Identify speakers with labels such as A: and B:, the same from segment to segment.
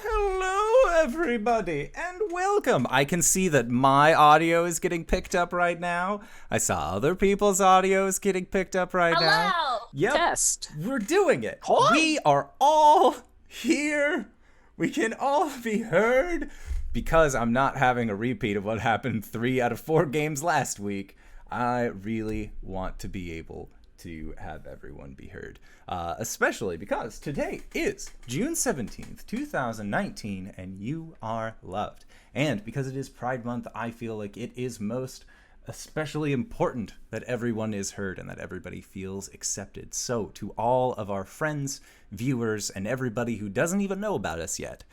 A: Hello, everybody, and welcome. I can see that my audio is getting picked up right now. I saw other people's audio is getting picked up right now.
B: Hello!
A: Yep,
C: Test.
A: we're doing it.
C: What?
A: We are all here. We can all be heard because I'm not having a repeat of what happened 3 out of 4 games last week. I really want to be able to have everyone be heard, especially because today is June 17th, 2019, and you are loved. And because it is Pride Month, I feel like it is most especially important that everyone is heard and that everybody feels accepted. So to all of our friends, viewers, and everybody who doesn't even know about us yet,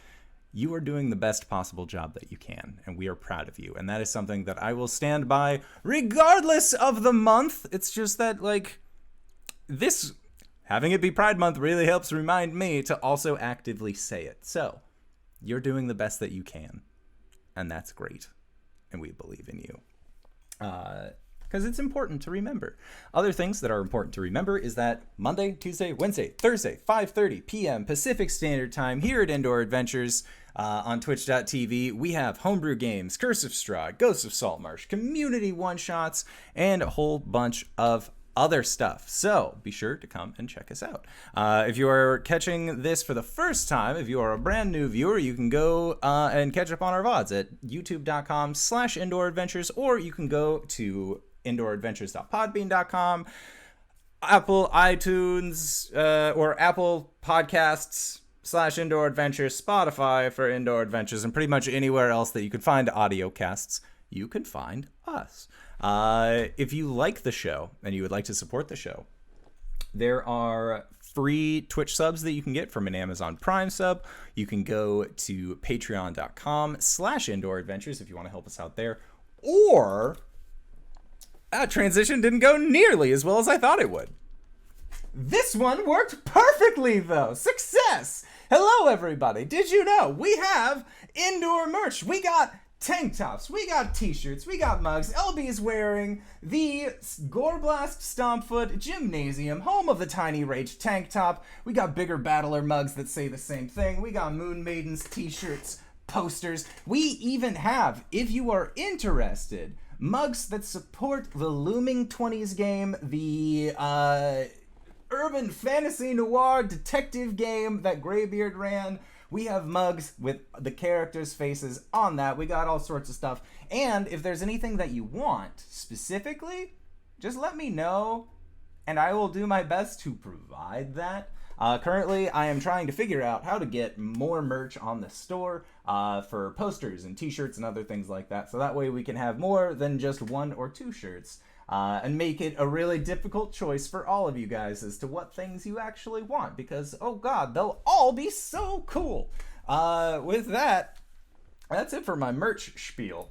A: you are doing the best possible job that you can, and we are proud of you. And that is something that I will stand by regardless of the month. It's just that, like, this, having it be Pride Month really helps remind me to also actively say it. So, you're doing the best that you can, and that's great, and we believe in you. Because it's important to remember. Other things that are important to remember is that Monday, Tuesday, Wednesday, Thursday, 5:30 p.m. Pacific Standard Time here at Indoor Adventures on twitch.tv, we have homebrew games, Curse of Straw, Ghosts of Saltmarsh, community one-shots, and a whole bunch of other stuff. So be sure to come and check us out. If you are catching this for the first time, if you are a brand new viewer, you can go and catch up on our VODs at youtube.com/indooradventures, or you can go to indooradventures.podbean.com, Apple iTunes, or Apple Podcasts /Indoor Adventures, Spotify for Indoor Adventures, and pretty much anywhere else that you can find audio casts, you can find us. If you like the show and you would like to support the show, there are free Twitch subs that you can get from an Amazon Prime sub. You can go to patreon.com/indooradventures if you want to help us out there. Or, that transition didn't go nearly as well as I thought it would. This one worked perfectly, though. Success! Hello, everybody. Did you know we have indoor merch? We got tank tops, we got t-shirts, we got mugs. LB is wearing the Goreblast Stompfoot Gymnasium, home of the Tiny Rage tank top. We got Bigger Battler mugs that say the same thing. We got Moon Maidens t-shirts, posters. We even have, if you are interested, mugs that support the looming 20s game, the urban fantasy noir detective game that Greybeard ran. We have mugs with the characters' faces on that. We got all sorts of stuff. And if there's anything that you want specifically, just let me know, and I will do my best to provide that. Currently, I am trying to figure out how to get more merch on the store for posters and t-shirts and other things like that. So that way we can have more than just 1 or 2 shirts. And make it a really difficult choice for all of you guys as to what things you actually want, because, oh god, they'll all be so cool. With that, that's it for my merch spiel.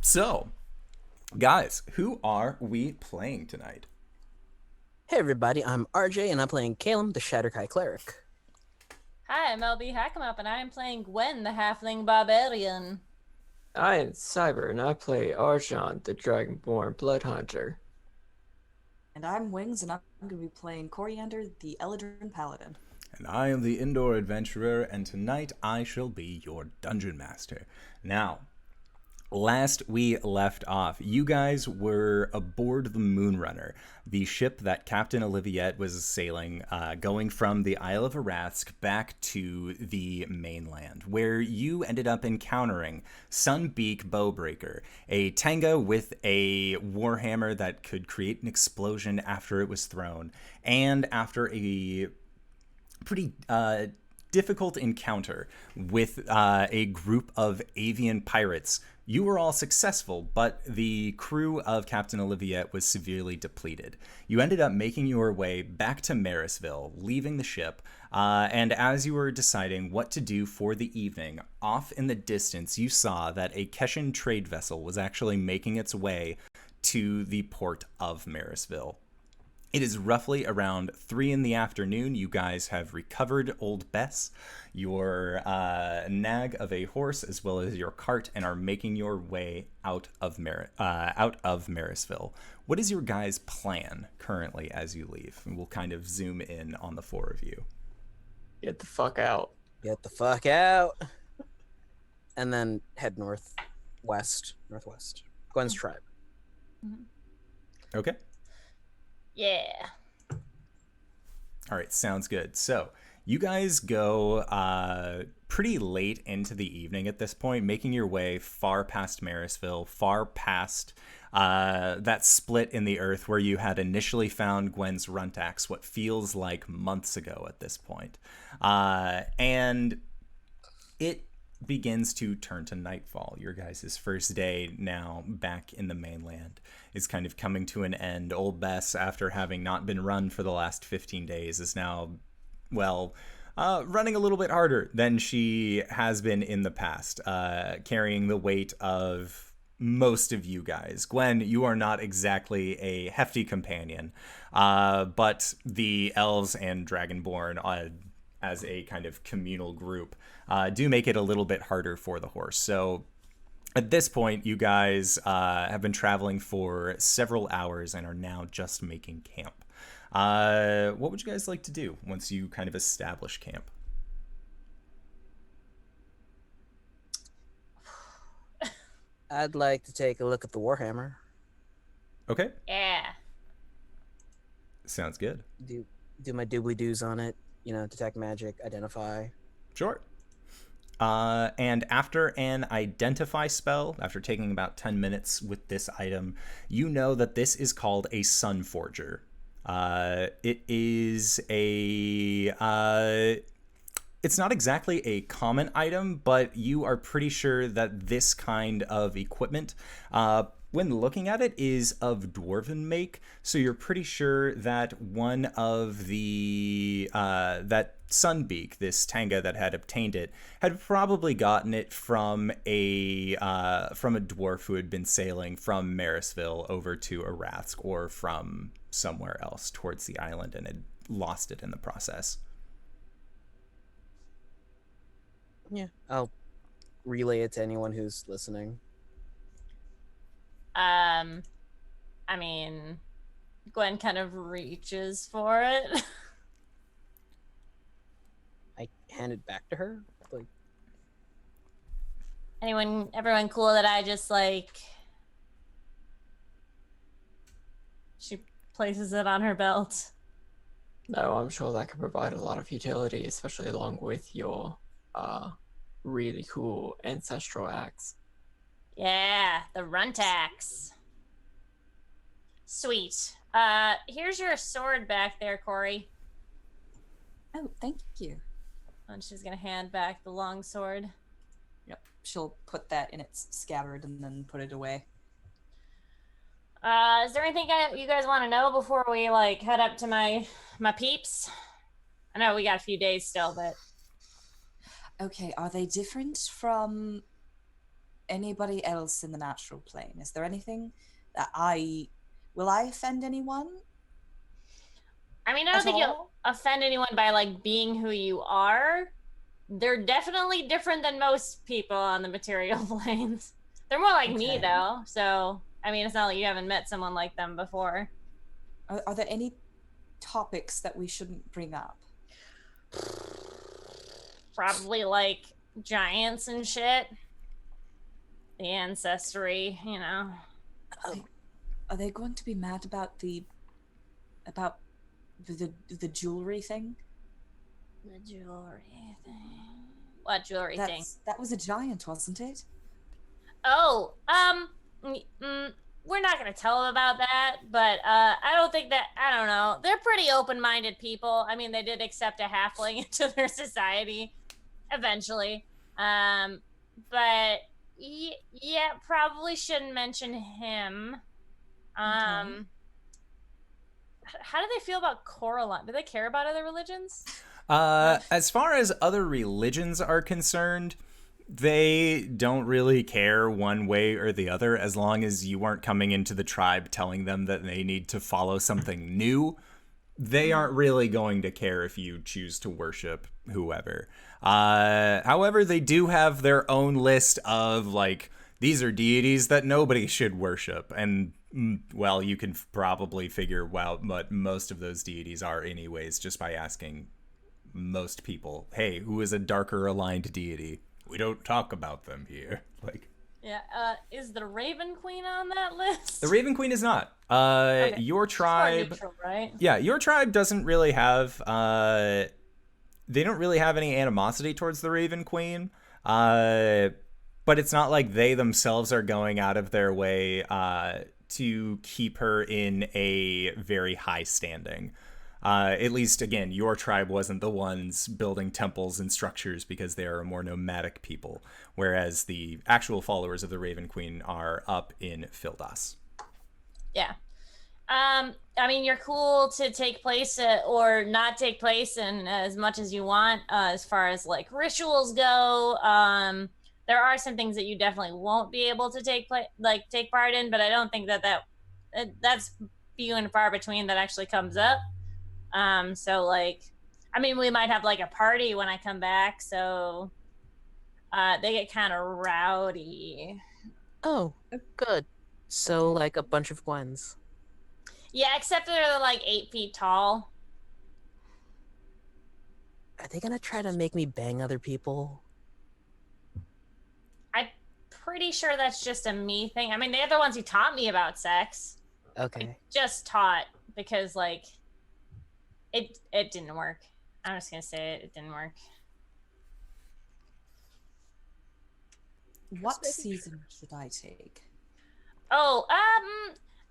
A: So, guys, who are we playing tonight?
C: Hey everybody, I'm RJ and I'm playing Caelum, the Shatterkai Cleric.
B: Hi, I'm LBHackEmUp, and I'm playing Gwen, the Halfling Barbarian.
D: I am Cyber, and I play Arjan, the Dragonborn Bloodhunter.
E: And I'm Wings, and I'm going to be playing Coriander, the Eladrin Paladin.
A: And I am the Indoor Adventurer, and tonight I shall be your Dungeon Master. Now, last we left off, you guys were aboard the Moonrunner, the ship that Captain Oliviette was sailing, going from the Isle of Arathsk back to the mainland, where you ended up encountering Sunbeak Bowbreaker, a Tenga with a warhammer that could create an explosion after it was thrown, and after a pretty difficult encounter with a group of avian pirates. You were all successful, but the crew of Captain Oliviette was severely depleted. You ended up making your way back to Marysville, leaving the ship, and as you were deciding what to do for the evening, off in the distance you saw that a Keshan trade vessel was actually making its way to the port of Marysville. It is roughly around 3 in the afternoon. You guys have recovered Old Bess, your nag of a horse, as well as your cart, and are making your way out of Marysville. What is your guys' plan currently as you leave? And we'll kind of zoom in on the 4 of you.
D: Get the fuck out.
C: Get the fuck out. And then head northwest. Gwen's tribe.
A: Okay.
B: Yeah.
A: All right, sounds good. So you guys go pretty late into the evening at this point, making your way far past Marysville, far past that split in the earth where you had initially found Gwen's runt axe, what feels like months ago at this point. And it begins to turn to nightfall. Your guys' first day now back in the mainland is kind of coming to an end. Old Bess, after having not been run for the last 15 days, is now, well, running a little bit harder than she has been in the past, carrying the weight of most of you guys. Gwen, you are not exactly a hefty companion, but the elves and Dragonborn, as a kind of communal group, do make it a little bit harder for the horse. So at this point, you guys have been traveling for several hours and are now just making camp. What would you guys like to do once you kind of establish camp?
C: I'd like to take a look at the Warhammer.
A: Okay,
B: Yeah.
A: sounds good.
C: Do my doobly doos on it. Detect magic, identify.
A: Sure. And after an identify spell, after taking about 10 minutes with this item, you know that this is called a Sun Forger. It is it's not exactly a common item, but you are pretty sure that this kind of equipment, when looking at it, is of dwarven make. So you're pretty sure that one of the that Sunbeak, this Tanga that had obtained it, had probably gotten it from a dwarf who had been sailing from Marysville over to Arathsk, or from somewhere else towards the island, and had lost it in the process.
C: Yeah, I'll relay it to anyone who's listening.
B: I mean, Gwen kind of reaches for it.
C: I hand it back to her. Like,
B: Everyone cool that I just she places it on her belt.
D: No, I'm sure that can provide a lot of utility, especially along with your really cool ancestral axe.
B: Yeah, the runt axe. Sweet. Here's your sword back there, Cori.
E: Oh, thank you.
B: And she's gonna hand back the long sword.
E: Yep. She'll put that in its scabbard and then put it away.
B: Is there anything you guys want to know before we head up to my peeps? I know we got a few days still, but
E: Okay, are they different from anybody else in the natural plane? Is there anything that will I offend anyone?
B: I mean, I don't think you'll offend anyone by being who you are. They're definitely different than most people on the material planes. They're more like me, though. So, I mean, it's not like you haven't met someone like them before.
E: Are there any topics that we shouldn't bring up?
B: Probably giants and shit. The ancestry,
E: Are they going to be mad about the jewelry thing?
B: The jewelry thing. What jewelry thing?
E: That was a giant, wasn't it?
B: Oh, we're not gonna tell them about that, but I don't think that, I don't know. They're pretty open-minded people. I mean, they did accept a halfling into their society eventually. But yeah, probably shouldn't mention him. How do they feel about Coraline? Do they care about other religions?
A: As far as other religions are concerned, they don't really care one way or the other, as long as you aren't coming into the tribe telling them that they need to follow something new. They aren't really going to care if you choose to worship whoever. However, they do have their own list of these are deities that nobody should worship, and well, you can probably figure out what most of those deities are anyways, just by asking most people. Hey, who is a darker aligned deity? We don't talk about them here. Like,
B: Yeah. Is the Raven Queen on that list?
A: the Raven Queen is not.
B: Okay.
A: Your
B: She's more
A: tribe,
B: neutral, right?
A: yeah, your tribe doesn't really have. They don't really have any animosity towards the Raven Queen. But it's not like they themselves are going out of their way to keep her in a very high standing. At least, again, your tribe wasn't the ones building temples and structures because they are a more nomadic people, whereas the actual followers of the Raven Queen are up in Fildas.
B: Yeah. I mean, you're cool to take place or not take place in as much as you want as far as like rituals go. There are some things that you definitely won't be able to take part in, but I don't think that's few and far between that actually comes up. So like, I mean, we might have like a party when I come back, so they get kind of rowdy.
C: Oh, good. So, like a bunch of Gwens.
B: Yeah, except they're like 8 feet tall.
C: Are they gonna try to make me bang other people?
B: I'm pretty sure that's just a me thing. I mean, they're the ones who taught me about sex.
C: Okay.
B: Just taught because like it didn't work. I'm just gonna say it didn't work.
E: What season should I take?
B: Oh,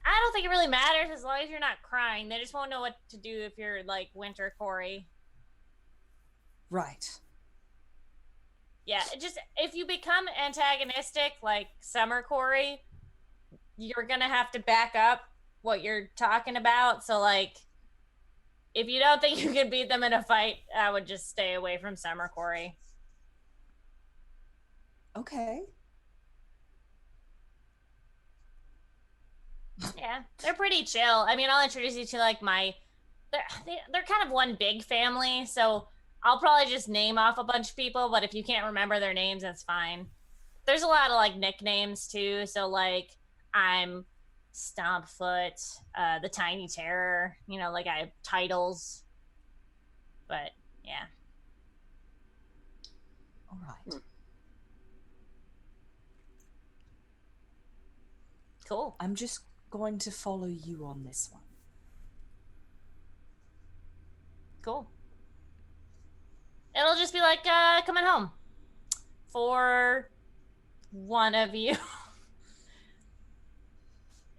B: I don't think it really matters as long as you're not crying. They just won't know what to do if you're like Winter Cori.
E: Right.
B: Yeah, just if you become antagonistic like Summer Cori, you're gonna have to back up what you're talking about. So like, if you don't think you can beat them in a fight, I would just stay away from Summer Cori.
E: Okay.
B: Yeah, they're pretty chill. I mean, I'll introduce you to like they're kind of one big family, so I'll probably just name off a bunch of people, but if you can't remember their names, that's fine. There's a lot of like nicknames too, so like I'm Stompfoot, the Tiny Terror, you know, like I have titles. But yeah.
E: All right.
B: Cool.
E: I'm just going to follow you on this one.
B: Cool. It'll just be like coming home for one of you.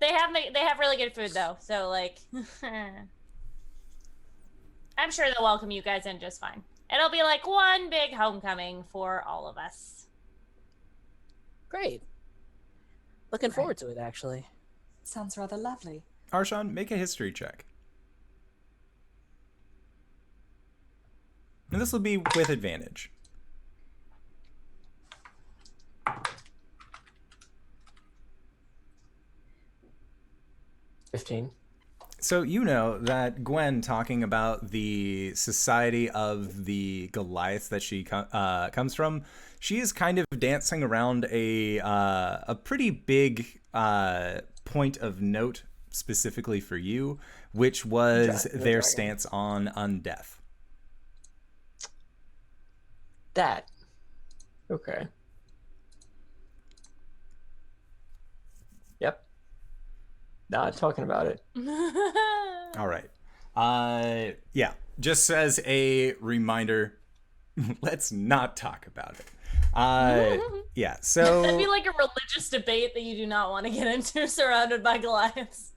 B: They have really good food though, so like I'm sure they'll welcome you guys in just fine. It'll be like one big homecoming for all of us.
C: Great. Looking forward to it, actually.
E: Sounds rather lovely.
A: Arshan, make a history check. And this will be with advantage.
D: $15.
A: So you know that Gwen talking about the society of the Goliaths that she comes from, she is kind of dancing around a pretty big point of note specifically for you, which was their stance on undeath.
D: That. Okay. Yep. Not talking about it.
A: All right. Yeah, just as a reminder, let's not talk about it. Yeah, so...
B: That'd be like a religious debate that you do not want to get into surrounded by Goliaths.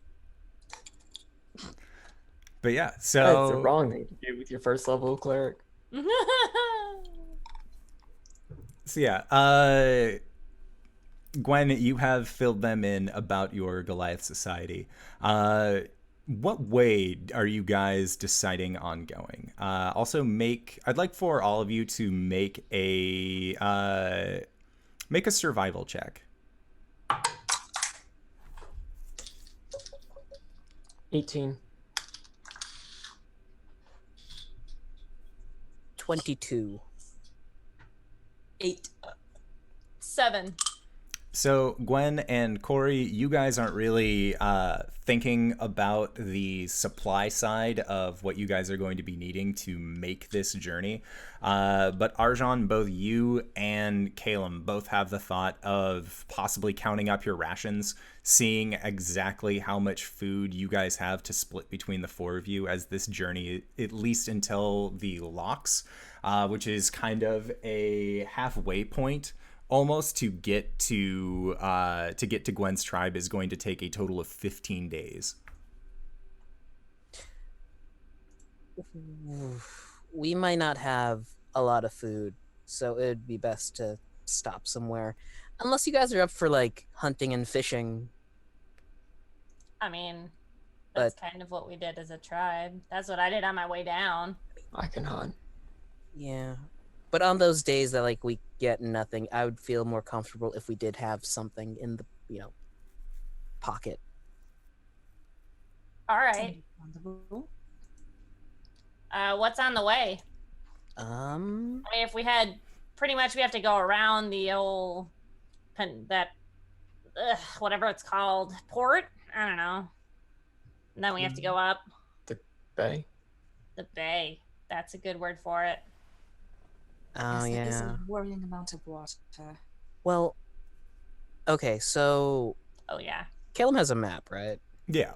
A: But yeah,
D: That's
A: so...
D: the wrong thing to do with your first level cleric.
A: So yeah, Gwen, you have filled them in about your Goliath society. What way are you guys deciding on going? Also, I'd like for all of you to make a survival check.
D: 18.
C: 22.
E: 8.
B: 7.
A: So Gwen and Cori, you guys aren't really thinking about the supply side of what you guys are going to be needing to make this journey. But Arjan, both you and Caelum both have the thought of possibly counting up your rations, seeing exactly how much food you guys have to split between the four of you as this journey, at least until the locks, which is kind of a halfway point. Almost to get to Gwen's tribe is going to take a total of 15 days.
C: We might not have a lot of food, so it'd be best to stop somewhere. Unless you guys are up for like hunting and fishing.
B: I mean, that's kind of what we did as a tribe. That's what I did on my way down.
D: I can hunt.
C: Yeah. But on those days that like we get nothing, I would feel more comfortable if we did have something in the, pocket.
B: All right. What's on the way? I mean, if we had pretty much, we have to go around the old whatever it's called, port. I don't know. And then we have to go up
D: The bay.
B: the bay. That's a good word for it.
C: Oh,
E: Yes, there is
C: yeah.
E: a worrying amount of water.
C: Well, okay, so
B: Oh yeah.
C: Caelum has a map, right?
A: Yeah.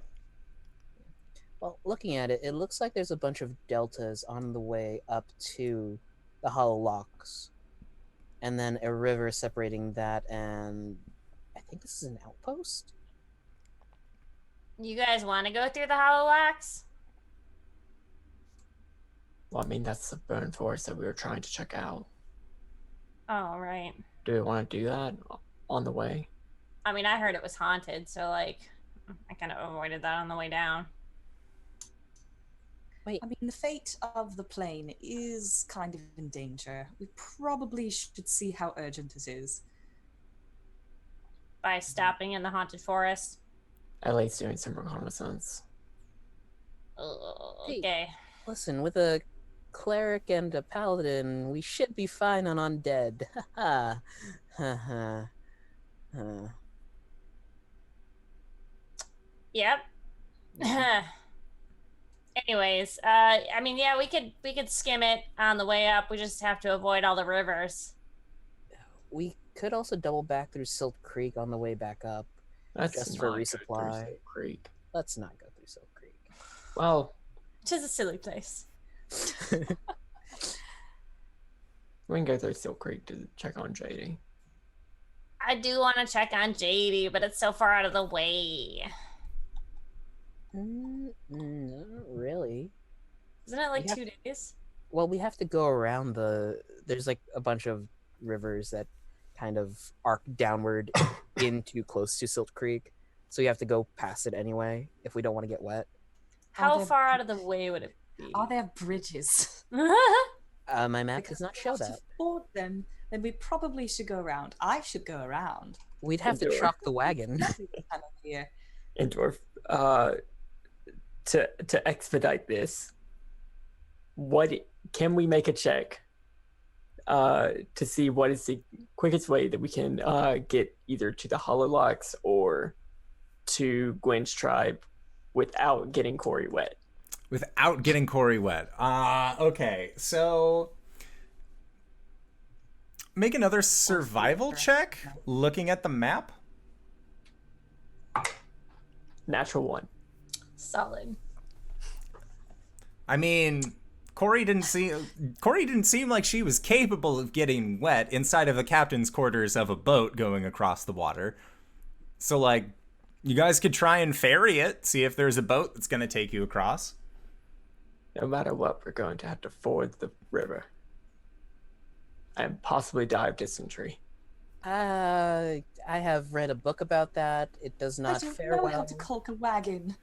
C: Well, looking at it, it looks like there's a bunch of deltas on the way up to the Hollow Locks. And then a river separating that, and I think this is an outpost?
B: You guys want to go through the Hollow Locks?
D: Well, I mean, that's the burn forest that we were trying to check out.
B: Oh right.
D: Do we want to do that on the way?
B: I mean, I heard it was haunted, so like, I kind of avoided that on the way down.
E: I mean, the fate of the plane is kind of in danger. We probably should see how urgent it is.
B: By stopping in the haunted forest.
D: At least doing some reconnaissance.
C: Hey.
B: Okay.
C: Listen, with a cleric and a paladin, we should be fine on undead. Ha ha.
B: Yep. Anyways, I mean, yeah, we could skim it on the way up. We just have to avoid all the rivers.
C: We could also double back through Silk Creek on the way back up.
D: That's
C: Just for
D: not good
C: resupply.
D: through Silk Creek.
C: Let's not go through Silk Creek.
D: Well,
B: Which is a silly place.
D: we can go through Silk Creek to check on JD.
B: I do want to check on JD, but it's so far out of the way.
C: Not really.
B: Isn't it like
C: Yeah.
B: 2 days?
C: Well, we have to go around there's like a bunch of rivers that kind of arc downward into close to Silk Creek. So you have to go past it anyway if we don't want to get wet.
B: How
E: there-
B: far out of the way would it be?
E: Are there bridges?
C: My map
E: Because
C: does not
E: if we
C: show
E: have to
C: that.
E: ford them, then we probably should go around. I should go around.
C: We'd have to
D: Endure.
C: truck the wagon.
E: Kind of here.
D: And Dwarf, to expedite this, can we make a check to see what is the quickest way that we can get either to the Hollow Locks or to Gwen's tribe without getting Cori wet?
A: Without getting Cori wet. Okay, so make another survival check looking at the map.
D: Natural 1.
B: Solid.
A: I mean, Cori didn't seem like she was capable of getting wet inside of the captain's quarters of a boat going across the water. So like, you guys could try and ferry it, see if there's a boat that's going to take you across.
D: No matter what, we're going to have to ford the river and possibly die of dysentery.
C: I have read a book about that. It does
E: I
C: not
E: don't
C: fare
E: know
C: well.
E: how to caulk a wagon.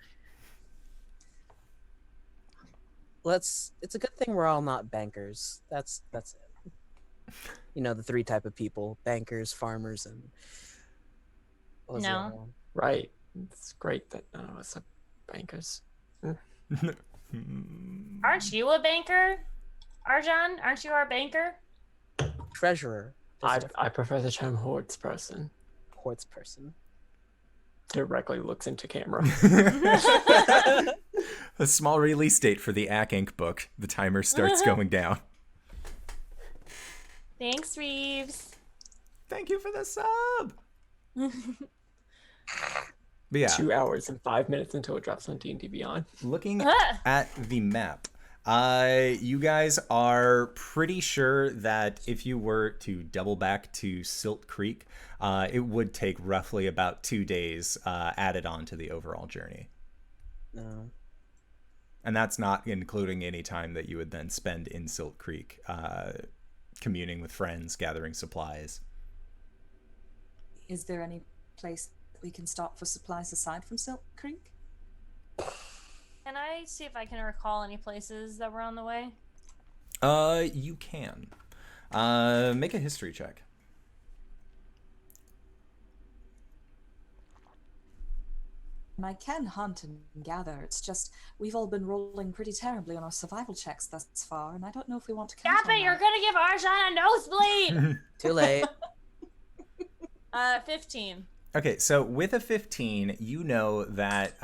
C: It's a good thing we're all not bankers. That's it. You know, the three type of people: bankers, farmers, and what was the
B: No.
C: other one?
D: Right. It's great that none of us are bankers.
B: Aren't you a banker, Arjan? Aren't you our banker?
C: Treasurer. There's a
D: I prefer the term hordes person.
C: quartz person.
D: Directly looks into camera.
A: A small release date for the Ack Inc. book. The timer starts going down.
B: Thanks, Reeves.
A: Thank you for the sub. But yeah,
D: 2 hours and 5 minutes until it drops on D&D Beyond.
A: looking at the map, you guys are pretty sure that if you were to double back to Silt Creek, it would take roughly about 2 days added on to the overall journey.
C: No.
A: And that's not including any time that you would then spend in Silt Creek, communing with friends, gathering supplies.
E: Is there any place that we can stop for supplies aside from Silk Creek?
B: Can I see if I can recall any places that were on the way?
A: You can. Make a history check.
E: And I can hunt and gather. It's just we've all been rolling pretty terribly on our survival checks thus far, and I don't know if we want to count
B: Stop
E: on
B: it! You're
E: that.
B: gonna give Arjan a nosebleed!
C: Too late.
B: 15.
A: Okay, so with a 15, you know that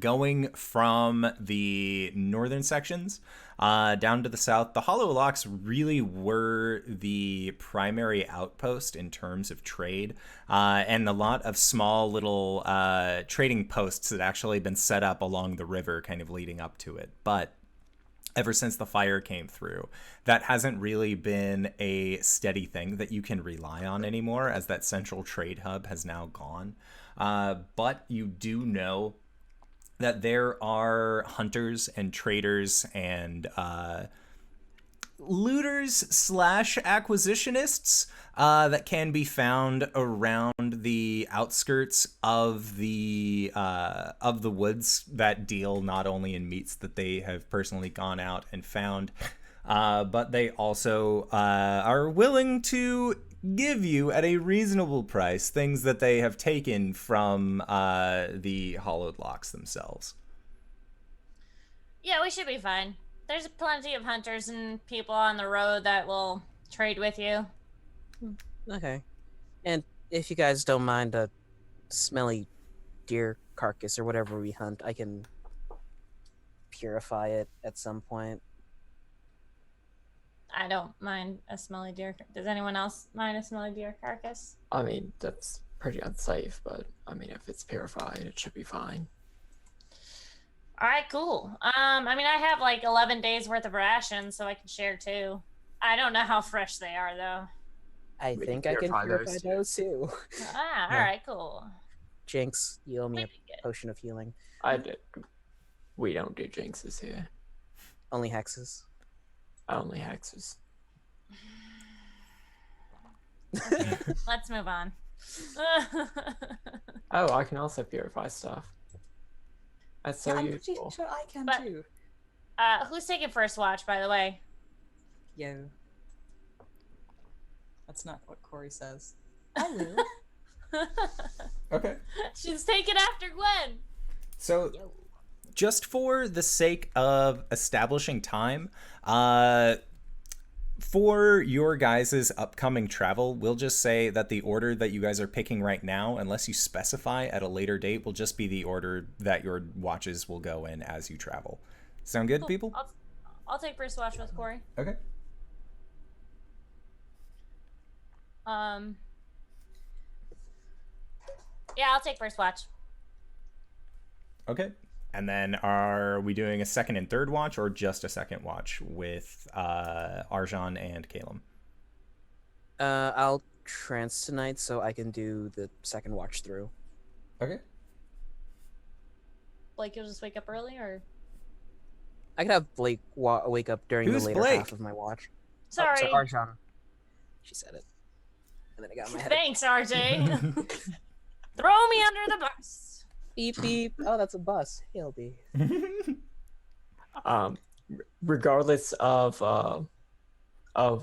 A: going from the northern sections down to the south, the Hollow Locks really were the primary outpost in terms of trade, and a lot of small little trading posts had actually been set up along the river kind of leading up to it. But ever since the fire came through, that hasn't really been a steady thing that you can rely on anymore, as that central trade hub has now gone. But you do know that there are hunters and traders and looters slash acquisitionists that can be found around the outskirts of the woods that deal not only in meats that they have personally gone out and found, but they also are willing to give you at a reasonable price things that they have taken from the hollowed locks themselves.
B: Yeah, we should be fine. There's plenty of hunters and people on the road that will trade with you.
C: Okay. And if you guys don't mind a smelly deer carcass or whatever we hunt, I can purify it at some point.
B: I don't mind a smelly deer. Does anyone else mind a smelly deer carcass?
D: I mean, that's pretty unsafe, but I mean, if it's purified, it should be fine.
B: All right, cool. I mean, I have like 11 days worth of rations, so I can share too. I don't know how fresh they are, though.
C: I
D: We
C: think
D: can
C: I can
D: purify
C: purify
D: those,
C: those too.
B: Ah, all
A: Yeah.
B: right, cool.
C: Jinx, you owe me a
B: Pretty good.
C: potion of healing.
D: We don't do jinxes here.
C: Only hexes.
D: Only hexes.
B: Okay, let's move on.
D: Oh, I can also purify stuff. That's so
E: Yeah, I'm pretty
D: useful.
E: sure I can
B: But-
E: too.
B: Who's taking first watch, by the way?
E: Yo. That's not what Cori says. I will.
A: Okay.
B: She's taking after Gwen.
A: So, just for the sake of establishing time, for your guys' upcoming travel, we'll just say that the order that you guys are picking right now, unless you specify at a later date, will just be the order that your watches will go in as you travel. Sound good,
B: Cool.
A: people?
B: I'll take first watch with Cori.
A: Okay.
B: Yeah, I'll take first watch.
A: Okay. And then are we doing a second and third watch, or just a second watch with Arjan and Caelum?
C: I'll trance tonight so I can do the second watch through.
A: Okay.
B: Blake, you'll just wake up early, or?
C: I could have Blake wake up during
A: Who's
C: the later
A: Blake?
C: half of my watch.
B: Sorry.
C: Oh, Arjan. She said it. And then it got in my head.
B: Thanks, RJ. Throw me under the bus.
C: Beep beep. Oh, that's a bus. He'll be.
D: Regardless of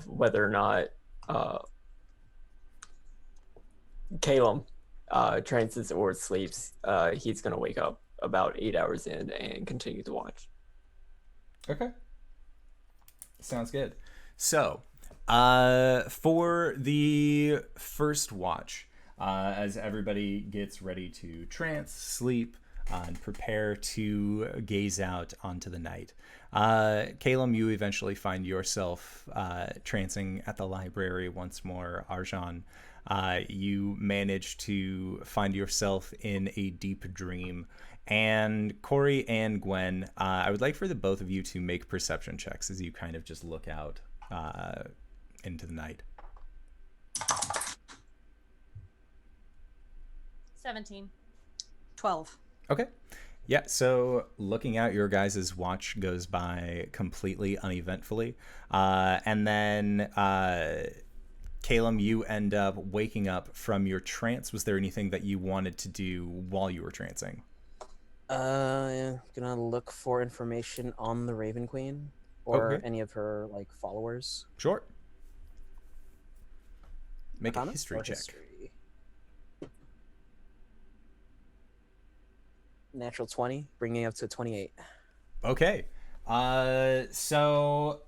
D: whether or not Caelum trances or sleeps, he's gonna wake up about 8 hours in and continue to watch.
A: Okay. Sounds good. So, for the first watch, as everybody gets ready to trance, sleep, and prepare to gaze out onto the night. Caelum, you eventually find yourself trancing at the library once more. Arjan, you manage to find yourself in a deep dream. And Cori and Gwen, I would like for the both of you to make perception checks as you kind of just look out into the night.
B: 17.
E: 12.
A: Okay. Yeah, so looking out, your guys' watch goes by completely uneventfully. And then, Caelum, you end up waking up from your trance. Was there anything that you wanted to do while you were trancing?
C: Gonna look for information on the Raven Queen or
A: Okay.
C: any of her like followers.
A: Sure. Make a
C: Arcana
A: history
C: or
A: check.
C: history? Natural 20, bringing up to 28.
A: Okay. So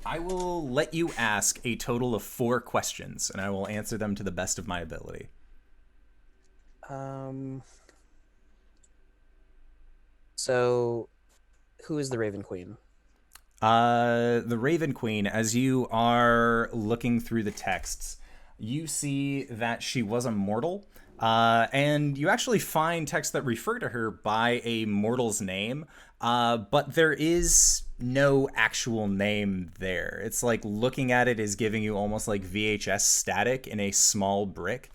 A: I will let you ask a total of 4 questions, and I will answer them to the best of my ability.
C: So, who is the Raven Queen?
A: The Raven Queen, as you are looking through the texts, you see that she was a mortal, and you actually find texts that refer to her by a mortal's name, but there is no actual name there. It's like looking at it is giving you almost like VHS static in a small brick.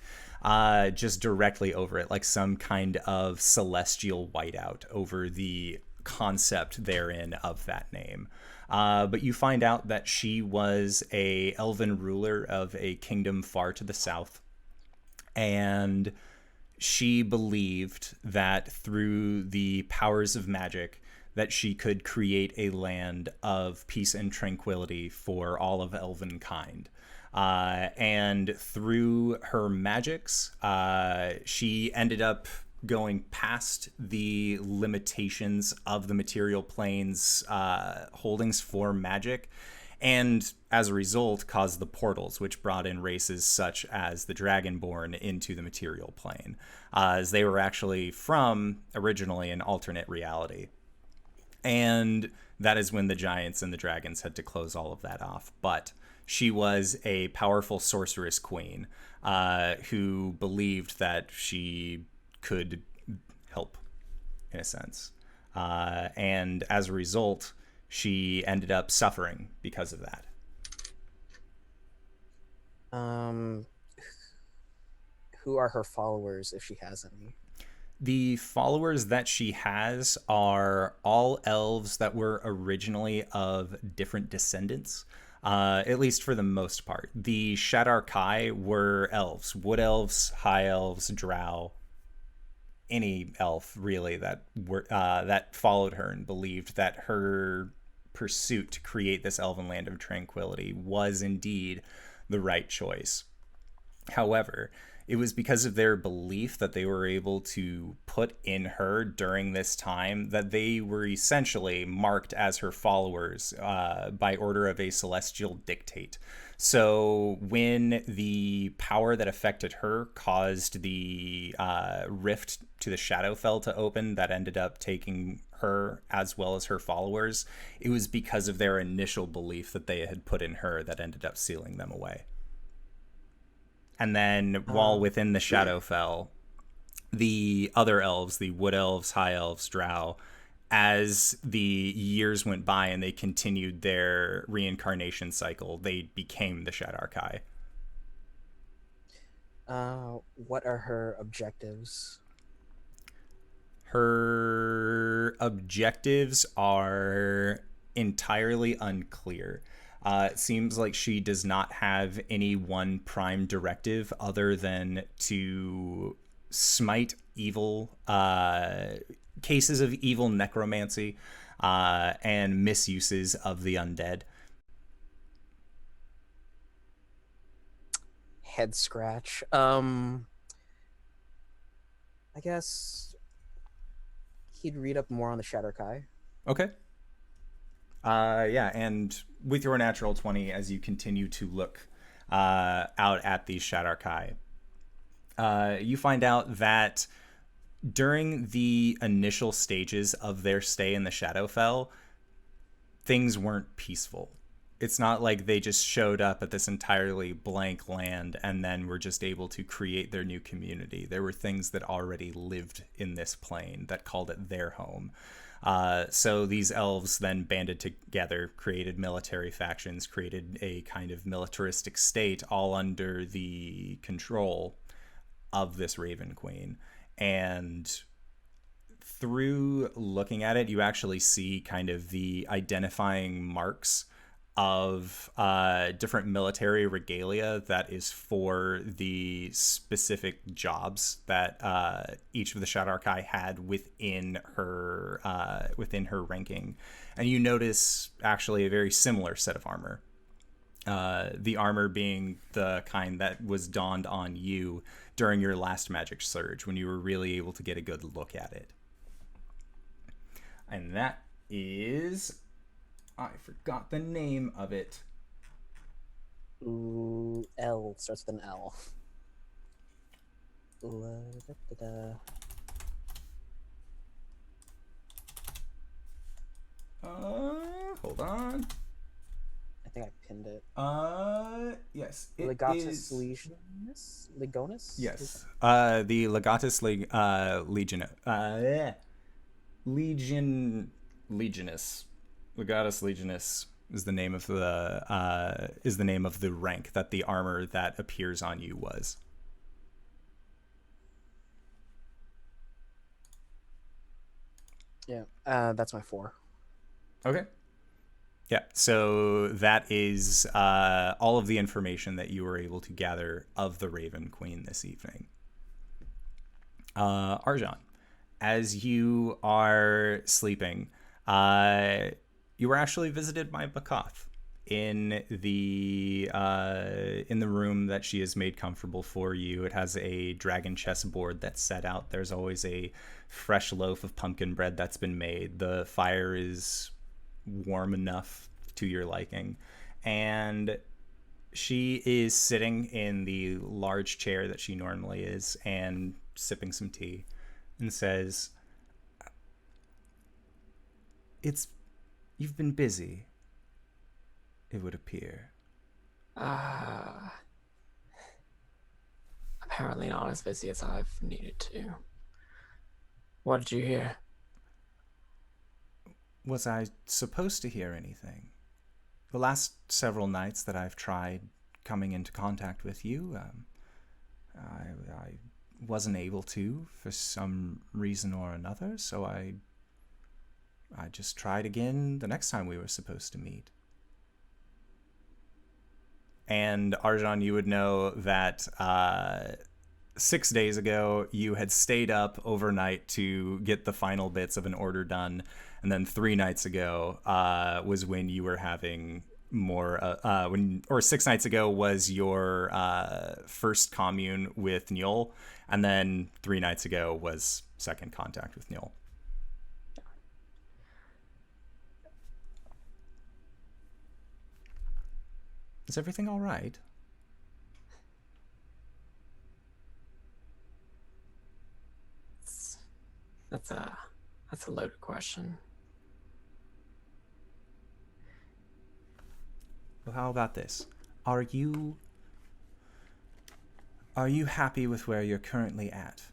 A: Just directly over it, like some kind of celestial whiteout over the concept therein of that name. But you find out that she was a elven ruler of a kingdom far to the south, and she believed that through the powers of magic that she could create a land of peace and tranquility for all of elven kind. And through her magics, she ended up going past the limitations of the material plane's holdings for magic, and as a result caused the portals, which brought in races such as the Dragonborn into the material plane, as they were actually from originally an alternate reality. And that is when the giants and the dragons had to close all of that off. But she was a powerful sorceress queen who believed that she could help, in a sense. And as a result, she ended up suffering because of that.
C: Who are her followers, if she has any?
A: The followers that she has are all elves that were originally of different descendants. At least for the most part. The Shadar Kai were elves, wood elves, high elves, drow, any elf really that were that followed her and believed that her pursuit to create this elven land of tranquility was indeed the right choice. However, it was because of their belief that they were able to put in her during this time that they were essentially marked as her followers by order of a celestial dictate. So when the power that affected her caused the rift to the Shadowfell to open that ended up taking her as well as her followers, it was because of their initial belief that they had put in her that ended up sealing them away. And then while within the Shadowfell, the other elves, the wood elves, high elves, drow, as the years went by and they continued their reincarnation cycle, they became the Shadar Kai.
C: What are her objectives?
A: Her objectives are entirely unclear. It seems like she does not have any one prime directive other than to smite evil, cases of evil necromancy, and misuses of the undead.
C: Head scratch. I guess he'd read up more on the Shadar Kai.
A: Okay. Yeah, and with your natural 20, as you continue to look out at these Shadar Kai, you find out that during the initial stages of their stay in the Shadowfell, things weren't peaceful. It's not like they just showed up at this entirely blank land and then were just able to create their new community. There were things that already lived in this plane that called it their home. So these elves then banded together, created military factions, created a kind of militaristic state, all under the control of this Raven Queen. And through looking at it, you actually see kind of the identifying marks of different military regalia that is for the specific jobs that each of the Shadarkai had within her ranking. And you notice actually a very similar set of armor. The armor being the kind that was donned on you during your last magic surge, when you were really able to get a good look at it. And that is... I forgot the name of it.
C: L starts with an L.
A: Hold on.
C: I think I pinned it.
A: Yes. It
C: Legatus
A: is...
C: Legionis? Legonis?
A: Yes. The Legatus Legionus. Legatus Legionus is the name of the rank that the armor that appears on you was.
C: Yeah, that's my 4.
A: Okay. Yeah, so that is all of the information that you were able to gather of the Raven Queen this evening. Arjan, as you are sleeping, you were actually visited by Bakoth in the room that she has made comfortable for you. It has a dragon chessboard that's set out. There's always a fresh loaf of pumpkin bread that's been made. The fire is warm enough to your liking, and she is sitting in the large chair that she normally is and sipping some tea, and says, You've been busy, it would appear.
D: Apparently not as busy as I've needed to. What did you hear?
A: Was I supposed to hear anything? The last several nights that I've tried coming into contact with you, I wasn't able to for some reason or another, so I just tried again the next time we were supposed to meet. And Arjan, you would know that 6 days ago, you had stayed up overnight to get the final bits of an order done. And then 3 nights ago was when you were having more, 6 nights ago was your first commune with Njol. And then 3 nights ago was second contact with Njol. Is everything all right?
D: That's a loaded question.
A: Well, how about this? Are you happy with where you're currently at?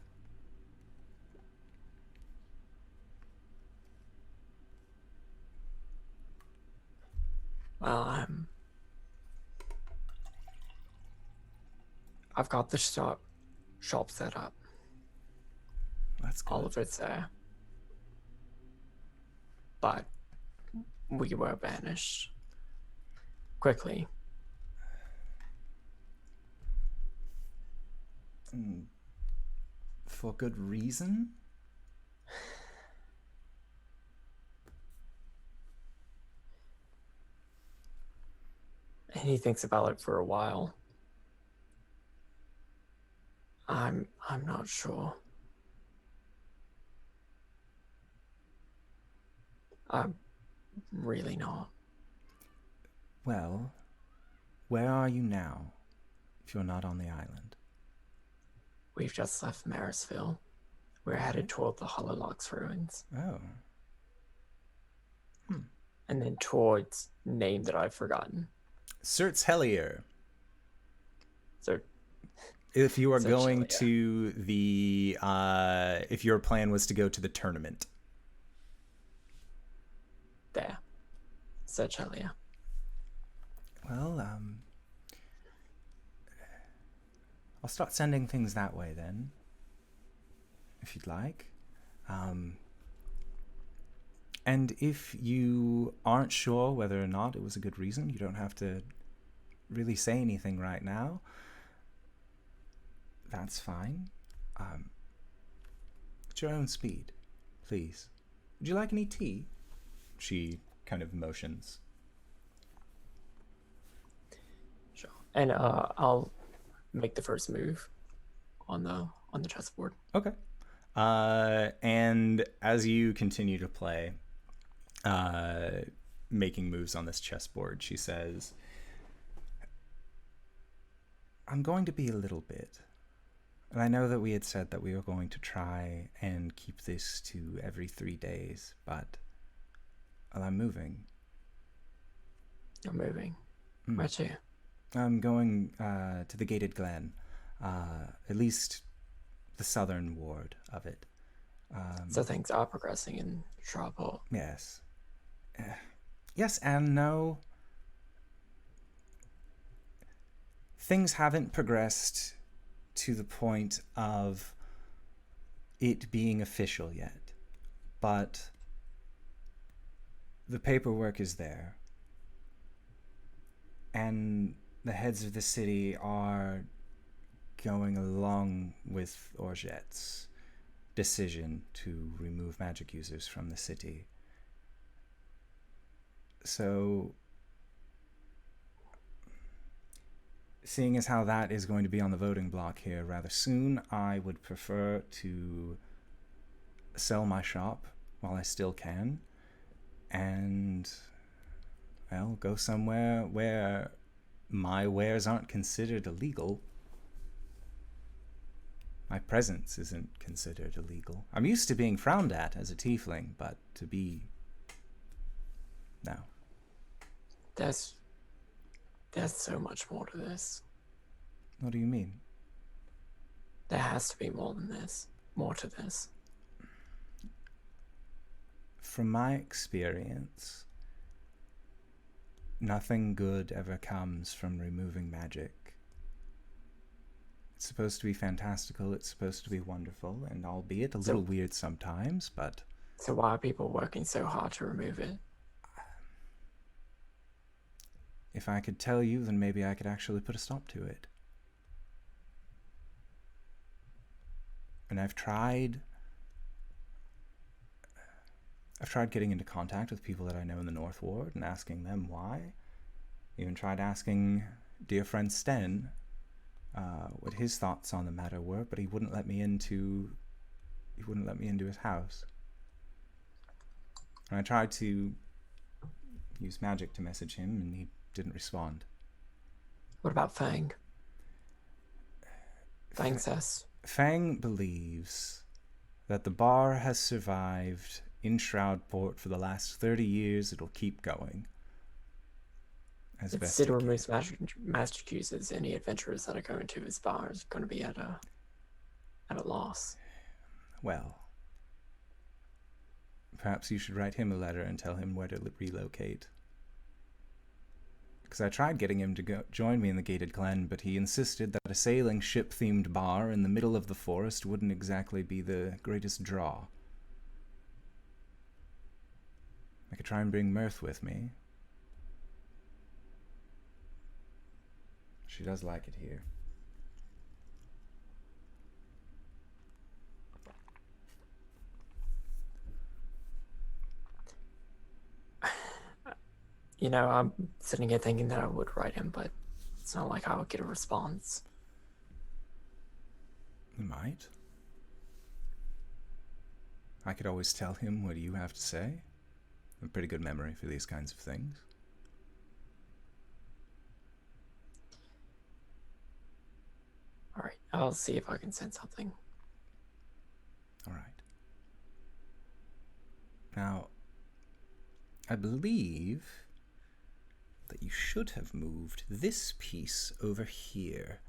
D: Well, I've got the shop set up.
A: That's good.
D: All of it's there. But we were banished quickly.
A: For good reason?
D: And he thinks about it for a while. I'm not sure. I'm really not.
A: Well, where are you now, if you're not on the island?
D: We've just left Marisville. We're headed toward the Hollowlocks ruins.
A: Oh.
D: And then towards name that I've forgotten.
A: Certs Hellier.
D: So
A: If you are
D: Certs
A: going
D: Hellier.
A: to the, if your plan was to go to the tournament.
D: there. Search earlier.
A: Well, I'll start sending things that way then, if you'd like. And if you aren't sure whether or not it was a good reason, you don't have to really say anything right now. That's fine. At your own speed, please. Would you like any tea? She kind of motions.
D: Sure. And I'll make the first move on the chessboard.
A: Okay. And as you continue to play, making moves on this chessboard, she says, I'm going to be a little bit. And I know that we had said that we were going to try and keep this to every 3 days, but well, I'm moving.
D: You're moving. Where to?
A: I'm going to the Gated Glen, at least the southern ward of it.
D: So things are progressing in Shrubhole.
A: Yes. Yes and no. Things haven't progressed to the point of it being official yet, but the paperwork is there, and the heads of the city are going along with Orjette's decision to remove magic users from the city. So, seeing as how that is going to be on the voting block here rather soon, I would prefer to sell my shop while I still can, and, well, go somewhere where my wares aren't considered illegal. My presence isn't considered illegal. I'm used to being frowned at as a tiefling, but to be... no.
D: There's so much more to this.
A: What do you mean?
D: There has to be more than this. More to this.
A: From my experience, nothing good ever comes from removing magic. It's supposed to be fantastical, it's supposed to be wonderful, and albeit a little weird sometimes, but...
D: So why are people working so hard to remove it?
A: If I could tell you, then maybe I could actually put a stop to it. And I've tried getting into contact with people that I know in the North Ward and asking them why. Even tried asking dear friend Sten what his thoughts on the matter were, but he wouldn't let me into his house. And I tried to use magic to message him, and he didn't respond.
D: What about Fang? Fang says.
A: Fang believes that the bar has survived in Shroudport for the last 30 years. It'll keep going. As
D: If
A: best
D: Sid
A: it can.
D: removes magic users, any adventurers that are going to his bar is going to be at a loss.
A: Well, perhaps you should write him a letter and tell him where to relocate. Because I tried getting him to join me in the Gated Glen, but he insisted that a sailing ship-themed bar in the middle of the forest wouldn't exactly be the greatest draw. I could try and bring Mirth with me. She does like it here.
D: You know, I'm sitting here thinking that I would write him, but it's not like I would get a response.
A: You might. I could always tell him what you have to say. I have a pretty good memory for these kinds of things.
D: All right, I'll see if I can send something.
A: All right. Now, I believe that you should have moved this piece over here.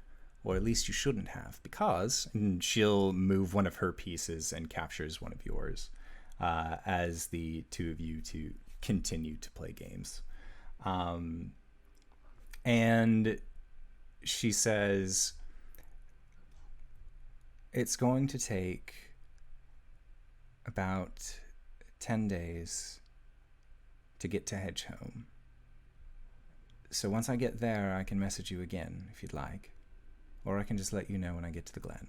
A: Or at least you shouldn't have, because she'll move one of her pieces and captures one of yours as the two of you to continue to play games. And she says, it's going to take about 10 days to get to Hedgehome. So once I get there, I can message you again if you'd like. Or I can just let you know when I get to the Glen.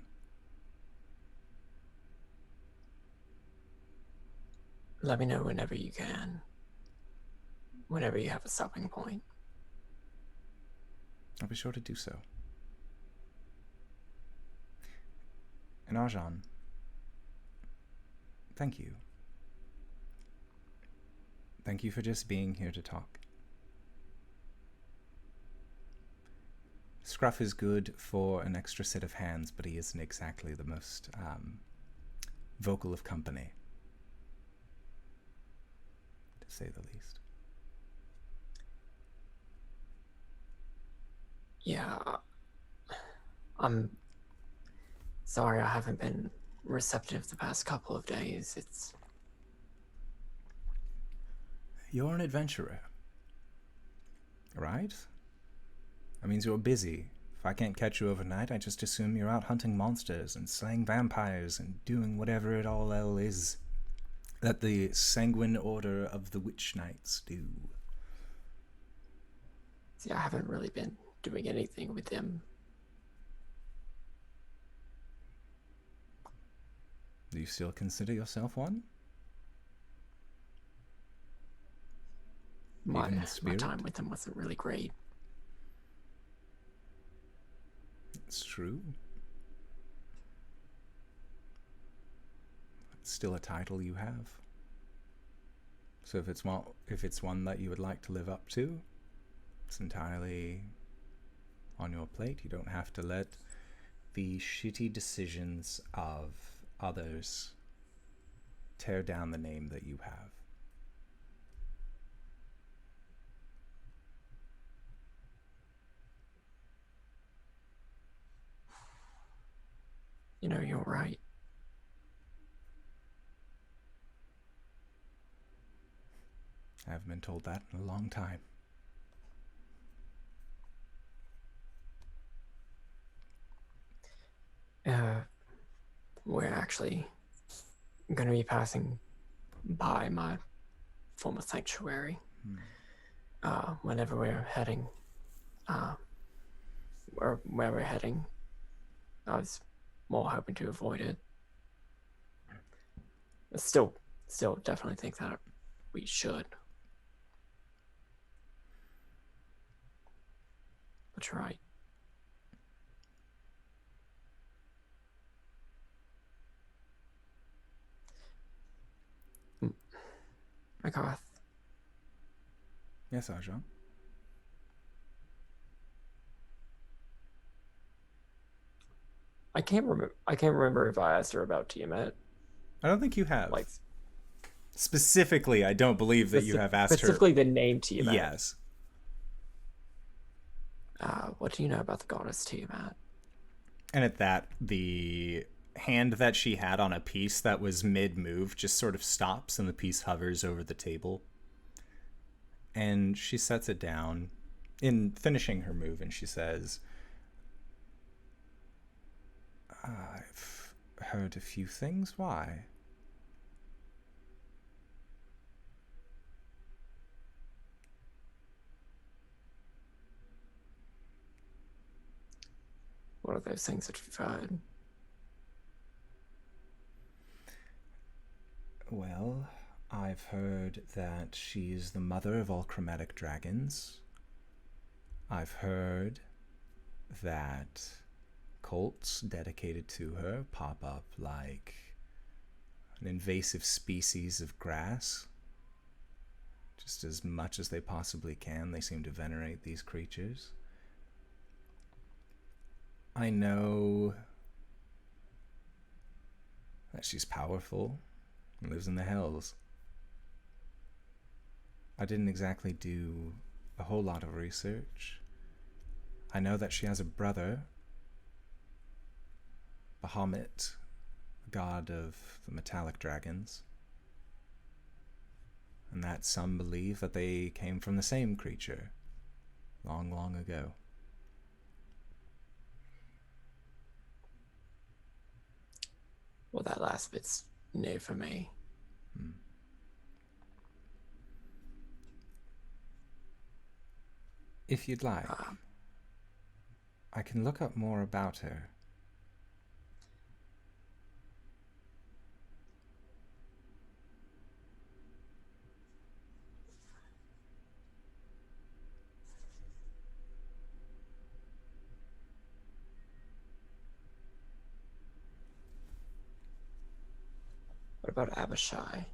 D: Let me know whenever you can. Whenever you have a stopping point.
A: I'll be sure to do so. And Arjan, thank you. Thank you for just being here to talk. Scruff is good for an extra set of hands, but he isn't exactly the most vocal of company, to say the least.
D: Yeah, I'm sorry I haven't been receptive the past couple of days.
A: You're an adventurer, right? That means you're busy. If I can't catch you overnight, I just assume you're out hunting monsters and slaying vampires and doing whatever it all is that the Sanguine Order of the Witch Knights do.
D: See, I haven't really been doing anything with them.
A: Do you still consider yourself one?
D: My
A: Even in spirit?
D: time with them wasn't really great.
A: It's true. It's still a title you have. So if it's one that you would like to live up to, it's entirely on your plate. You don't have to let the shitty decisions of others tear down the name that you have.
D: You know, you're right.
A: I haven't been told that in a long time.
D: We're actually going to be passing by my former sanctuary whenever we're heading, where we're heading. I was more hoping to avoid it. I still definitely think that we should. But you're right. McCarth.
A: Yes, Arjan?
D: I can't remember if I asked her about Tiamat.
A: I don't think you have.
D: Like
A: specifically, I don't believe that you have asked her.
D: Specifically the name Tiamat.
A: Yes.
D: What do you know about the goddess Tiamat?
A: And at that, the hand that she had on a piece that was mid-move just sort of stops and the piece hovers over the table. And she sets it down in finishing her move and she says, I've heard a few things. Why?
D: What are those things that you've heard?
A: Well, I've heard that she's the mother of all chromatic dragons. I've heard that cults dedicated to her pop up like an invasive species of grass. Just as much as they possibly can, they seem to venerate these creatures. I know that she's powerful and lives in the Hells. I didn't exactly do a whole lot of research. I know that she has a brother, Bahamut, god of the metallic dragons, and that some believe that they came from the same creature long, long ago.
D: Well, that last bit's new for me.
A: If you'd like, I can look up more about her.
D: What about Abishai?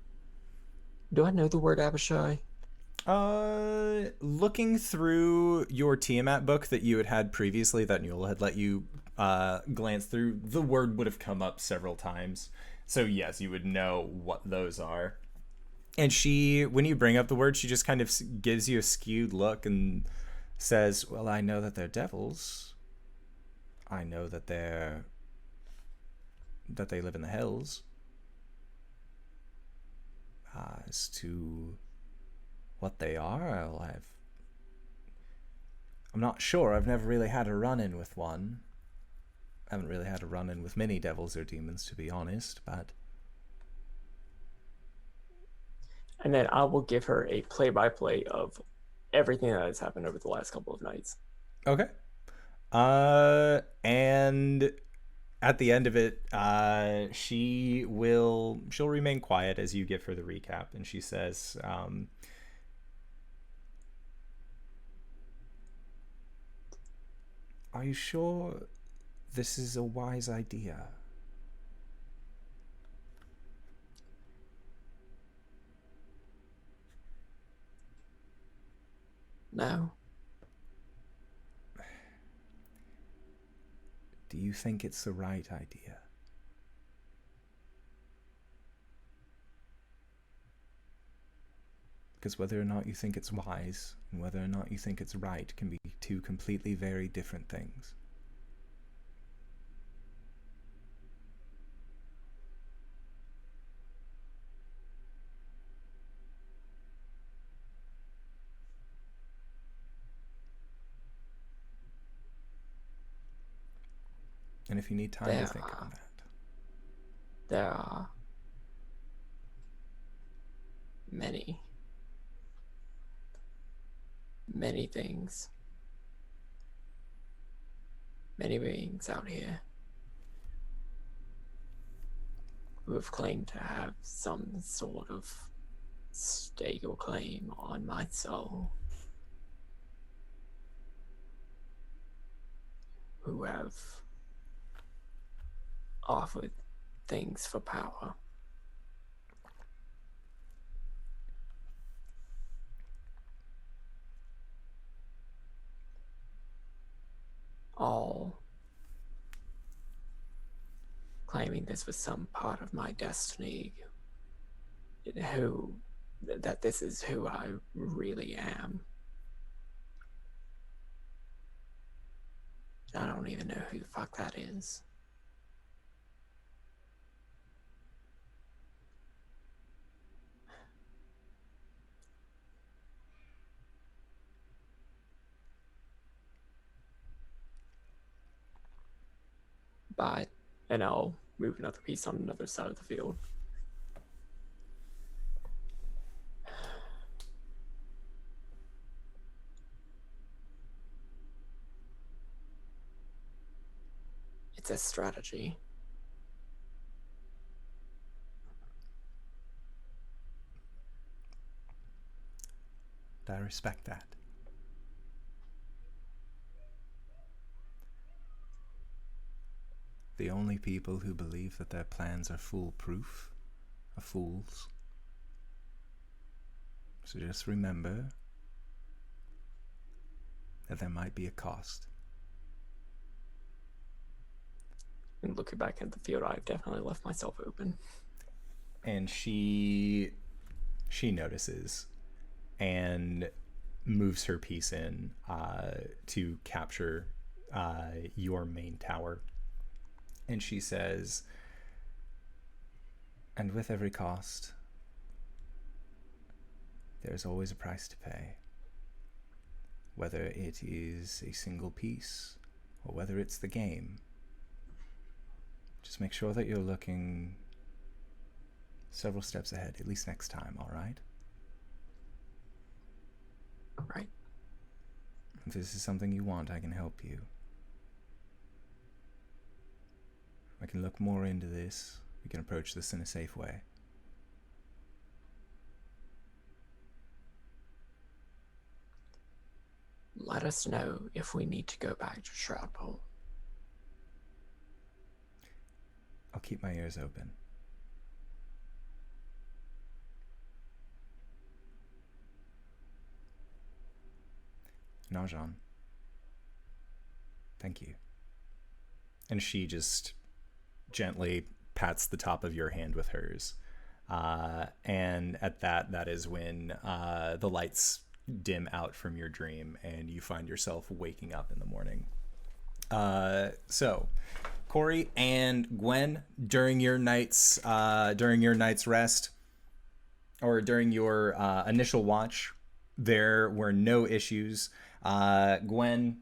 D: Do I know the word Abishai?
A: Looking through your Tiamat book that you had previously, that Newell had let you glance through, the word would have come up several times. So yes, you would know what those are. And she, when you bring up the word, she just kind of gives you a skewed look and says, well, I know that they're devils. I know that they live in the Hells. As to what they are, I'm not sure. I've never really had a run-in with one. I haven't really had a run-in with many devils or demons, to be honest, but...
D: And then I will give her a play-by-play of everything that has happened over the last couple of nights.
A: Okay. And at the end of it, she'll remain quiet as you give her the recap, and she says, are you sure this is a wise idea?
D: No.
A: Do you think it's the right idea? Because whether or not you think it's wise and whether or not you think it's right can be two completely very different things. And if you need time to think on that.
D: There are many things, many beings out here who have claimed to have some sort of stake or claim on my soul, who have offered things for power. All claiming this was some part of my destiny, that this is who I really am. I don't even know who the fuck that is. But, and I'll move another piece on another side of the field. It's a strategy.
A: I respect that. The only people who believe that their plans are foolproof are fools. So just remember that there might be a cost.
D: looking back at the field, I've definitely left myself open.
A: And she notices and moves her piece in to capture your main tower. And she says, and with every cost, there's always a price to pay. Whether it is a single piece or whether it's the game. Just make sure that you're looking several steps ahead, at least next time, all right?
D: All right.
A: If this is something you want, I can help you. I can look more into this. We can approach this in a safe way.
D: Let us know if we need to go back to Shroud Pole.
A: I'll keep my ears open. Narjan, thank you. And she just gently pats the top of your hand with hers. And at that is when the lights dim out from your dream and you find yourself waking up in the morning. So Cori and Gwen, during your night's rest, or during your initial watch, there were no issues. Gwen,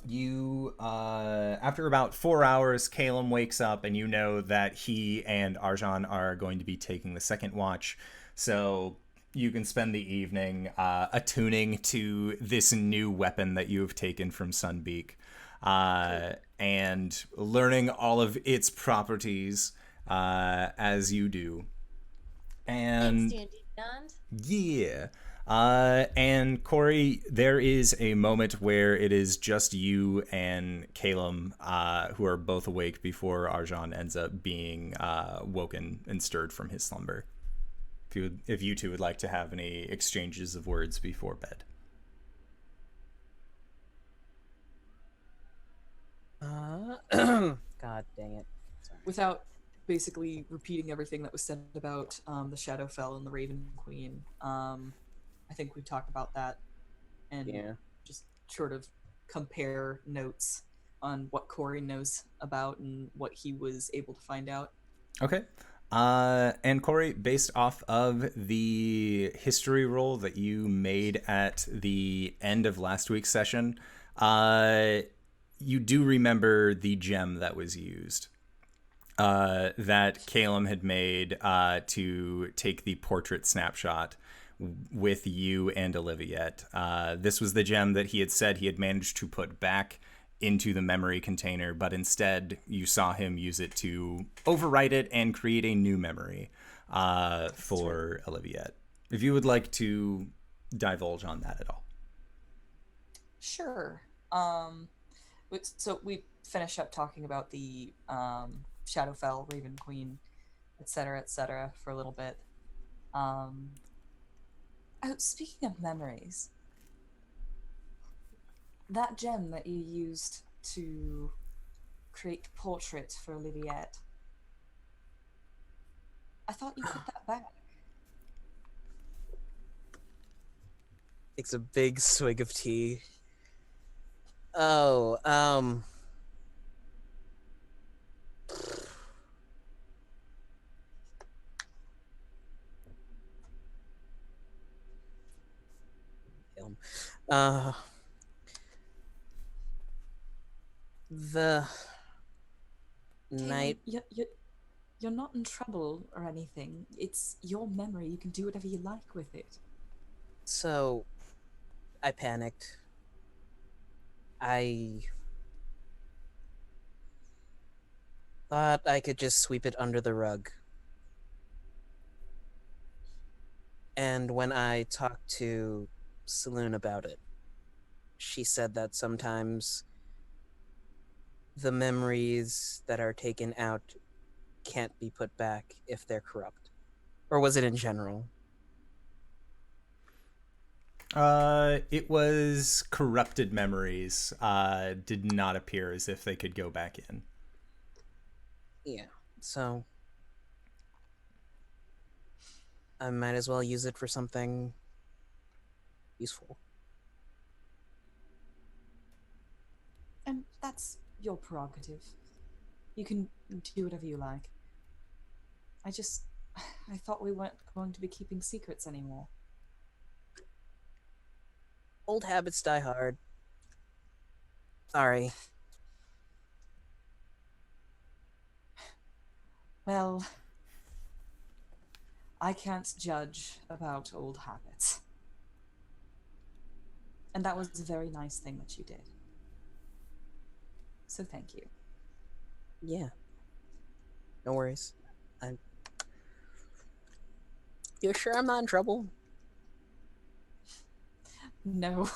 A: you after about 4 hours, Caelum wakes up and you know that he and Arjan are going to be taking the second watch. So you can spend the evening attuning to this new weapon that you have taken from Sunbeak, and learning all of its properties as you do. And
B: Thanks, D&D Beyond.
A: yeah. And Cori, there is a moment where it is just you and Caelum who are both awake before Arjan ends up being woken and stirred from his slumber. If you two would like to have any exchanges of words before bed.
C: God dang it.
F: Without basically repeating everything that was said about the Shadowfell and the Raven Queen, I think we talked about that, and
C: Yeah.
F: just sort of compare notes on what Cori knows about and what he was able to find out.
A: Okay. And Cori, based off of the history roll that you made at the end of last week's session, you do remember the gem that was used, that Caelum had made to take the portrait snapshot with you and Oliviette. This was the gem that he had said he had managed to put back into the memory container, but instead you saw him use it to overwrite it and create a new memory for Oliviette. If you would like to divulge on that at all.
F: Sure. So we finish up talking about the Shadowfell, Raven Queen, etc., for a little bit. Oh, speaking of memories, that gem that you used to create the portrait for Oliviette, I thought you put that back.
C: Takes a big swig of tea. Oh, the night.
F: You're not in trouble or anything. It's your memory. You can do whatever you like with it.
C: So, I panicked. I thought I could just sweep it under the rug. And when I talked to Saloon about it, she said that sometimes the memories that are taken out can't be put back if they're corrupt. Or was it in general?
A: It was corrupted memories. Did not appear as if they could go back in.
C: Yeah, so I might as well use it for something useful.
E: And that's your prerogative. You can do whatever you like. I thought we weren't going to be keeping secrets anymore.
C: Old habits die hard. Sorry.
E: Well, I can't judge about old habits. And that was a very nice thing that you did. So thank you.
C: Yeah. No worries. You sure I'm not in trouble?
E: No.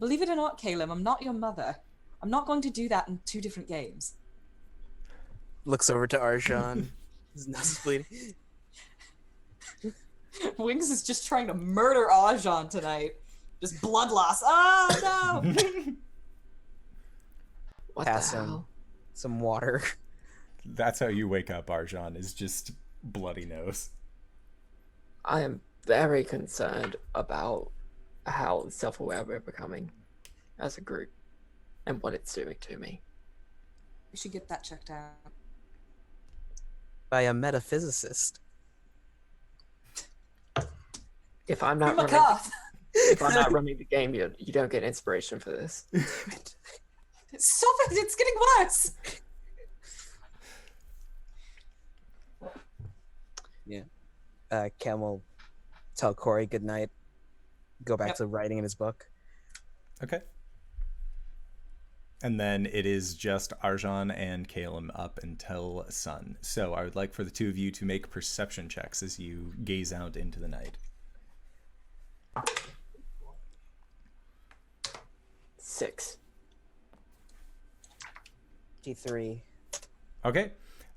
E: Believe it or not, Caelum, I'm not your mother. I'm not going to do that in 2 different games.
C: Looks over to Arjan. His nose is bleeding.
E: Wings is just trying to murder Ajahn tonight. Just blood loss. Oh, no!
D: What
C: Pass
D: the
C: him
D: hell?
C: some water.
A: That's how you wake up, Arjan, is just bloody nose.
D: I am very concerned about how self-aware we're becoming as a group and what it's doing to me.
E: We should get that checked out.
C: By a metaphysicist.
D: If I'm not running, if I'm not running the game, you don't get inspiration for this.
E: Stop it! It's getting worse!
C: Cam will tell Cori good night. Go back
E: Yep.
C: to writing in his book.
A: Okay. And then it is just Arjan and Caelum up until sun. So I would like for the two of you to make perception checks as you gaze out into the night.
D: 6.
C: D3.
A: Okay.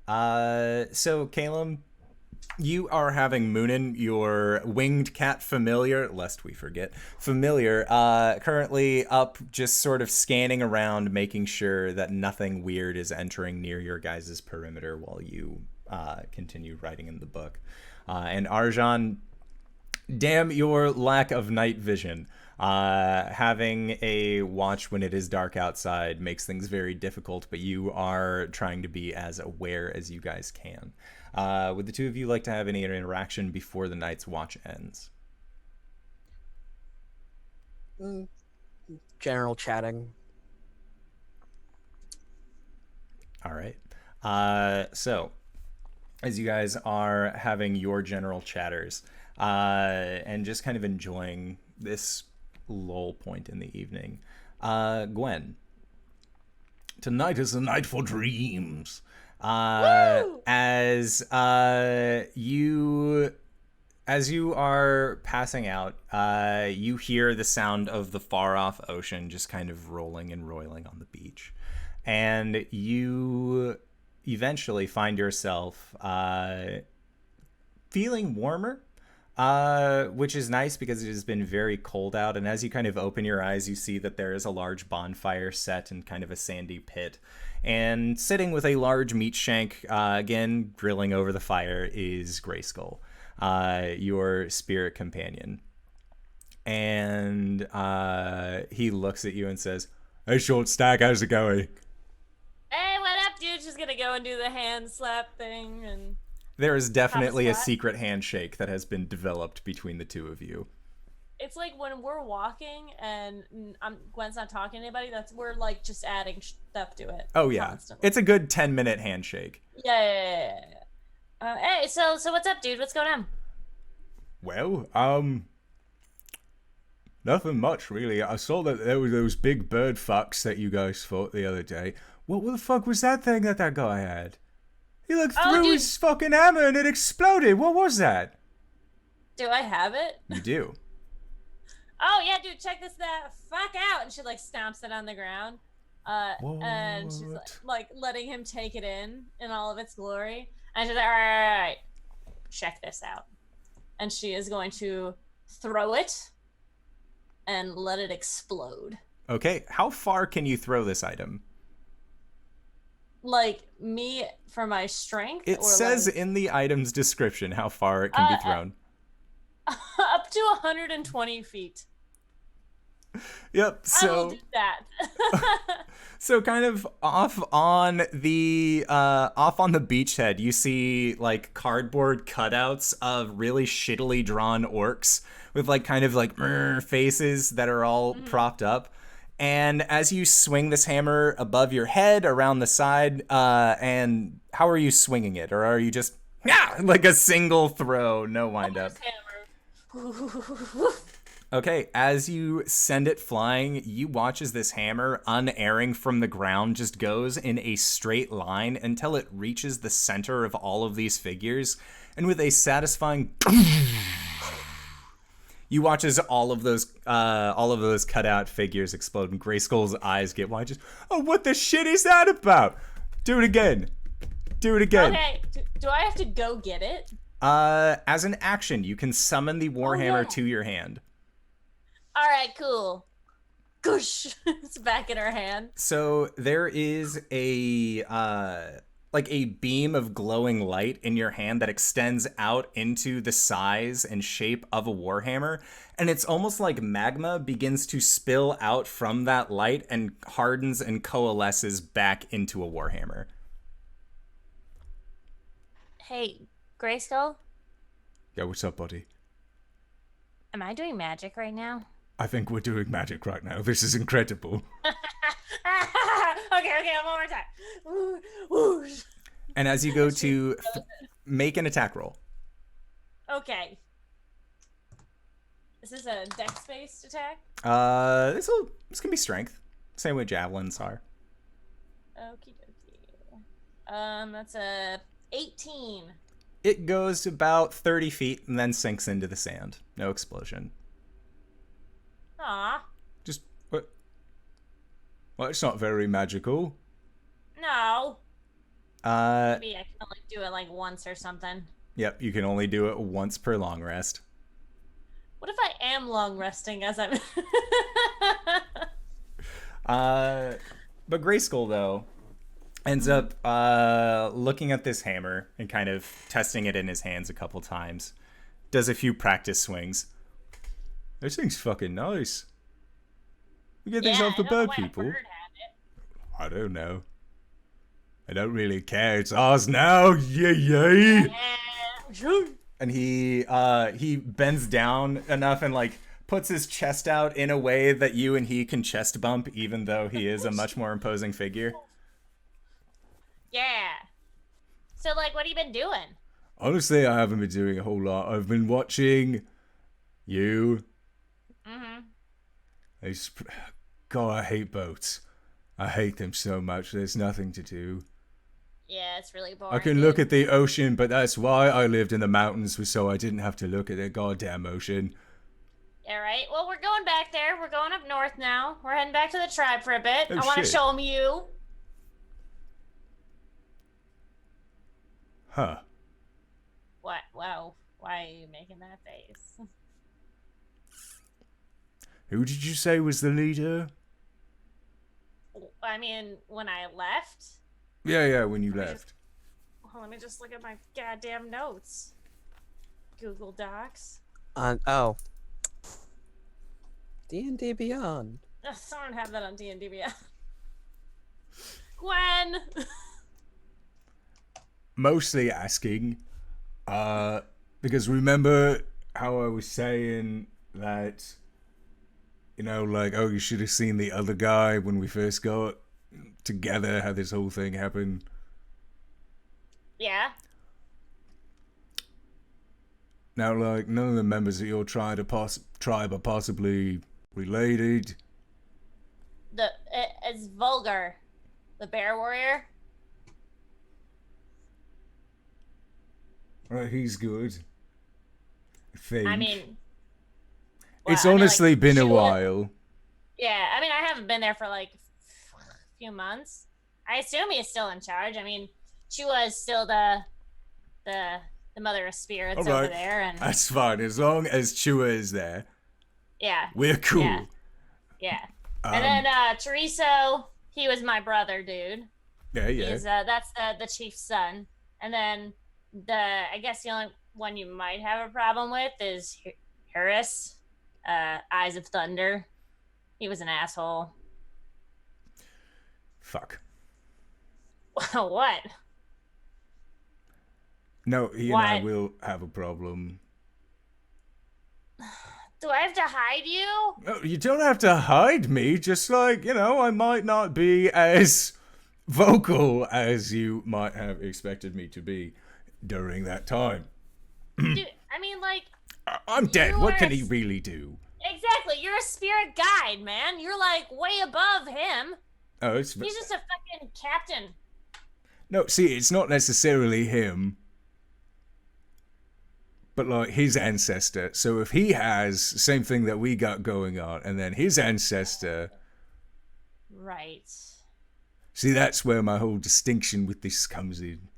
A: So Caelum, you are having Moonin, your winged cat familiar, lest we forget, familiar, currently up just sort of scanning around, making sure that nothing weird is entering near your guys' perimeter while you continue writing in the book. And Arjan, damn your lack of night vision. Having a watch when it is dark outside makes things very difficult, but you are trying to be as aware as you guys can. Would the two of you like to have any interaction before the night's watch ends?
C: General chatting.
A: All right. So, as you guys are having your general chatters and just kind of enjoying this lull point in the evening, Gwen, tonight is a night for dreams. As you are passing out, you hear the sound of the far off ocean just kind of rolling and roiling on the beach, and you eventually find yourself feeling warmer, which is nice because it has been very cold out. And as you kind of open your eyes, you see that there is a large bonfire set in kind of a sandy pit. And sitting with a large meat shank, again, grilling over the fire, is Grayskull, your spirit companion. And he looks at you and says, "Hey, short stack, how's it going?"
B: Hey, what up, dude? Just gonna go and do the hand slap thing and...
A: There is definitely a
B: How's that?
A: secret handshake that has been developed between the two of you.
B: It's like when we're walking and Gwen's not talking to anybody, we're like just adding stuff to it.
A: Oh, yeah.
B: Constantly.
A: It's a good 10-minute handshake.
B: Yeah. Hey, so what's up, dude? What's going on?
A: Well, nothing much, really. I saw that there were those big bird fucks that you guys fought the other day. What the fuck was that thing that guy had? He looked through
B: dude.
A: his fucking hammer and it exploded. What was that?
B: Do I have it?
A: You do.
B: Oh yeah, dude, check this the fuck out! And she like stamps it on the ground, and she's like letting him take it in all of its glory. And she's like, all right, check this out. And she is going to throw it and let it explode.
A: Okay, how far can you throw this item?
B: like me for my strength?
A: It
B: or
A: says
B: like,
A: in the item's description how far it can be thrown.
B: up to 120 feet.
A: Yep.
B: I will
A: So
B: do that.
A: so kind of off on the beachhead, you see like cardboard cutouts of really shittily drawn orcs with like kind of like faces that are all propped up. And as you swing this hammer above your head, around the side, and how are you swinging it? Or are you just like a single throw, no wind up?
B: Hammer.
A: Okay, as you send it flying, you watch as this hammer, unerring from the ground, just goes in a straight line until it reaches the center of all of these figures, and with a satisfying you watch as all of those cutout figures explode, and Grayskull's eyes get wide. Just, oh, what the shit is that about? Do it again. Do it again.
B: Okay, do I have to go get it?
A: As an action, you can summon the Warhammer to your hand.
B: All right, cool. Goosh. It's back in her hand.
A: So there is a beam of glowing light in your hand that extends out into the size and shape of a warhammer, and it's almost like magma begins to spill out from that light and hardens and coalesces back into a warhammer.
B: Hey, Grayskull,
A: Yeah, what's up, buddy?
B: am I doing magic right now?
A: I think we're doing magic right now. This is incredible.
B: Okay, one more time. Whoosh.
A: And as you go to make an attack roll.
B: Okay. Is this a dex-based attack?
A: This can be strength. Same way javelins are.
B: Okie dokie. That's a 18.
A: It goes about 30 feet and then sinks into the sand. No explosion.
B: Aw.
A: Just, what? Well, it's not very magical.
B: No.
A: Uh,
B: Maybe I can only do it like once or something.
A: Yep, you can only do it once per long rest.
B: What if I am long resting as I'm...
A: But Grayskull, though, ends up looking at this hammer and kind of testing it in his hands a couple times. Does a few practice swings. This thing's fucking nice. We get things off the bird people. I don't know. I don't really care. It's ours now. Yay! And he bends down enough and like puts his chest out in a way that you and he can chest bump, even though he is a much more imposing figure.
B: Yeah. So like, what have you been doing?
A: Honestly, I haven't been doing a whole lot. I've been watching you. God, I hate boats. I hate them so much. There's nothing to do.
B: Yeah, it's really boring.
A: I can look at the ocean, but that's why I lived in the mountains, was so I didn't have to look at the goddamn ocean.
B: Yeah, right. Well, we're going back there. We're going up north now. We're heading back to the tribe for a bit.
A: Oh,
B: I want to
A: shit.
B: show them you.
A: Huh.
B: What? Wow. Why are you making that face?
A: Who did you say was the leader?
B: I mean, when I left.
A: Yeah, when you left.
B: Let me just look at my goddamn notes. Google Docs.
C: Oh. D&D Beyond.
B: Ugh, someone have that on D&D Beyond. Gwen.
A: Mostly asking, because remember how I was saying that, you know, like, oh, you should have seen the other guy when we first got together, how this whole thing happened.
B: Yeah.
A: Now, like, none of the members of your tribe are possibly related.
B: It's Vulgar, the bear warrior.
A: Right, he's good. I think.
B: I mean,
A: it's
B: well, I mean,
A: honestly
B: like,
A: been a
B: she would-
A: while.
B: Yeah, I mean, I haven't been there for like a few months. I assume he's still in charge. I mean, she was still the mother of spirits over
A: Alright.
B: there, and
A: That's fine, as long as Chua is there.
B: yeah,
A: We're cool.
B: Yeah. Yeah. And then Chorizo, he was my brother, dude.
A: Yeah, yeah.
B: That's the chief's son. And then I guess the only one you might have a problem with is Harris, Eyes of Thunder. He was an asshole.
A: Fuck.
B: What?
A: No, he and I will have a problem.
B: Do I have to hide you?
A: No, you don't have to hide me. Just like, I might not be as vocal as you might have expected me to be during that time.
B: Dude, I mean, like...
A: I'm dead. What can he really do?
B: Exactly. You're a spirit guide, man. You're, like, way above him.
A: Oh,
B: He's just a fucking captain.
A: No, see, it's not necessarily him. But, like, his ancestor. So if he has the same thing that we got going on, and then his ancestor...
B: Right.
A: See, that's where my whole distinction with this comes in.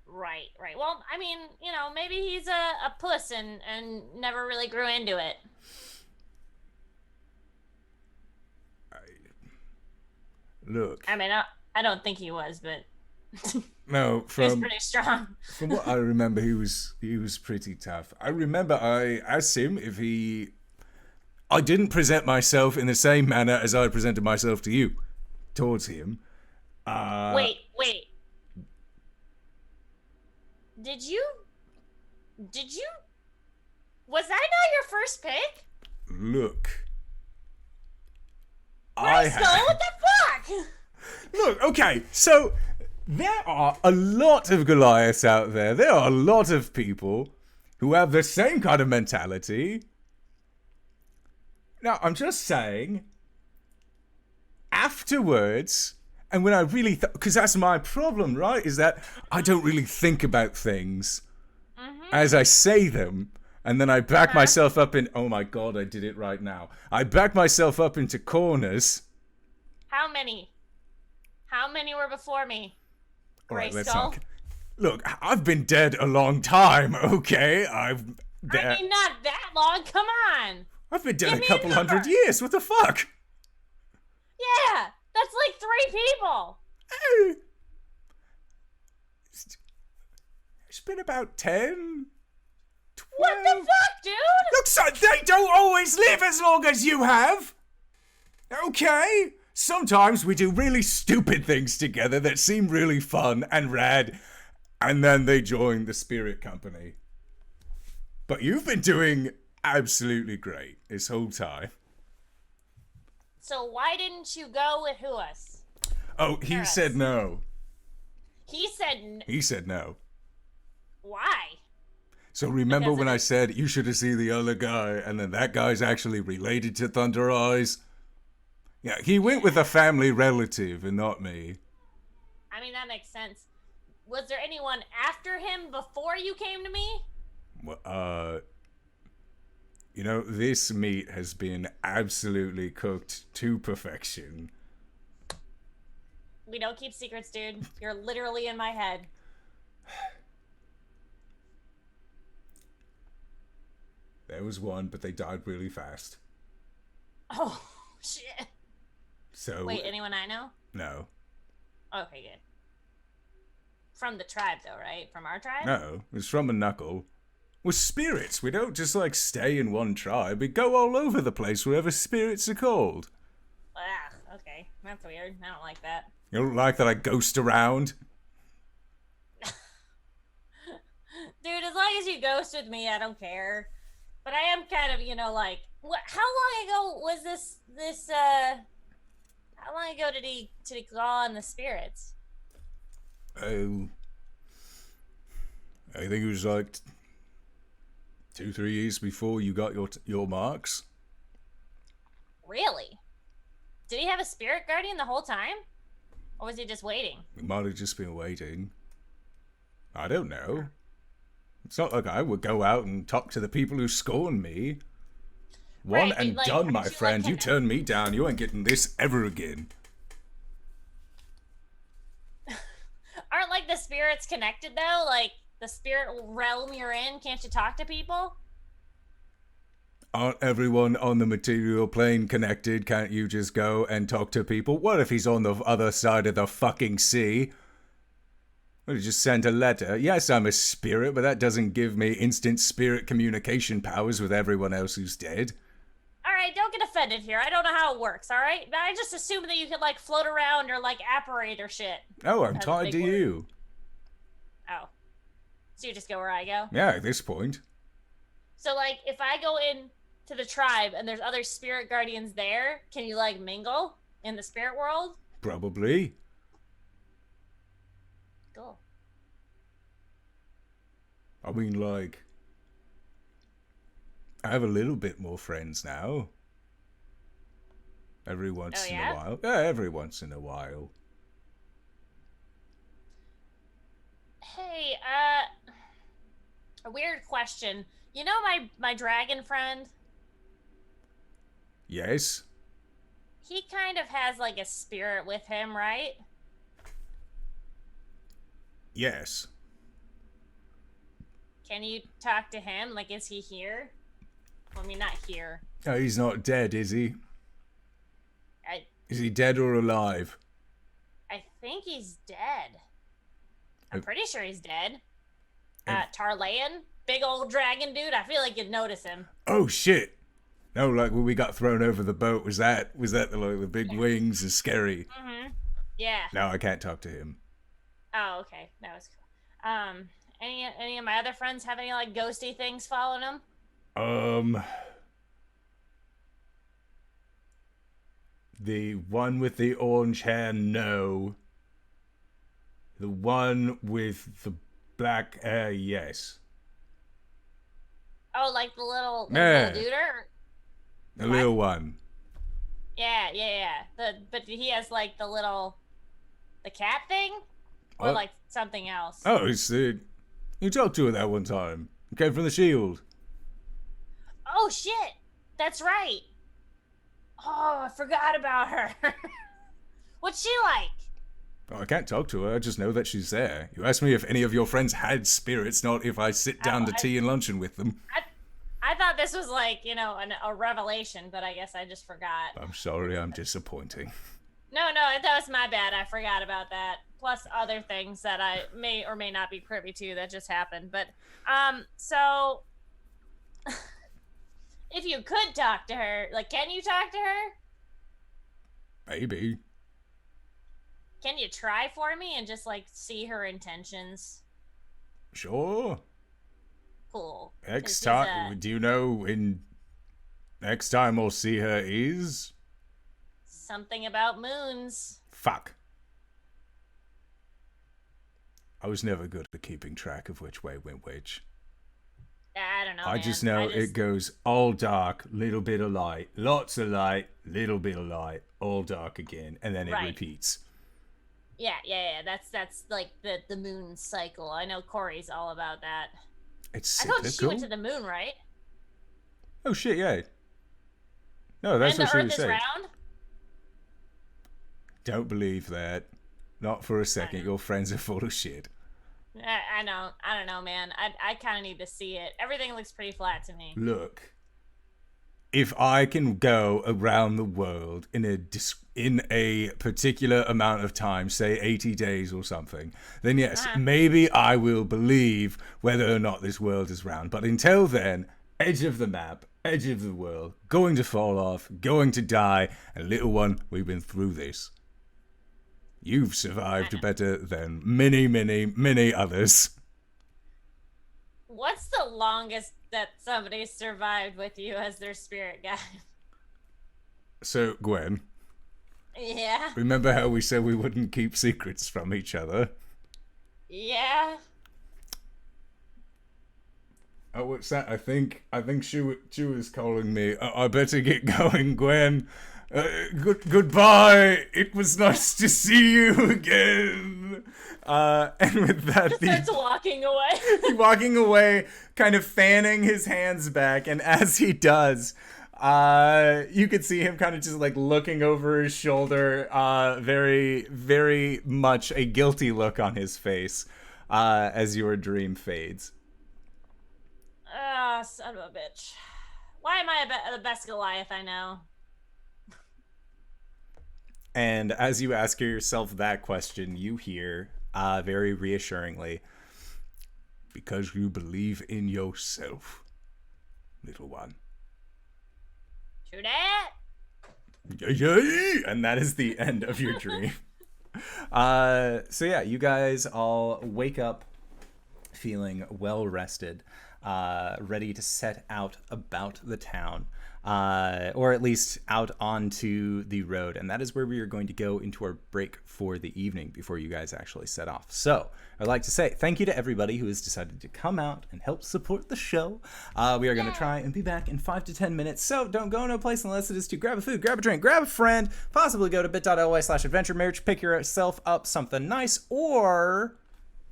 B: Right. Well, I mean, maybe he's a puss and never really grew into it.
A: Look.
B: I mean, I don't think he was, but...
A: No,
B: he's pretty strong.
A: From what I remember, he was pretty tough. I remember I asked him if I didn't present myself in the same manner as I presented myself to you, towards him.
B: Wait. Did you? Was that not your first pick?
A: Look.
B: Bryce, what the fuck?
A: Look, okay, so there are a lot of Goliaths out there. There are a lot of people who have the same kind of mentality. Now, I'm just saying, afterwards, and when I really, because that's my problem, right, is that I don't really think about things as I say them, and then I back myself up in, oh my god, I did it right now. I back myself up into corners.
B: How many? How many were before me?
A: All right, let's
B: Skull?
A: not. Look, I've been dead a long time, okay?
B: I mean, not that long. Come on.
A: I've been dead a couple hundred years. What the fuck?
B: Yeah, that's like 3 people.
A: It's been about 10, 12.
B: What the fuck, dude?
A: Look, son, they don't always live as long as you have. Okay? Sometimes we do really stupid things together that seem really fun and rad, and then they join the spirit company. But you've been doing absolutely great this whole time.
B: So why didn't you go with Huas?
A: Oh, he said no.
B: He said
A: He said no.
B: Why?
A: So remember when I said you should have seen the other guy, and then that guy's actually related to Thunder Eyes? Yeah, he went with a family relative and not me.
B: I mean, that makes sense. Was there anyone after him before you came to me?
A: Well, this meat has been absolutely cooked to perfection.
B: We don't keep secrets, dude. You're literally in my head.
A: There was one, but they died really fast.
B: Oh, shit.
A: So.
B: Wait, anyone I know?
A: No.
B: Okay, good. From the tribe, though, right? From our tribe?
A: No, it was from a knuckle. We're spirits. We don't just, stay in one tribe. We go all over the place wherever spirits are called.
B: Ah, okay. That's weird. I don't like that.
A: You don't like that I ghost around?
B: Dude, as long as you ghost with me, I don't care. But I am kind of, what? How long ago was this, how long ago did he call on the spirits?
A: Oh, I think it was 2-3 years before you got your marks.
B: Really? Did he have a spirit guardian the whole time? Or was he just waiting?
A: He might have just been waiting. I don't know. It's not like I would go out and talk to the people who scorn me. One
B: Right,
A: and done, my friend. You turn me down, you ain't getting this ever again.
B: Aren't the spirits connected though? The spirit realm you're in, can't you talk to people?
A: Aren't everyone on the material plane connected? Can't you just go and talk to people? What if he's on the other side of the fucking sea? Well, you just sent a letter. Yes, I'm a spirit, but that doesn't give me instant spirit communication powers with everyone else who's dead.
B: All right, don't get offended here. I don't know how it works, all right? I just assumed that you could, like, float around or, like, apparate or shit.
A: Oh, I'm
B: That's a
A: tied to
B: big word.
A: you.
B: Oh. So you just go where I go?
A: Yeah, at this point.
B: So, like, if I go in to the tribe and there's other spirit guardians there, can you, like, mingle in the spirit world?
A: Probably.
B: Cool.
A: I mean, like, I have a little bit more friends now. Every once in a while. Yeah, every once in a while.
B: Hey, a weird question. You know my dragon friend?
A: Yes?
B: He kind of has, like, a spirit with him, right?
A: Yes.
B: Can you talk to him? Like, is he here? Well, I mean, not here.
A: Oh, he's not dead, is he?
B: I
A: Is he dead or alive?
B: think he's dead. I'm pretty sure he's dead.
A: Uh,
B: Tarlayan? Big old dragon dude? I feel like you'd notice him.
A: Oh, shit. No, like when we got thrown over the boat, was that like the big wings and scary?
B: Mm-hmm. Yeah.
A: No, I can't talk to him.
B: Oh, okay. That was cool. Any of my other friends have any, like, ghosty things following them?
A: The one with the orange hair, no. The one with the black hair, yes.
B: Oh, like the little
A: Yeah.
B: duder?
A: The little one.
B: Yeah. But he has, like, the cat thing? Or,
A: What?
B: like, something else?
A: Oh, it's the... You talked to her that one time. It came from the shield.
B: Oh, shit! That's right! Oh, I forgot about her. What's she like?
A: Oh, I can't talk to her, I just know that she's there. You asked me if any of your friends had spirits, not if I sit down to tea and luncheon with them.
B: I thought this was, like, you know, a revelation, but I guess I just forgot.
A: I'm sorry, I'm disappointing.
B: No, that was my bad. I forgot about that. Plus other things that I may or may not be privy to that just happened. But, so... if you could talk to her, like, can you talk to her?
A: Maybe.
B: Can you try for me and just, like, see her intentions?
A: Sure.
B: Cool.
A: Next
B: 'Cause
A: time, do you know when next time we'll see her is?
B: something about moons.
A: Fuck. I was never good at keeping track of which way went which.
B: I don't know.
A: I
B: man.
A: just know it goes all dark, little bit of light, lots of light, little bit of light, all dark again, and then it
B: Right.
A: repeats.
B: Yeah. That's like the moon cycle. I know Cori's all about that.
A: It's
B: I thought she
A: cyclical.
B: went to the moon, right?
A: Oh shit, yeah. No, that's
B: and
A: what
B: the
A: she
B: Earth
A: was
B: is
A: saying.
B: round.
A: Don't believe that. Not for a second. Your friends are full of shit.
B: I know. I don't know, man. I kind of need to see it. Everything looks pretty flat to me.
A: Look, if I can go around the world in a particular amount of time, say 80 days or something, then yes, maybe I will believe whether or not this world is round. But until then, edge of the map, edge of the world, going to fall off, going to die, and little one, we've been through this. You've survived better than many, many, many others.
B: What's the longest that somebody survived with you as their spirit guide?
A: So, Gwen,
B: Yeah.
A: remember how we said we wouldn't keep secrets from each other?
B: Yeah.
A: Oh, what's that? I think she was calling me. I better get going, Gwen. Goodbye. It was nice to see you again. And with that,
B: Starts walking away.
A: walking away, kind of fanning his hands back, and as he does, you could see him kind of just like looking over his shoulder, very, very much a guilty look on his face, as your dream fades.
B: Ah, son of a bitch. Why am I the best Goliath I know?
A: And as you ask yourself that question, you hear very reassuringly. Because you believe in yourself, little one.
B: True that.
A: Yay! And that is the end of your dream. So yeah, you guys all wake up feeling well rested, ready to set out about the town, or at least out onto the road. And that is where we are going to go into our break for the evening before you guys actually set off. So I'd like to say thank you to everybody who has decided to come out and help support the show. We are going to try and be back in 5 to 10 minutes. So don't go no place unless it is to grab a food, grab a drink, grab a friend, possibly go to bit.ly/adventure marriage, pick yourself up something nice, or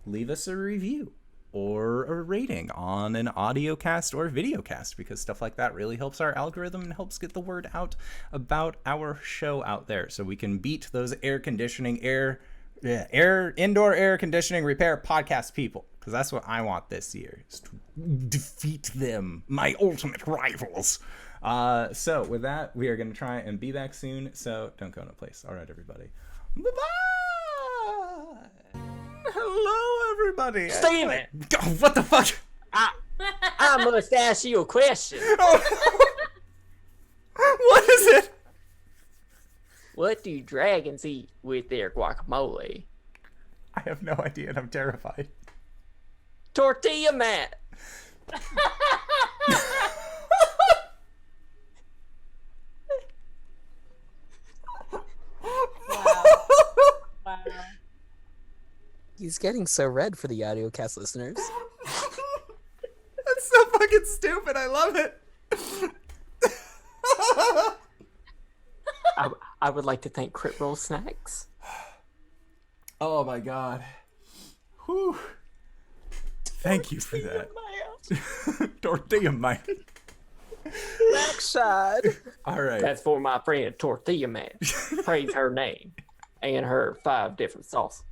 A: leave us a review or a rating on an audio cast or video cast, because stuff like that really helps our algorithm and helps get the word out about our show out there, so we can beat those indoor air conditioning repair podcast people, because that's what I want this year, is to defeat them, my ultimate rivals. So with that, we are going to try and be back soon, so don't go no place. All right, everybody. Bye-bye! Hello, everybody.
D: Steven!
A: Oh, what the fuck?
D: I must ask you a question.
A: Oh. What is it?
D: What do dragons eat with their guacamole?
A: I have no idea, and I'm terrified.
D: Tortilla mat.
B: Wow.
C: He's getting so red for the audiocast listeners.
A: That's so fucking stupid. I love it.
D: I would like to thank Crit Roll Snacks.
A: Oh my god. Whew. Thank you for that. Tortilla man.
C: Backside.
A: All right.
D: That's for my friend Tortilla Man. Praise her name and her 5 different sauces.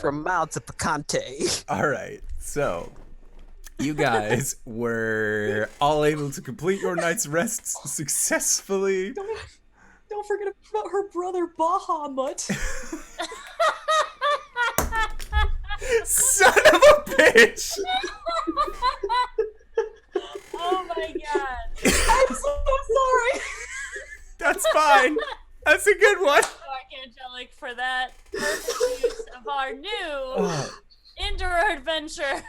C: From Mal to Picante.
A: All right. So, you guys were all able to complete your night's rests successfully.
F: Don't forget about her brother Bahamut.
A: Son of a bitch!
B: Oh my god.
F: I'm so sorry.
A: That's fine. That's a good one.
B: Angelic for that perfect use of our new indoor adventure.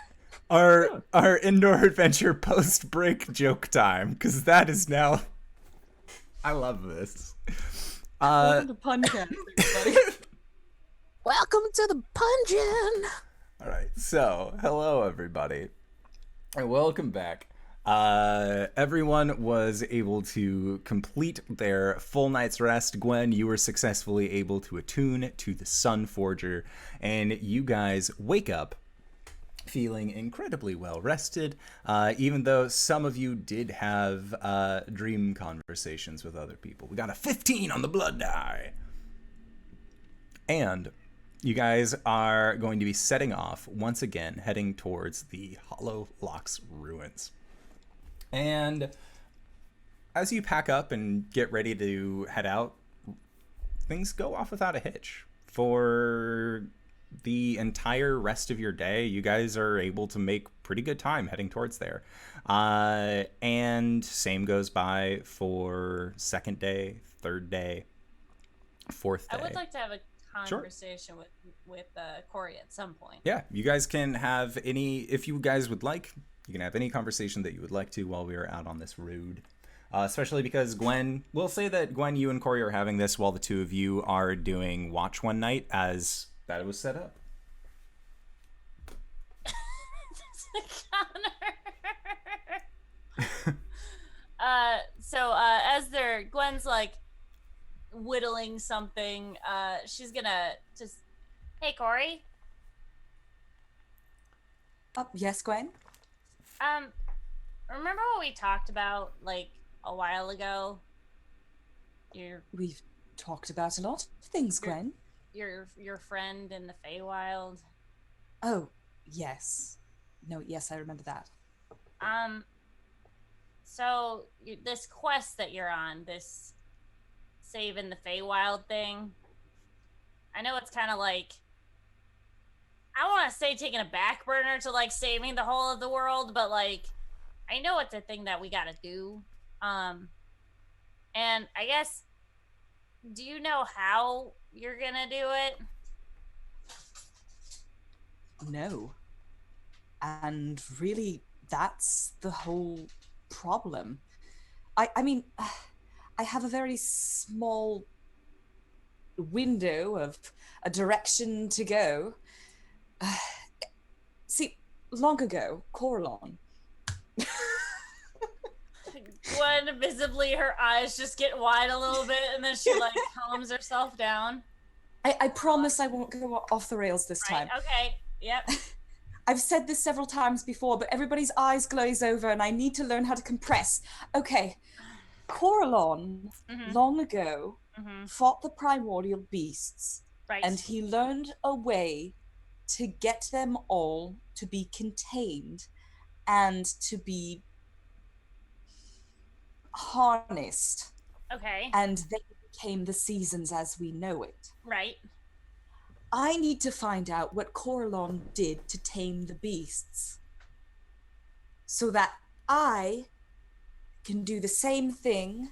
A: Our indoor adventure post-break joke time, because that is now... I love this.
F: Welcome to Puncast, everybody.
C: Welcome to the Pungeon.
A: All right, so hello everybody, and welcome back. Everyone was able to complete their full night's rest. Gwen, you were successfully able to attune to the Sun Forger, and you guys wake up feeling incredibly well rested, even though some of you did have dream conversations with other people. We got a 15 on the blood die. And you guys are going to be setting off once again, heading towards the Hollow Locks ruins. And as you pack up and get ready to head out, things go off without a hitch. For the entire rest of your day, you guys are able to make pretty good time heading towards there. And same goes by for second day, third day, fourth day.
B: I would like to have a conversation with Cori at some point.
A: Yeah, you guys can have any, if you guys would like, you can have any conversation that you would like to while we are out on this road. Especially because Gwen, we'll say that Gwen, you and Cori are having this while the two of you are doing watch one night as that was set up.
B: So as they're, Gwen's like whittling something, she's gonna just, hey Cori.
F: Yes, Gwen?
B: Remember what we talked about like a while ago?
F: We've talked about a lot of things, Gwen.
B: Your friend in the Feywild.
F: Oh, yes. No, yes, I remember that.
B: So this quest that you're on, this saving the Feywild thing, I know it's kind of like, I want to say taking a back burner to like saving the whole of the world, but like, I know it's a thing that we gotta do. And I guess, do you know how you're gonna do it?
E: No. And really, that's the whole problem. I mean, I have a very small window of a direction to go. See, long ago, Coralon.
B: Gwen, visibly, her eyes just get wide a little bit, and then she like calms herself down.
E: I promise I won't go off the rails this time.
B: Right, okay, yep.
E: I've said this several times before, but everybody's eyes glaze over and I need to learn how to compress. Okay, Coralon, long ago, fought the primordial beasts.
B: Right.
E: And he learned a way to get them all to be contained and to be harnessed.
B: Okay.
E: And they became the seasons as we know it.
B: Right.
E: I need to find out what Coralon did to tame the beasts so that I can do the same thing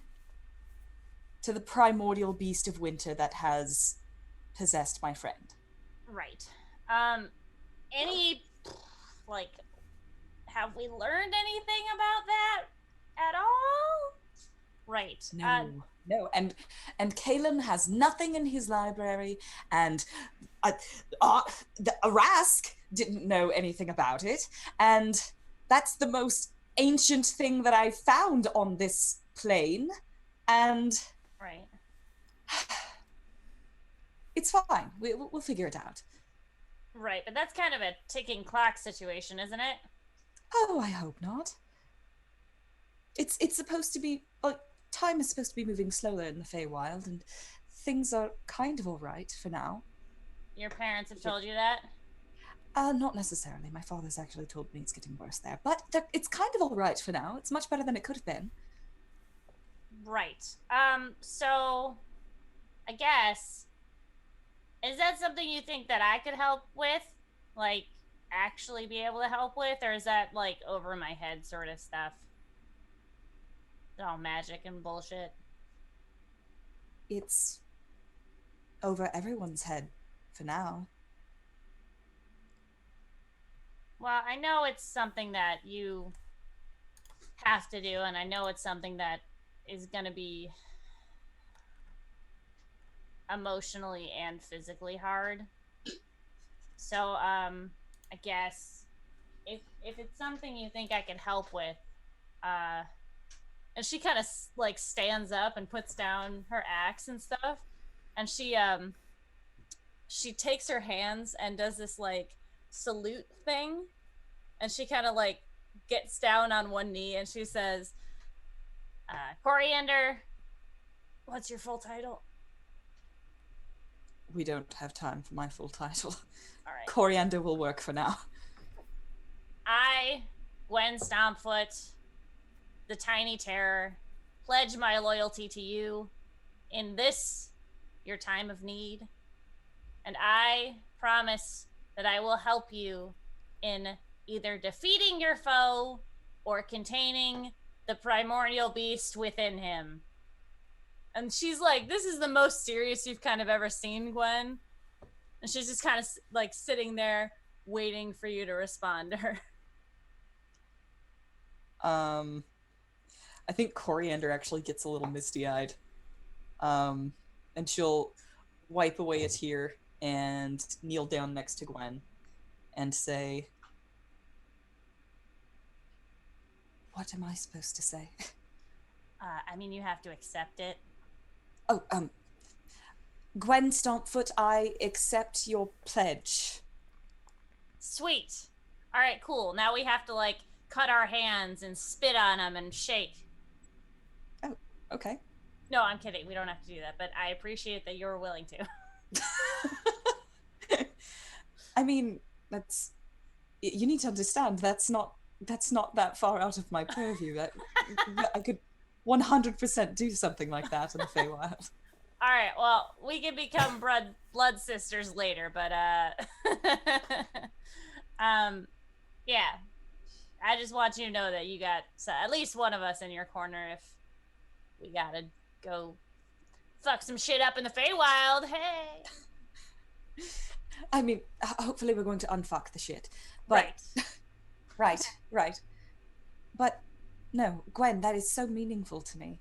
E: to the primordial beast of winter that has possessed my friend.
B: Right. Any, like, have we learned anything about that at all? Right.
E: No. And Caelum has nothing in his library, and Rask didn't know anything about it, and that's the most ancient thing that I found on this plane, and
B: right.
E: It's fine. We'll figure it out.
B: Right, but that's kind of a ticking clock situation, isn't it?
E: Oh, I hope not. It's supposed to be, like, time is supposed to be moving slower in the Feywild, and things are kind of all right for now.
B: Your parents have told you that?
E: Not necessarily. My father's actually told me it's getting worse there, but it's kind of all right for now. It's much better than it could have been.
B: Right. So, I guess, is that something you think that I could help with? Like, actually be able to help with? Or is that, like, over my head sort of stuff? It's all magic and bullshit.
E: It's over everyone's head for now.
B: Well, I know it's something that you have to do, and I know it's something that is going to be emotionally and physically hard. So, I guess if it's something you think I can help with, and she kind of like stands up and puts down her axe and stuff, and she takes her hands and does this like salute thing, and she kind of like gets down on one knee and she says, Coriander, what's your full title?
E: We don't have time for my full title.
B: All right.
E: Coriander will work for now.
B: I, Gwen Stompfoot, the Tiny Terror, pledge my loyalty to you in this, your time of need. And I promise that I will help you in either defeating your foe or containing the primordial beast within him. And she's like, this is the most serious you've kind of ever seen, Gwen. And she's just kind of like sitting there waiting for you to respond to her.
E: I think Coriander actually gets a little misty-eyed. And she'll wipe away a tear and kneel down next to Gwen and say, what am I supposed to say?
B: I mean, you have to accept it.
E: Oh, Gwen Stompfoot, I accept your pledge.
B: Sweet. All right, cool. Now we have to, like, cut our hands and spit on them and shake.
E: Oh, okay.
B: No, I'm kidding. We don't have to do that, but I appreciate that you're willing to.
E: I mean, that's... You need to understand, that's not that far out of my purview. I could 100% do something like that in the Feywild.
B: All right. Well, we can become blood sisters later, but yeah. I just want you to know that you got at least one of us in your corner if we gotta go fuck some shit up in the Feywild. Hey.
E: I mean, hopefully we're going to unfuck the shit. But
B: Right.
E: right. But no, Gwen, that is so meaningful to me.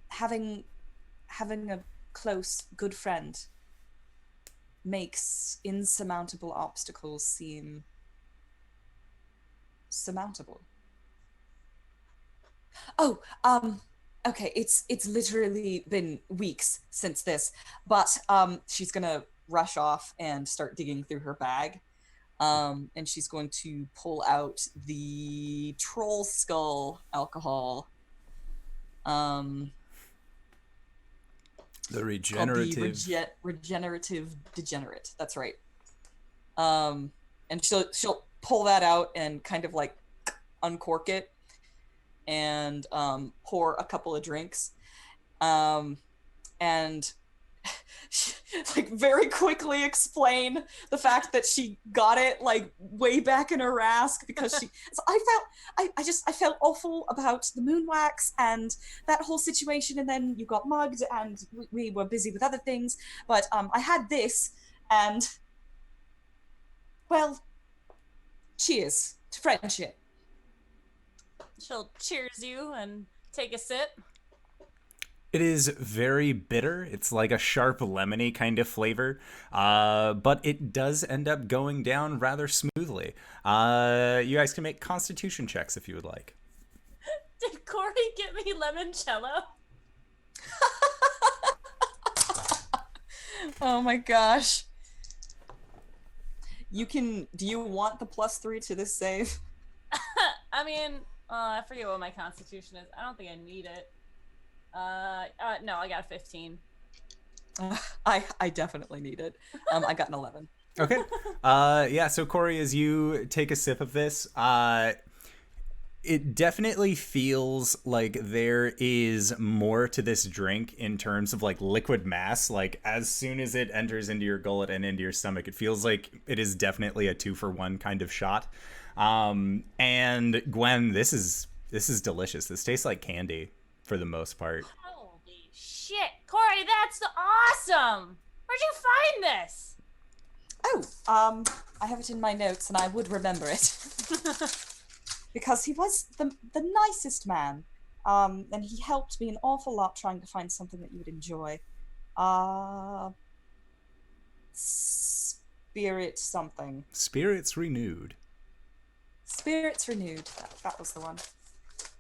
E: Having a close, good friend makes insurmountable obstacles seem surmountable. Oh, okay, it's literally been weeks since this, but she's gonna rush off and start digging through her bag. And she's going to pull out the troll skull alcohol.
A: The regenerative.
E: Regenerative degenerate. That's right. And she'll pull that out and kind of like uncork it and pour a couple of drinks. And like very quickly explain the fact that she got it like way back in her rask because she so I felt awful about the moon wax and that whole situation, and then you got mugged and we were busy with other things, but I had this, and well, cheers to friendship.
B: She'll cheers you and take a sip.
A: It is very bitter. It's like a sharp lemony kind of flavor, but it does end up going down rather smoothly. You guys can make constitution checks if you would like.
B: Did Cori get me limoncello?
E: Oh my gosh. Do you want the +3 to this save?
B: I mean, I forget what my constitution is. I don't think I need it. No, I got a 15.
E: I definitely need it. I got an 11.
A: Okay. Yeah, so Cori, as you take a sip of this, it definitely feels like there is more to this drink in terms of like liquid mass. Like as soon as it enters into your gullet and into your stomach, it feels like it is definitely a 2-for-1 kind of shot. And Gwen, this is delicious. This tastes like candy for the most part.
B: Holy shit, Cori, that's awesome! Where'd you find this?
E: Oh, I have it in my notes and I would remember it. Because he was the nicest man. And he helped me an awful lot trying to find something that you would enjoy. Spirit something.
A: Spirits Renewed.
E: Spirits Renewed. That was the one.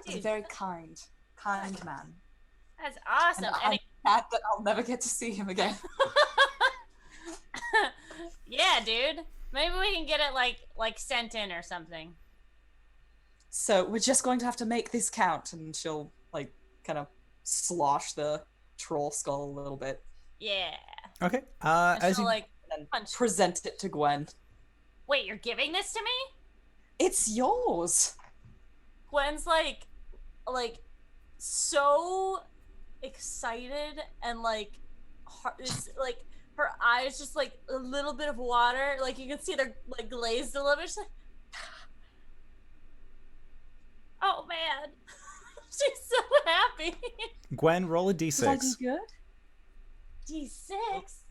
E: He's a very kind man.
B: That's awesome.
E: And I'm sad that I'll never get to see him again.
B: Yeah, dude. Maybe we can get it like sent in or something.
E: So we're just going to have to make this count, and she'll like kind of slosh the troll skull a little bit.
B: Yeah.
A: Okay.
B: And
A: As
B: she'll,
A: you
B: like
E: And then
B: punch.
E: present it to Gwen.
B: Wait, you're giving this to me?
E: It's yours.
B: Gwen's like so excited and like her eyes just like a little bit of water, like you can see they're like glazed a little bit. She's like, oh man. She's so happy.
A: Gwen, roll a
E: Did I do
A: d6.
E: good?
B: D6.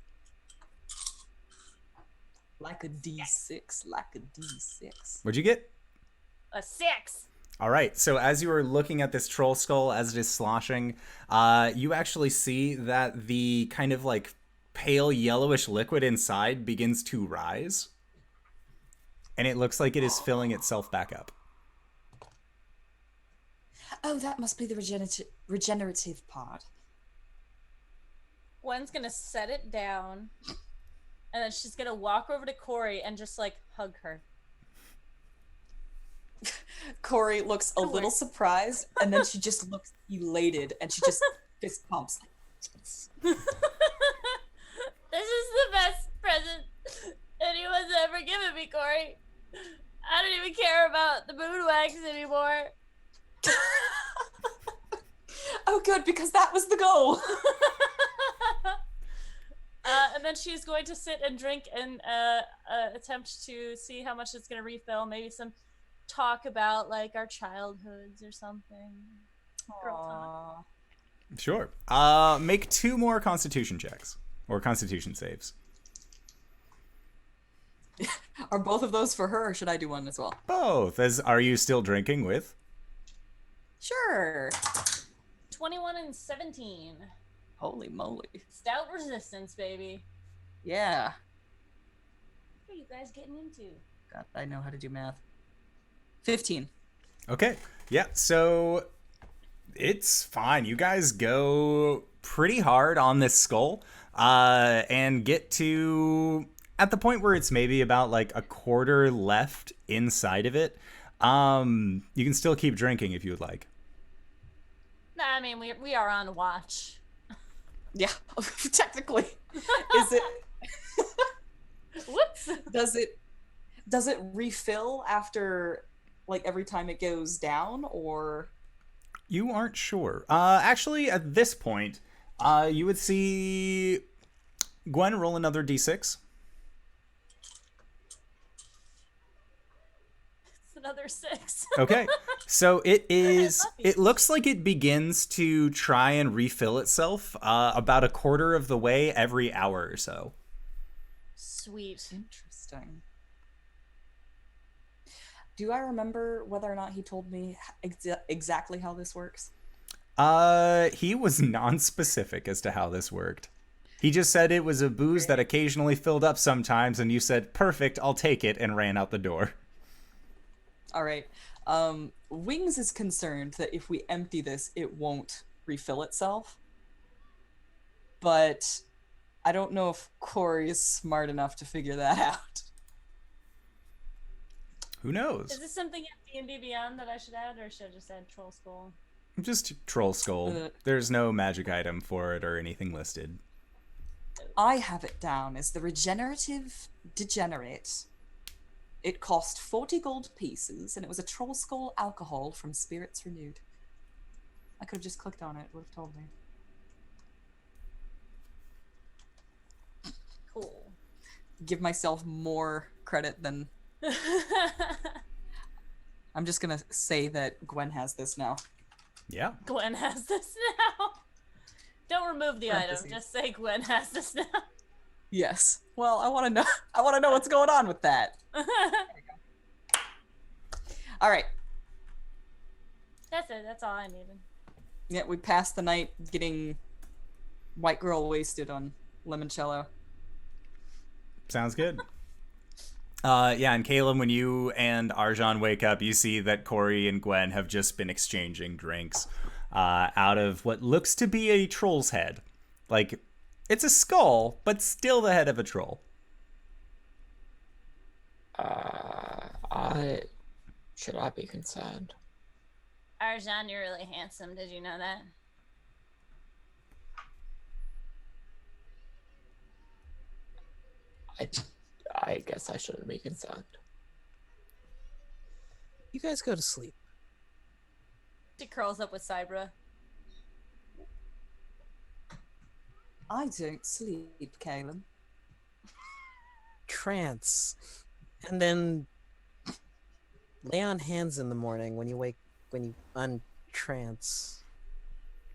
E: Like a D6, like a D6.
A: What'd you get?
B: A 6.
A: All right, so as you are looking at this troll skull as it is sloshing, you actually see that the kind of like pale yellowish liquid inside begins to rise. And it looks like it is filling itself back up.
E: Oh, that must be the regenerative part.
B: Gwen's gonna set it down, and then she's gonna walk over to Cori and just like hug her.
E: Cori looks a little surprised, and then she just looks elated, and she just fist pumps.
B: This is the best present anyone's ever given me, Cori. I don't even care about the moon wax anymore.
E: Oh, good, because that was the goal.
B: And then she's going to sit and drink and attempt to see how much it's going to refill. Maybe some talk about like our childhoods or something. Girl talk.
E: Aww.
A: Sure. Make 2 more Constitution checks or Constitution saves.
E: Are both of those for her, or should I do one as well?
A: Both. As are you still drinking with?
E: Sure.
B: 21 and 17.
E: Holy moly.
B: Stout resistance, baby.
E: Yeah.
B: What are you guys getting into?
E: God, I know how to do math. 15.
A: Okay. Yeah. So it's fine. You guys go pretty hard on this skull, and get to at the point where it's maybe about like a quarter left inside of it. You can still keep drinking if you would like.
B: Nah, I mean we are on watch.
E: Yeah, technically. Is it
B: Whoops.
E: does it refill after like every time it goes down, or
A: You aren't sure. Actually, at this point, you would see Gwen roll another d6.
B: It's another 6.
A: Okay. So it looks like it begins to try and refill itself about a quarter of the way every hour or so.
B: Sweet.
E: interesting. Do I remember whether or not he told me exactly how this works?
A: He was non-specific as to how this worked. He just said it was a booze that occasionally filled up sometimes, and you said, "Perfect, I'll take it," and ran out the door.
E: All right. Wings is concerned that if we empty this, it won't refill itself. But I don't know if Cori is smart enough to figure that out.
A: Who knows?
B: Is this something in D&D Beyond that I should add, or should I just add Troll Skull?
A: Just troll skull. There's no magic item for it or anything listed.
E: I have it down as the regenerative degenerate. It cost 40 gold pieces, and it was a troll skull alcohol from Spirits Renewed. I could have just clicked on it. It would have told me.
B: Cool.
E: Give myself more credit than... I'm just gonna say that Gwen has this now.
A: Yeah.
B: Gwen has this now. Don't remove the item.
E: Parentheses.
B: Just say Gwen has this now.
E: Yes. Well, I want to know. I want to know what's going on with that. All right.
B: That's it. That's all I needed.
E: Yeah, we passed the night getting white girl wasted on limoncello.
A: Sounds good. Yeah, and Caelum, when you and Arjan wake up, you see that Cori and Gwen have just been exchanging drinks out of what looks to be a troll's head. Like, it's a skull, but still the head of a troll.
D: Should I be concerned?
B: Arjan, you're really handsome. Did you know that?
D: I guess I shouldn't be concerned.
C: You guys go to sleep.
B: She curls up with Cybra.
E: I don't sleep, Caelum.
C: Trance. And then lay on hands in the morning when you untrance.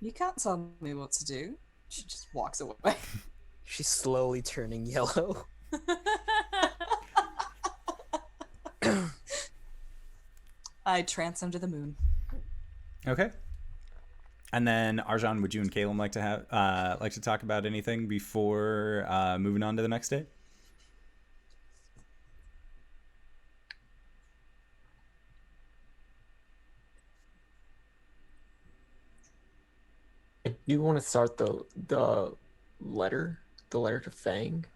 E: You can't tell me what to do. She just walks away.
C: She's slowly turning yellow.
E: I trance under the moon.
A: Okay. And then Arjan, would you and Caelum like to talk about anything before moving on to the next day?
D: I do want to start the letter to Fang,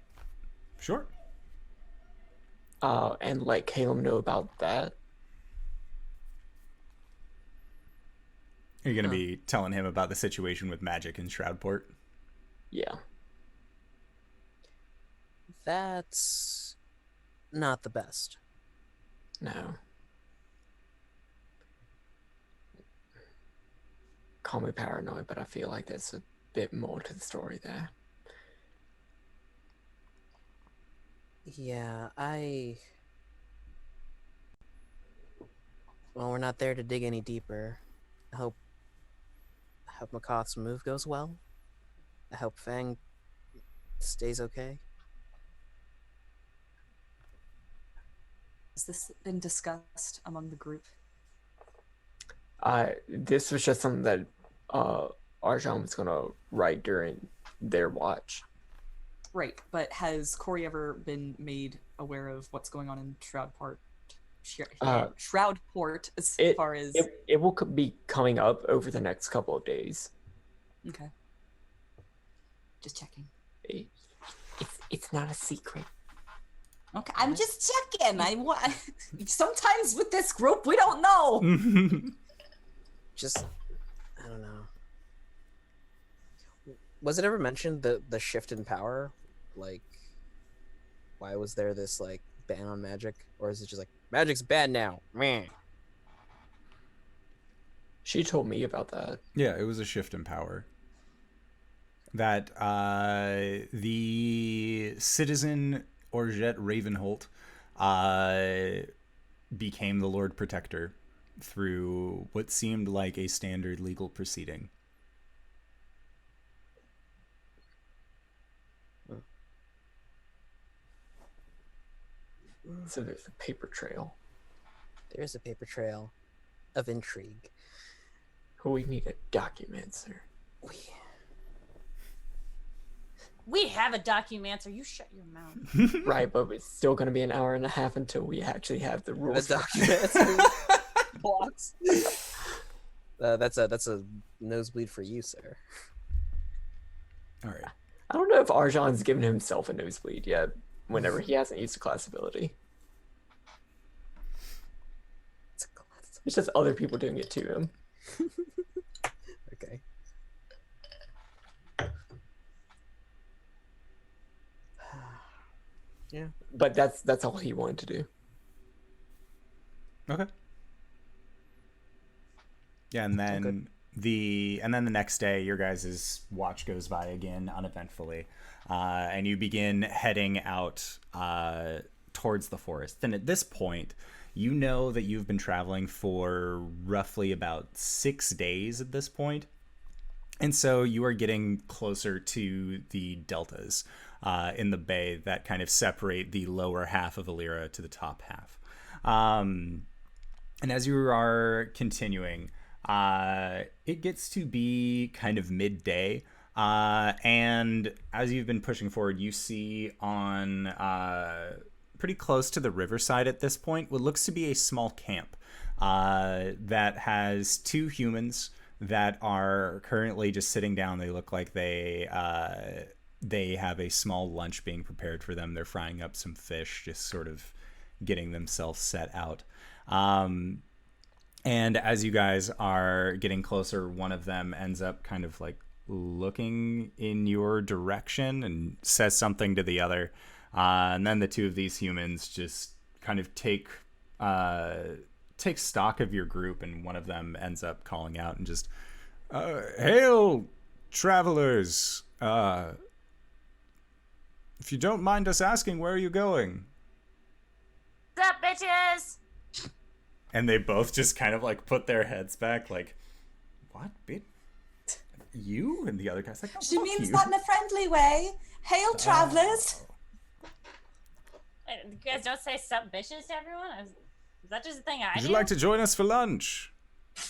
A: Sure.
D: and let Caelum know about that.
A: Are you going to be telling him about the situation with magic in Shroudport?
D: Yeah.
C: That's not the best.
D: No. call me paranoid, but I feel like there's a bit more to the story there.
C: Yeah, well, we're not there to dig any deeper. I hope Makoth's move goes well. I hope Fang stays okay.
F: Has this been discussed among the group?
D: This was just something that Arjan was gonna write during their watch.
F: Right, but has Cori ever been made aware of what's going on in Shroudport? Shroudport, as far as
D: it will be coming up over the next couple of days.
F: Okay, just checking.
D: It's not a secret.
E: Okay, I'm just checking. Sometimes with this group, we don't know.
C: Just, I don't know. Was it ever mentioned the shift in power? Like, why was there this like ban on magic, or is it just like magic's bad now? Meh.
D: She told me about that.
A: Yeah, it was a shift in power. That the citizen Orjet Ravenholt became the Lord Protector through what seemed like a standard legal proceeding.
D: So there's a paper trail.
C: There's a paper trail of intrigue.
D: We need a documenter.
B: We have a documenter. You shut your mouth.
D: Right, but it's still going to be an hour and a half until we actually have the rules.
C: The document blocks. That's a nosebleed for you, sir.
A: All right.
D: I don't know if Arjan's given himself a nosebleed yet, whenever he hasn't used a class ability. It's just other people doing it to him.
C: Okay. Yeah.
D: But that's all he wanted to do.
A: Okay. Yeah, and then the next day, your guys' watch goes by again uneventfully, and you begin heading out towards the forest. And at this point, you know that you've been traveling for roughly about 6 days at this point, and so you are getting closer to the deltas in the bay that kind of separate the lower half of Alira to the top half. And as you are continuing, it gets to be kind of midday, and as you've been pushing forward, you see on pretty close to the riverside at this point what looks to be a small camp that has 2 humans that are currently just sitting down. They look like they have a small lunch being prepared for them. They're frying up some fish, just sort of getting themselves set out. And as you guys are getting closer, one of them ends up kind of like looking in your direction and says something to the other. And then the 2 of these humans just kind of take stock of your group, and one of them ends up calling out and just, "Hail, travelers! If you don't mind us asking, where are you going?"
B: What's up, bitches?
A: And they both just kind of like put their heads back, like, "What, bit? You?" And the other guy's like, "Oh,
E: She
A: fuck
E: means
A: you."
E: that in a friendly way. Hail, travelers!
B: You guys don't say sup bitches to everyone? Is that just a thing I
A: Would
B: do?
A: you like to join us for lunch?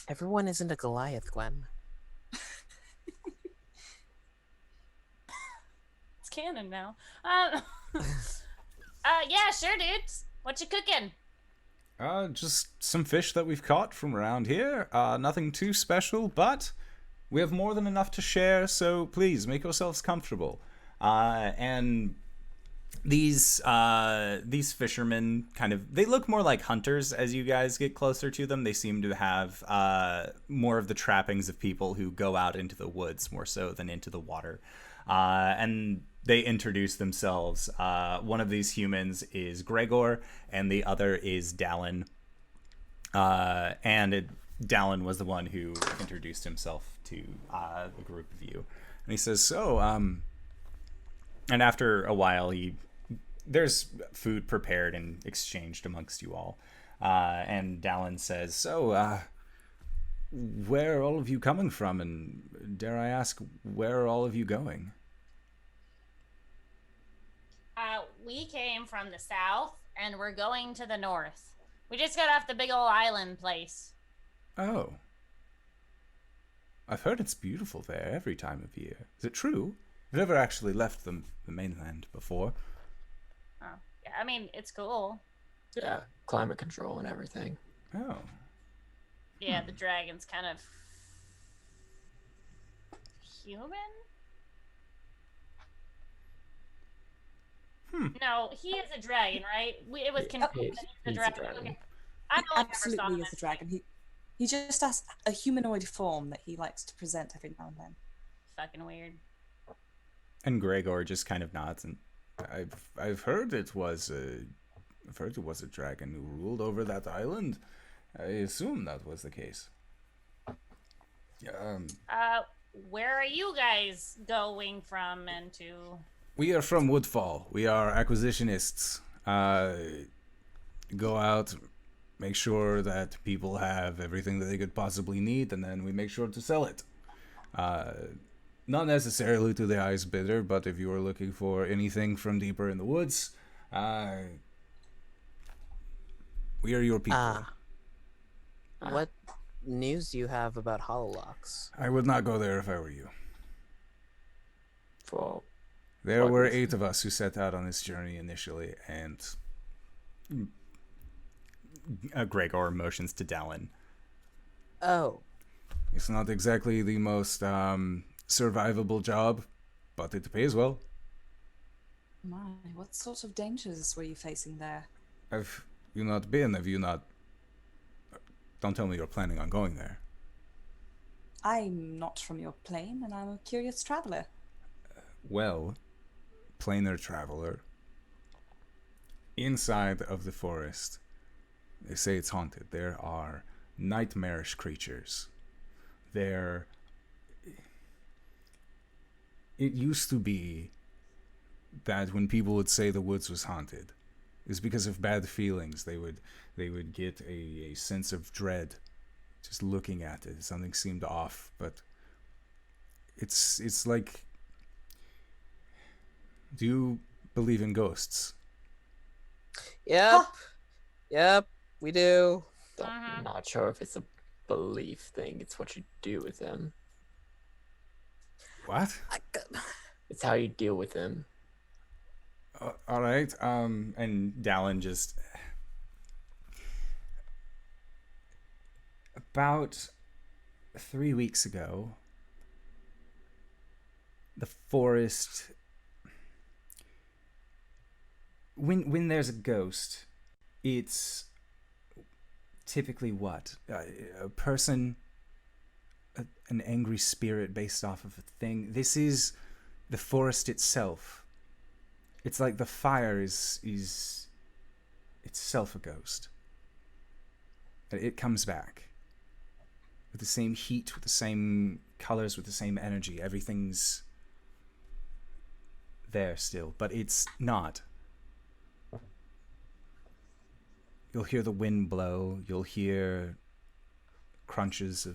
C: Everyone isn't a Goliath, Gwen.
B: It's canon now. Yeah, sure, dudes. What you cooking?
A: Just some fish that we've caught from around here. Nothing too special, but we have more than enough to share, so please make yourselves comfortable. And these fishermen they look more like hunters as you guys get closer to them. They seem to have more of the trappings of people who go out into the woods more so than into the water. And they introduce themselves. One of these humans is Gregor, and the other is Dallin. And Dallin was the one who introduced himself to the group of you. And he says, so, and after a while, there's food prepared and exchanged amongst you all. And Dallin says, so, where are all of you coming from? And dare I ask, where are all of you going?
B: We came from the south, and we're going to the north. We just got off the big old island place.
A: Oh. I've heard it's beautiful there every time of year. Is it true? I've never actually left the mainland before.
B: Oh, yeah, I mean, it's cool.
D: Yeah, climate control and everything.
A: Oh.
B: Yeah, the dragon's kind of human? No, he is a dragon, right? It was confirmed that he's a
D: He's a
B: dragon.
D: dragon.
B: Okay. I don't ever saw
E: Absolutely
B: him
E: is a
B: as
E: dragon. He just has a humanoid form that he likes to present every now and then.
B: fucking weird.
A: And Gregor just kind of nods, and I've heard it was a dragon who ruled over that island. I assume that was the case.
B: Where are you guys going from and to?
A: We are from Woodfall. We are acquisitionists. Go out, make sure that people have everything that they could possibly need, and then we make sure to sell it. Not necessarily to the highest bidder, but if you are looking for anything from deeper in the woods, we are your people.
C: What news do you have about Hololocks?
A: I would not go there if I were you.
D: For
A: There
D: What
A: were
D: reason?
A: 8 of us who set out on this journey initially, and Gregor motions to Dallin.
C: Oh,
A: It's not exactly the most survivable job, but it pays well.
E: My, what sort of dangers were you facing there?
A: Have you not been? Have you not? Don't tell me you're planning on going there.
E: I'm not from your plane, and I'm a curious traveler.
A: Well, planar traveler. Inside of the forest, they say it's haunted. There are nightmarish creatures. It used to be that when people would say the woods was haunted, it's because of bad feelings. They would get a sense of dread just looking at it. Something seemed off, but it's like, do you believe in ghosts?
C: yep.
E: Huh.
C: Yep, we do.
D: I'm not sure if it's a belief thing. It's what you do with them.
A: What?
D: It's how you deal with them.
A: All right. And Dallin just about 3 weeks ago, the forest. When there's a ghost, it's typically what? A person, an angry spirit based off of a thing. This is the forest itself. It's like the fire is itself a ghost. It comes back with the same heat, with the same colors, with the same energy. Everything's there still, but it's not. You'll hear the wind blow. You'll hear crunches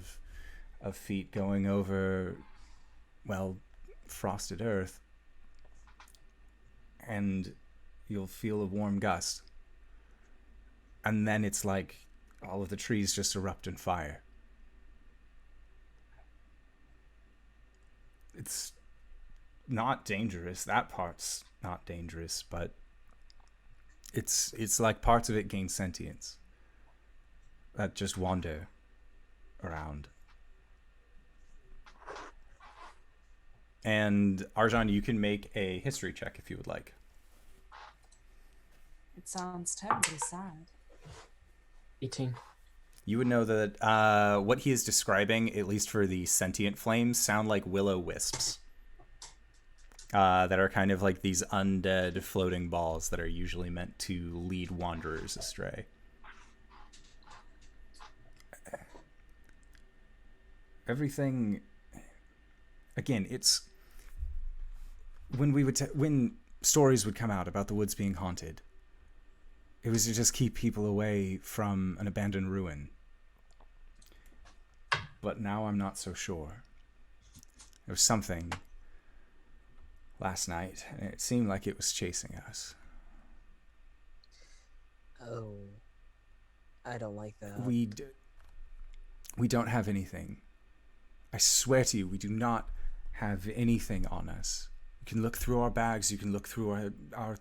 A: of feet going over, well, frosted earth. And you'll feel a warm gust. And then it's like all of the trees just erupt in fire. It's not dangerous. That part's not dangerous, but it's like parts of it gain sentience that just wander around. And Arjan, you can make a history check if you would like.
E: It sounds terribly sad.
D: 18.
A: You would know that what he is describing, at least for the sentient flames, sound like will-o-wisps. That are kind of like these undead floating balls that are usually meant to lead wanderers astray. everything. Again, it's when when stories would come out about the woods being haunted. It was to just keep people away from an abandoned ruin. But now I'm not so sure. There was something last night, and it seemed like it was chasing us.
C: Oh, I don't like that.
A: We don't have anything. I swear to you, we do not have anything on us. You can look through our bags, you can look through our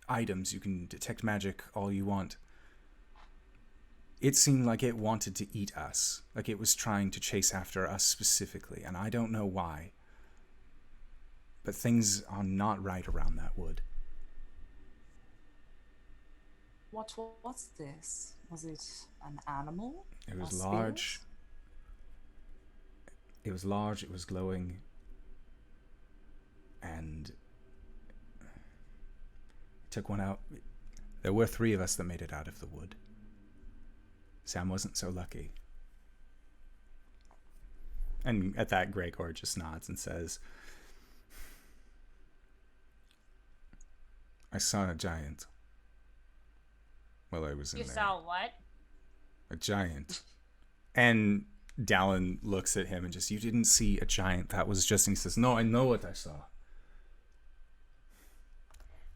A: items, you can detect magic all you want. It seemed like it wanted to eat us, like it was trying to chase after us specifically, and I don't know why. But things are not right around that wood.
E: What was this? Was it an animal?
A: It was
E: A
A: large.
E: spirit?
A: It was large, it was glowing, and took one out. There were 3 of us that made it out of the wood. Sam wasn't so lucky. And at that, Gregor just nods and says, I saw a giant while I was in
B: You
A: there.
B: saw what?
A: A giant. And Dallin looks at him and just, you didn't see a giant. That was just, and he says, no, I know what I saw.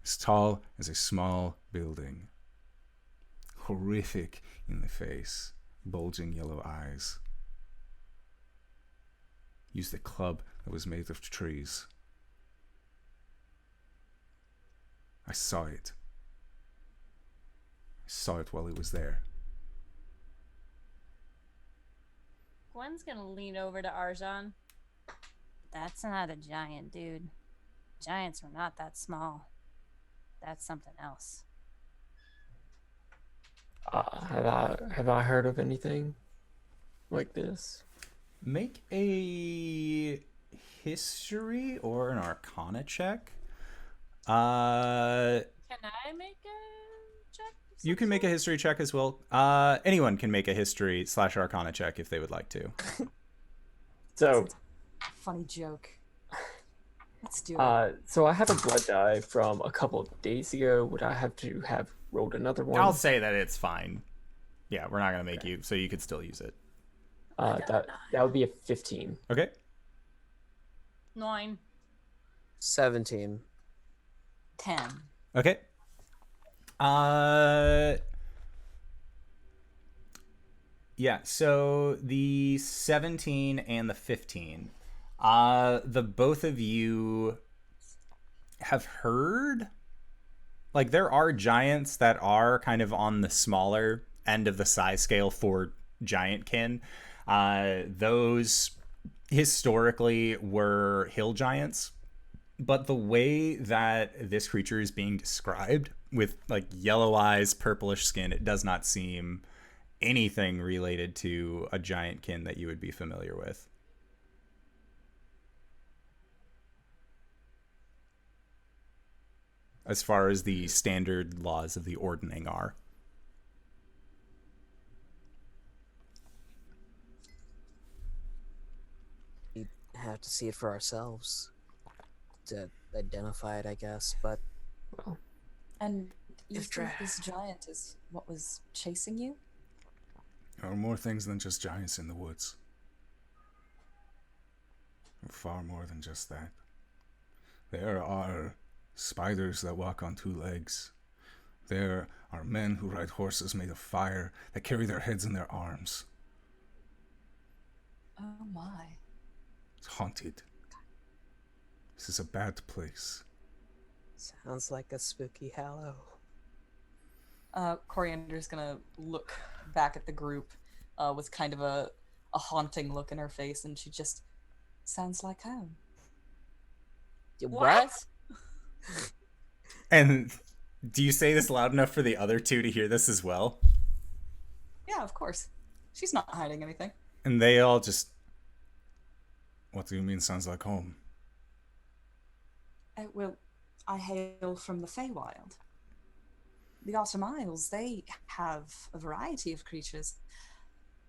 A: As tall as a small building. Horrific in the face. Bulging yellow eyes. Used a club that was made of trees. I saw it. I saw it while it was there.
B: Gwen's gonna lean over to Arjan. That's not a giant, dude. Giants are not that small. That's something else.
D: Have I heard of anything like this?
A: Make a history or an arcana check.
B: Can I make a check? of
A: You
B: some
A: can make a
B: sort?
A: history check as well. Anyone can make a history / arcana check if they would like to.
D: So,
E: Funny joke. Let's do it.
D: so I have a blood die from a couple of days ago. Would I have to have rolled another one?
A: I'll say that it's fine. Yeah, we're not gonna make you, so you could still use it.
D: That would be a 15.
A: Okay.
B: 9.
C: 17.
E: 10.
A: Okay. Yeah, so the 17 and the 15. The both of you have heard, like, there are giants that are kind of on the smaller end of the size scale for giantkin. Those historically were hill giants, but the way that this creature is being described, with like yellow eyes, purplish skin, it does not seem anything related to a giantkin that you would be familiar with. As far as the standard laws of the ordning are.
C: We have to see it for ourselves to identify it, I guess. But
D: Well,
E: And you
C: If
E: think
C: dra-
E: this giant is what was chasing you?
A: There are more things than just giants in the woods. Far more than just that. There are spiders that walk on 2 legs. There are men who ride horses made of fire that carry their heads in their arms.
E: Oh my.
A: It's haunted. This is a bad place.
C: sounds like a spooky hallow.
F: Coriander's gonna look back at the group with kind of a haunting look in her face, and she just sounds like home.
C: What?
A: And do you say this loud enough for the other 2 to hear this as well?
F: Yeah, of course. She's not hiding anything.
A: And they all just... What do you mean sounds like home?
E: Well, I hail from the Feywild. The Autumn Isles, they have a variety of creatures.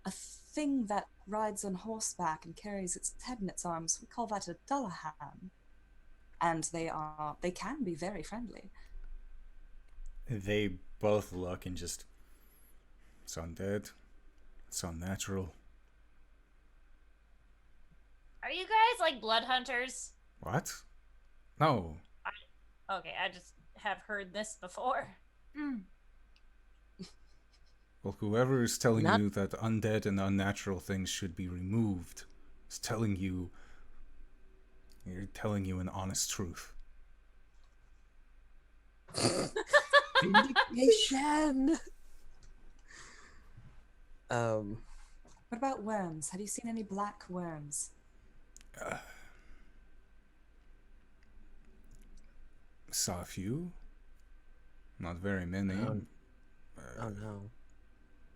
E: A thing that rides on horseback and carries its head in its arms. We call that a Dullahan. And they can be very friendly.
A: They both look and just, it's undead. It's unnatural.
B: Are you guys like blood hunters?
A: What? No.
B: Okay, I just have heard this before.
A: Well, whoever is telling
C: Not-
A: you that undead and unnatural things should be removed is telling you, you're telling you an honest truth.
C: Vindication.
E: What about worms? Have you seen any black worms?
A: Saw a few. Not very many.
C: Oh no.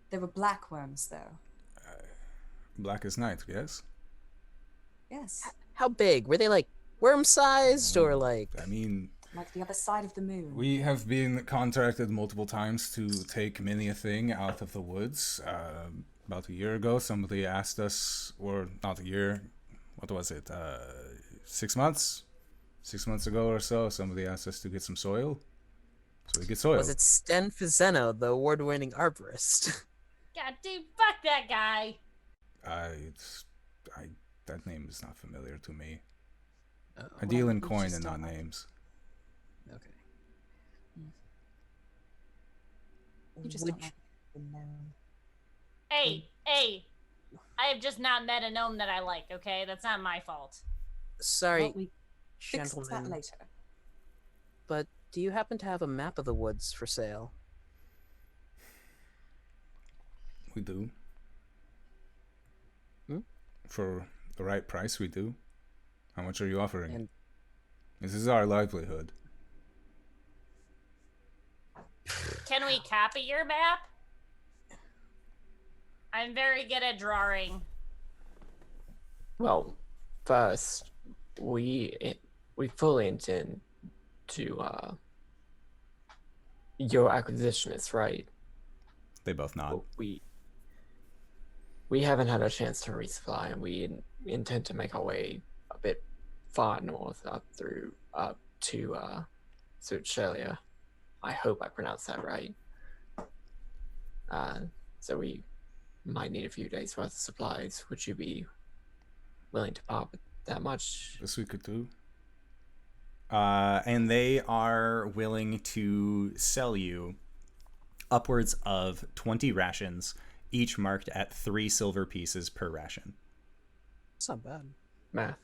E: There were black worms, though.
A: Black as night, yes?
E: Yes.
C: How big? Were they like worm-sized or like?
A: I mean,
E: Like the other side of the moon.
A: we have been contracted multiple times to take many a thing out of the woods. About a year ago, somebody asked us, or not a year, what was it? 6 months? 6 months ago or so, somebody asked us to get some soil. So we get soil.
C: Was it Sten Fizeno, the award-winning arborist?
B: God, dude, fuck that guy.
A: That name is not familiar to me.
C: Oh,
A: I deal in
E: we
A: coin
E: just
A: and not
E: don't like-
A: names.
C: okay.
E: You just
C: Would
E: don't like the gnome.
B: Hey, I have just not met a gnome that I like, okay? That's not my fault.
C: Sorry,
E: Well, we fix that
C: gentlemen,
E: later.
C: but do you happen to have a map of the woods for sale?
A: We do.
C: Hmm?
A: For the right price, we do. How much are you offering?
C: And-
A: This is our livelihood.
B: Can we copy your map? I'm very good at drawing.
D: Well, first, we fully intend to your acquisitionist, right?
A: They both nod.
D: But we haven't had a chance to resupply, and we intend to make our way a bit far north up to Australia. I hope I pronounced that right. So we might need a few days worth of supplies. Would you be willing to part with that much?
A: This we could do. And they are willing to sell you upwards of 20 rations, each marked at 3 silver pieces per ration.
C: It's not bad.
D: Math.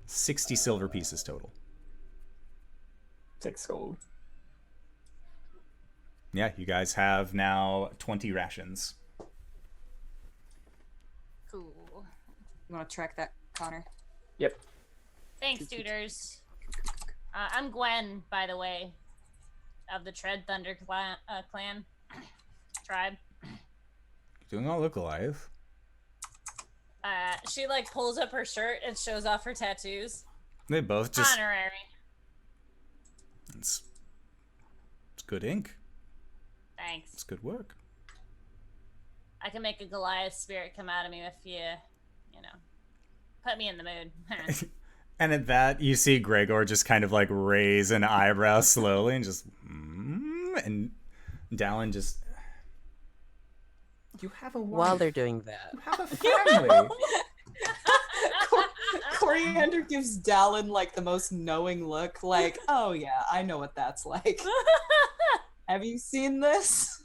A: 60 silver pieces total.
D: 6 gold.
A: Yeah, you guys have now 20 rations.
B: Cool.
F: You want to track that, Connor?
D: Yep.
B: Thanks, tutors. I'm Gwen, by the way, of the Tread Thunder clan tribe.
A: You do not look alive.
B: She like pulls up her shirt and shows off her tattoos.
A: They both just...
B: Honorary.
A: It's good ink.
B: Thanks.
A: It's good work.
B: I can make a Goliath spirit come out of me if you know, put me in the mood.
A: And at that, you see Gregor just kind of like raise an eyebrow slowly and just... and Dallin just... You have a wife.
C: While they're doing that,
A: You have a family.
F: Coriander gives Dallin like the most knowing look, like, oh yeah, I know what that's like. Have you seen this?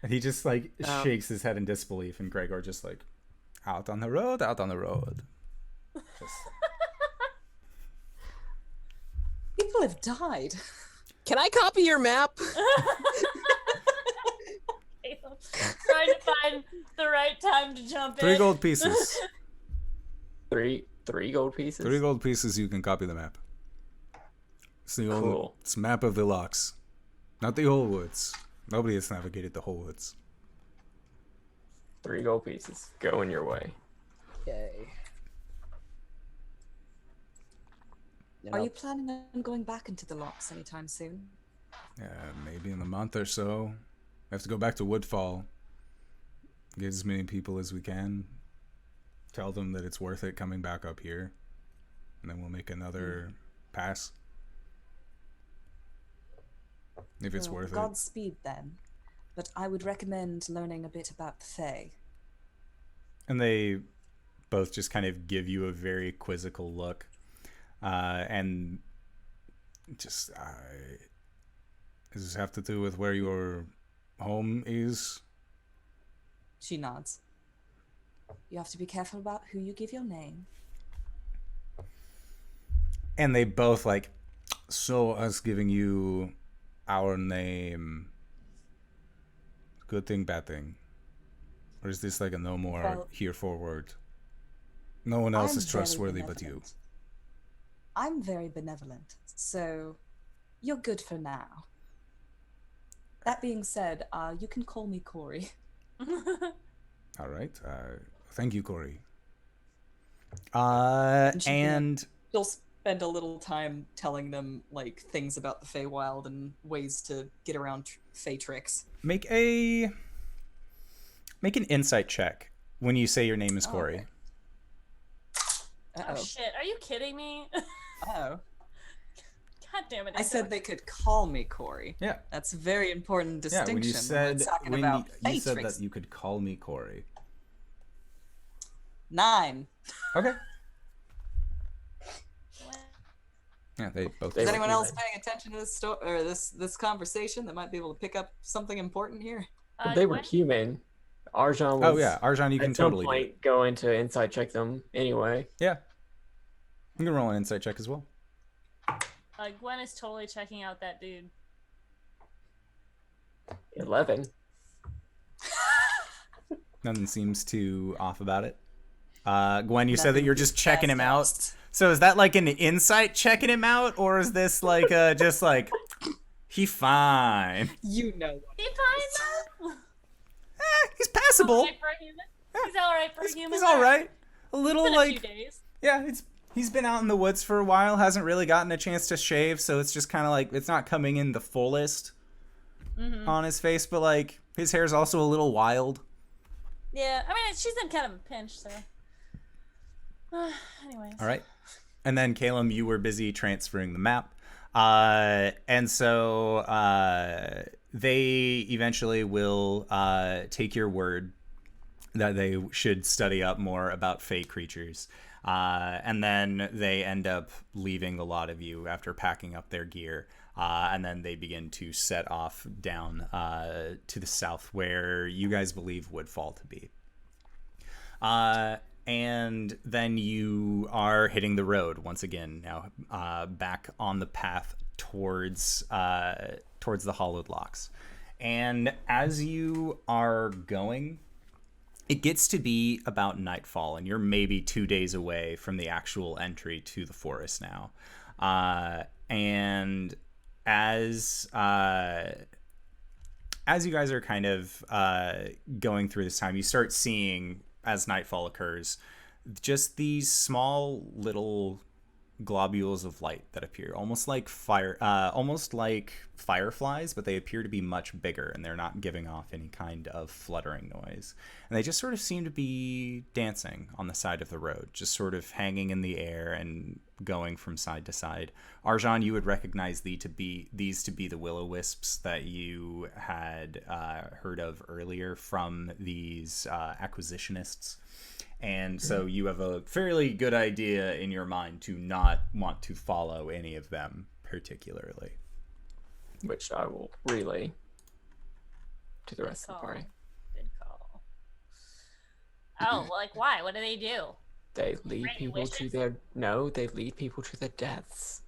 A: And he just like
C: Um,
A: shakes his head in disbelief, and Gregor just like, out on the road, out on the road. Just,
F: People have died.
C: can I copy your map?
B: Trying to find the right time to jump
A: 3
B: in.
A: gold pieces.
D: Three gold pieces.
A: 3 gold pieces, you can copy the map. It's the only,
D: Cool.
A: it's a map of the locks. Not the whole woods. Nobody has navigated the whole woods.
D: 3 gold pieces. Going your way.
C: Yay.
E: Are you planning on going back into the locks anytime soon?
A: Maybe in a month or so. I have to go back to Woodfall. get as many people as we can. Tell them that it's worth it coming back up here. And then we'll make another pass. If it's
E: Well,
A: worth it.
E: Godspeed then. But I would recommend learning a bit about the Fae.
A: And they both just kind of give you a very quizzical look. And just, does this have to do with where your home is?
E: She nods. You have to be careful about who you give your name.
A: And they both like, so us giving you our name, good thing, bad thing? Or is this like a no more
E: Well,
A: here forward? No one else
E: I'm
A: is
E: very
A: trustworthy but you.
E: benevolent. I'm very benevolent, so you're good for now. That being said, you can call me Cori.
A: All right. Thank you, Cori.
F: she
A: And
F: She'll spend a little time telling them like things about the Feywild and ways to get around Fey tricks.
A: make an insight check when you say your name is Cori.
F: Okay.
B: Oh
F: Uh-oh.
B: shit! Are you kidding me?
F: Oh.
B: God damn it!
F: I said they could call me Cori.
A: Yeah.
F: That's a very important
A: Yeah,
F: distinction.
A: when you said
F: we're talking
A: when
F: about
A: you
F: Fey
A: said
F: tricks.
A: that you could call me Cori.
F: 9.
A: Okay. Yeah, they both.
F: Is
D: They
F: anyone
D: were
F: else
D: human.
F: paying attention to this or this conversation that might be able to pick up something important here?
D: They were
B: Gwen?
D: human. Arjan was
A: Oh yeah, Arjan, you can
D: at some
A: totally do it.
D: point going to inside check them anyway.
A: Yeah. You can roll an insight check as well.
B: Gwen is totally checking out that dude.
D: 11.
A: Nothing seems too off about it. Gwen, you said that
F: Nothing
A: you're just checking him out.
F: fast.
A: So is that like an insight checking him out, or is this like just like he fine?
F: You know what?
B: He fine though.
A: He's passable.
B: Alright for a human. He's all right for a human.
A: He's all right. A
B: It's
A: little
B: been a
A: like
B: few days.
A: yeah, he's been out in the woods for a while, hasn't really gotten a chance to shave, so it's just kind of like it's not coming in the fullest on his face, but like his hair's also a little wild.
B: Yeah, I mean she's in kind of a pinch, so. Anyways.
A: All right. And then, Caelum, you were busy transferring the map. And so they eventually will take your word that they should study up more about Fey creatures. And then they end up leaving the lot of you after packing up their gear. And then they begin to set off down to the south where you guys believe Woodfall to be. And then you are hitting the road once again now, back on the path towards the hollowed locks. And as you are going, it gets to be about nightfall, and you're maybe 2 days away from the actual entry to the forest now. And as you guys are kind of going through this time, you start seeing, as nightfall occurs, just these small little globules of light that appear, almost like fireflies, but they appear to be much bigger, and they're not giving off any kind of fluttering noise. And they just sort of seem to be dancing on the side of the road, just sort of hanging in the air and going from side to side. Arjan, you would recognize these to be the will-o-wisps that you had heard of earlier from these acquisitionists. And so you have a fairly good idea in your mind to not want to follow any of them particularly.
D: Which I will relay to the rest of the party.
B: Good call. Oh, well, like why? What do they do?
D: They lead
B: Grant
D: people to
B: wishes?
D: they lead people to their deaths.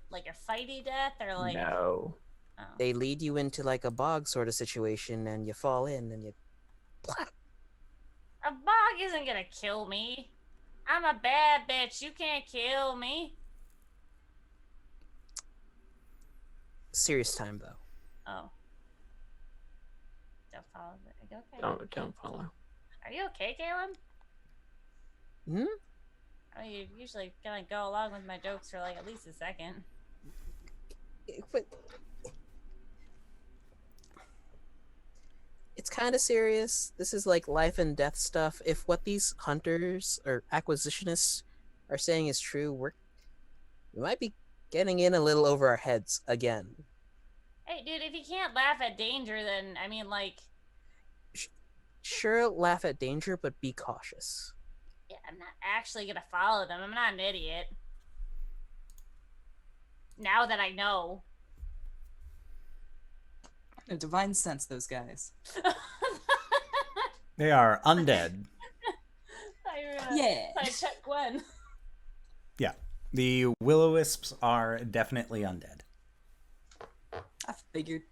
B: Like a fighty death, or like?
D: No.
B: Oh.
C: They lead you into like a bog sort of situation, and you fall in, and you.
B: A bog isn't gonna kill me. I'm a bad bitch. You can't kill me.
C: Serious time though.
B: Oh. Don't follow the. Okay.
D: Don't follow.
B: Are you okay, Caelum?
C: Hmm.
B: I mean, you're usually gonna go along with my jokes for like at least a second.
C: But It's kind of serious. This is like life and death stuff. If what these hunters or acquisitionists are saying is true, we might be getting in a little over our heads again.
B: Hey, dude, if you can't laugh at danger, then I mean, like,
C: Sure, laugh at danger, but be cautious.
B: yeah, I'm not actually gonna follow them. I'm not an idiot. Now that I know.
F: A divine sense, those guys.
A: They are undead.
F: Yeah.
B: I check Gwen.
A: Yeah. The will-o-wisps are definitely undead.
F: I figured.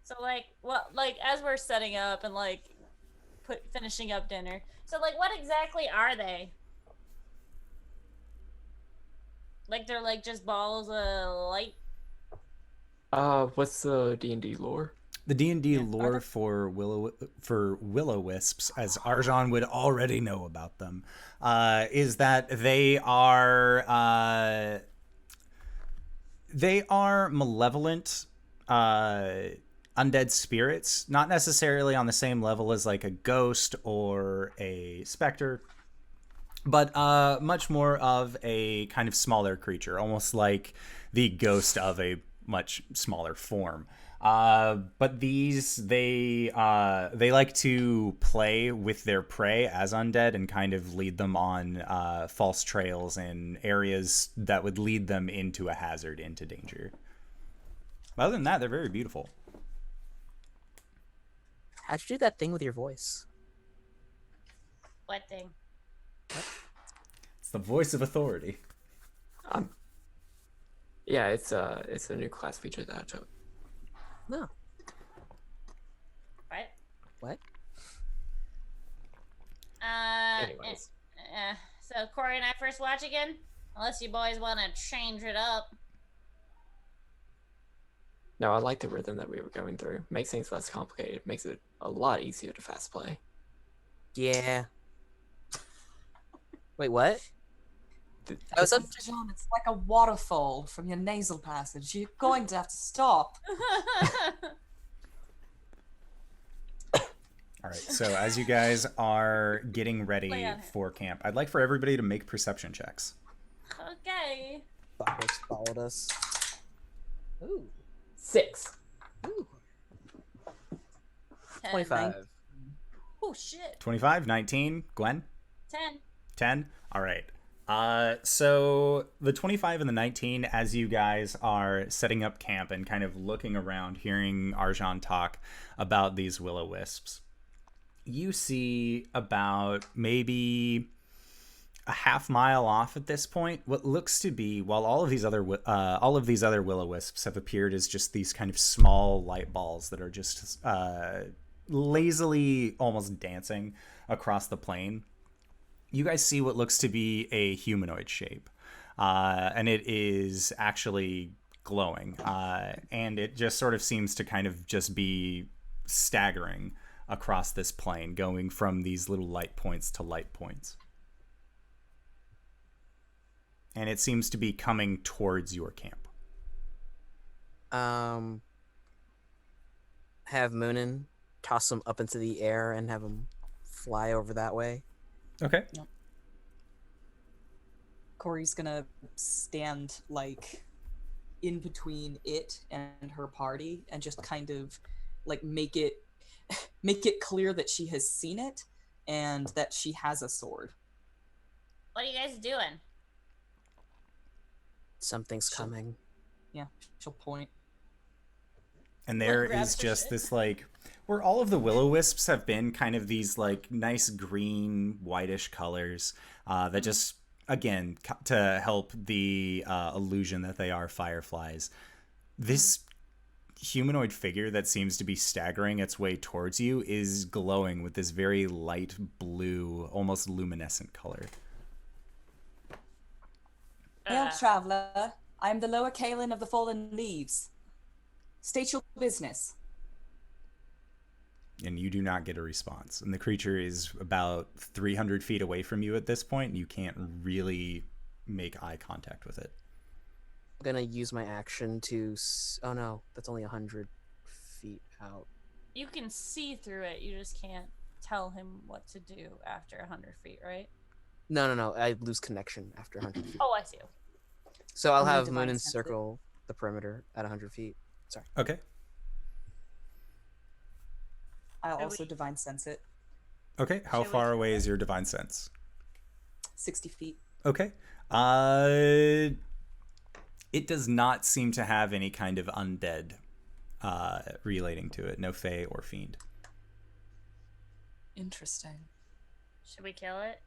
B: So like, well, like as we're setting up and like finishing up dinner. So like, what exactly are they? Like they're like just balls of light.
D: What's the D&D lore?
A: The D&D lore for will-o-wisps, as Arjan would already know about them, is that they are malevolent undead spirits, not necessarily on the same level as like a ghost or a specter, but much more of a kind of smaller creature, almost like the ghost of a much smaller form. But these, they like to play with their prey as undead and kind of lead them on false trails in areas that would lead them into a hazard, into danger. Other than that, they're very beautiful.
C: How'd you do that thing with your voice?
B: What thing?
A: It's the voice of authority.
D: Yeah, it's a new class feature that I took.
C: No.
B: What?
C: What?
D: Anyways.
B: So Cori and I first watch again? Unless you boys want to change it up.
D: No, I like the rhythm that we were going through. Makes things less complicated. Makes it a lot easier to fast play.
C: Yeah. Wait, what? I was up.
F: John, it's like a waterfall from your nasal passage. You're going to have to stop.
A: All right, so as you guys are getting ready
B: Lay on it.
A: for camp, I'd like for everybody to make perception checks.
B: Okay.
C: Fuckers followed us. Ooh.
D: 6.
C: Ooh.
B: 10.
C: 25.
B: Oh shit.
A: 25, 19, Gwen?
B: 10.
A: 10? All right. So the 25 and the 19, as you guys are setting up camp and kind of looking around, hearing Arjan talk about these will-o-wisps, you see about maybe a half mile off at this point what looks to be, while all of these other will-o-wisps have appeared as just these kind of small light balls that are just lazily almost dancing across the plain, you guys see what looks to be a humanoid shape, and it is actually glowing, and it just sort of seems to kind of just be staggering across this plane, going from these little light points to light points. And it seems to be coming towards your camp.
C: Have Moonin toss them up into the air and have them fly over that way.
A: Okay.
F: Cori's gonna stand like in between it and her party and just kind of like make it clear that she has seen it and that she has a sword.
B: What are you guys doing?
C: Something's coming.
F: Yeah, she'll point.
A: And there
B: grab
A: is
B: the
A: just
B: shit.
A: this like, where all of the will-o-wisps have been kind of these like nice green whitish colors that just, again, to help the illusion that they are fireflies. This humanoid figure that seems to be staggering its way towards you is glowing with this very light blue, almost luminescent color.
F: Hail, traveler. I am the lower Caelum of the Fallen Leaves. State your business.
A: And you do not get a response. And the creature is about 300 feet away from you at this point, and you can't really make eye contact with it.
C: I'm gonna use my action to. Oh no, that's only 100 feet out.
B: You can see through it. You just can't tell him what to do after 100 feet, right?
C: No. I lose connection after 100 feet.
B: Oh, I see.
C: So I'll
E: I'm gonna
C: have
E: divine
C: Moon
E: sense it.
C: encircle the perimeter at 100 feet. Sorry.
A: Okay.
F: I'll
B: Should
F: also
B: we-
F: divine sense it.
A: Okay. How
B: Should we
A: far
B: try
A: away
B: it?
A: is your divine sense?
F: 60 feet.
A: Okay. It does not seem to have any kind of undead relating to it. No fae or fiend.
F: Interesting.
B: Should we kill it?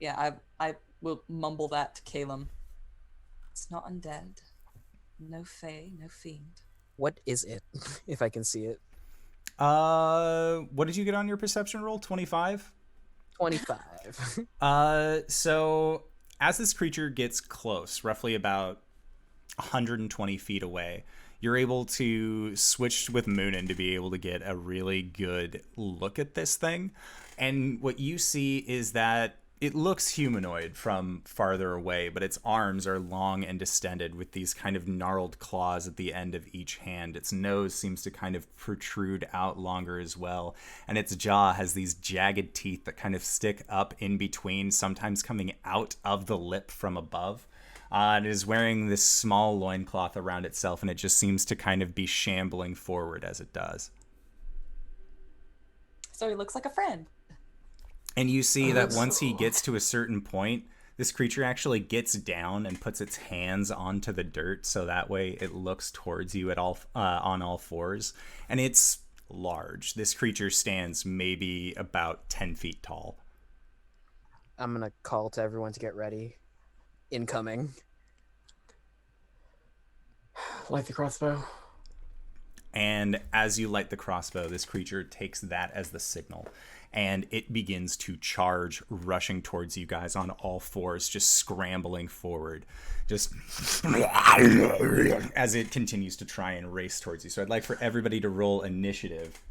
F: Yeah, I will mumble that to Caelum. It's not undead. No fae, no fiend.
C: What is it? If I can see it.
A: What did you get on your perception roll? 25?
C: 25.
A: So as this creature gets close, roughly about 120 feet away, you're able to switch with Moonin to be able to get a really good look at this thing. And what you see is that it looks humanoid from farther away, but its arms are long and distended with these kind of gnarled claws at the end of each hand. Its nose seems to kind of protrude out longer as well, and its jaw has these jagged teeth that kind of stick up in between, sometimes coming out of the lip from above. It is wearing this small loincloth around itself, and it just seems to kind of be shambling forward as it does.
F: So he looks like a friend.
A: And you see that
F: Oh.
A: once he gets to a certain point, this creature actually gets down and puts its hands onto the dirt, so that way it looks towards you at all on all fours. And it's large. This creature stands maybe about 10 feet tall.
C: I'm gonna call to everyone to get ready. Incoming.
D: Light the crossbow.
A: And as you light the crossbow, this creature takes that as the signal, and it begins to charge, rushing towards you guys on all fours, just scrambling forward, just as it continues to try and race towards you. So I'd like for everybody to roll initiative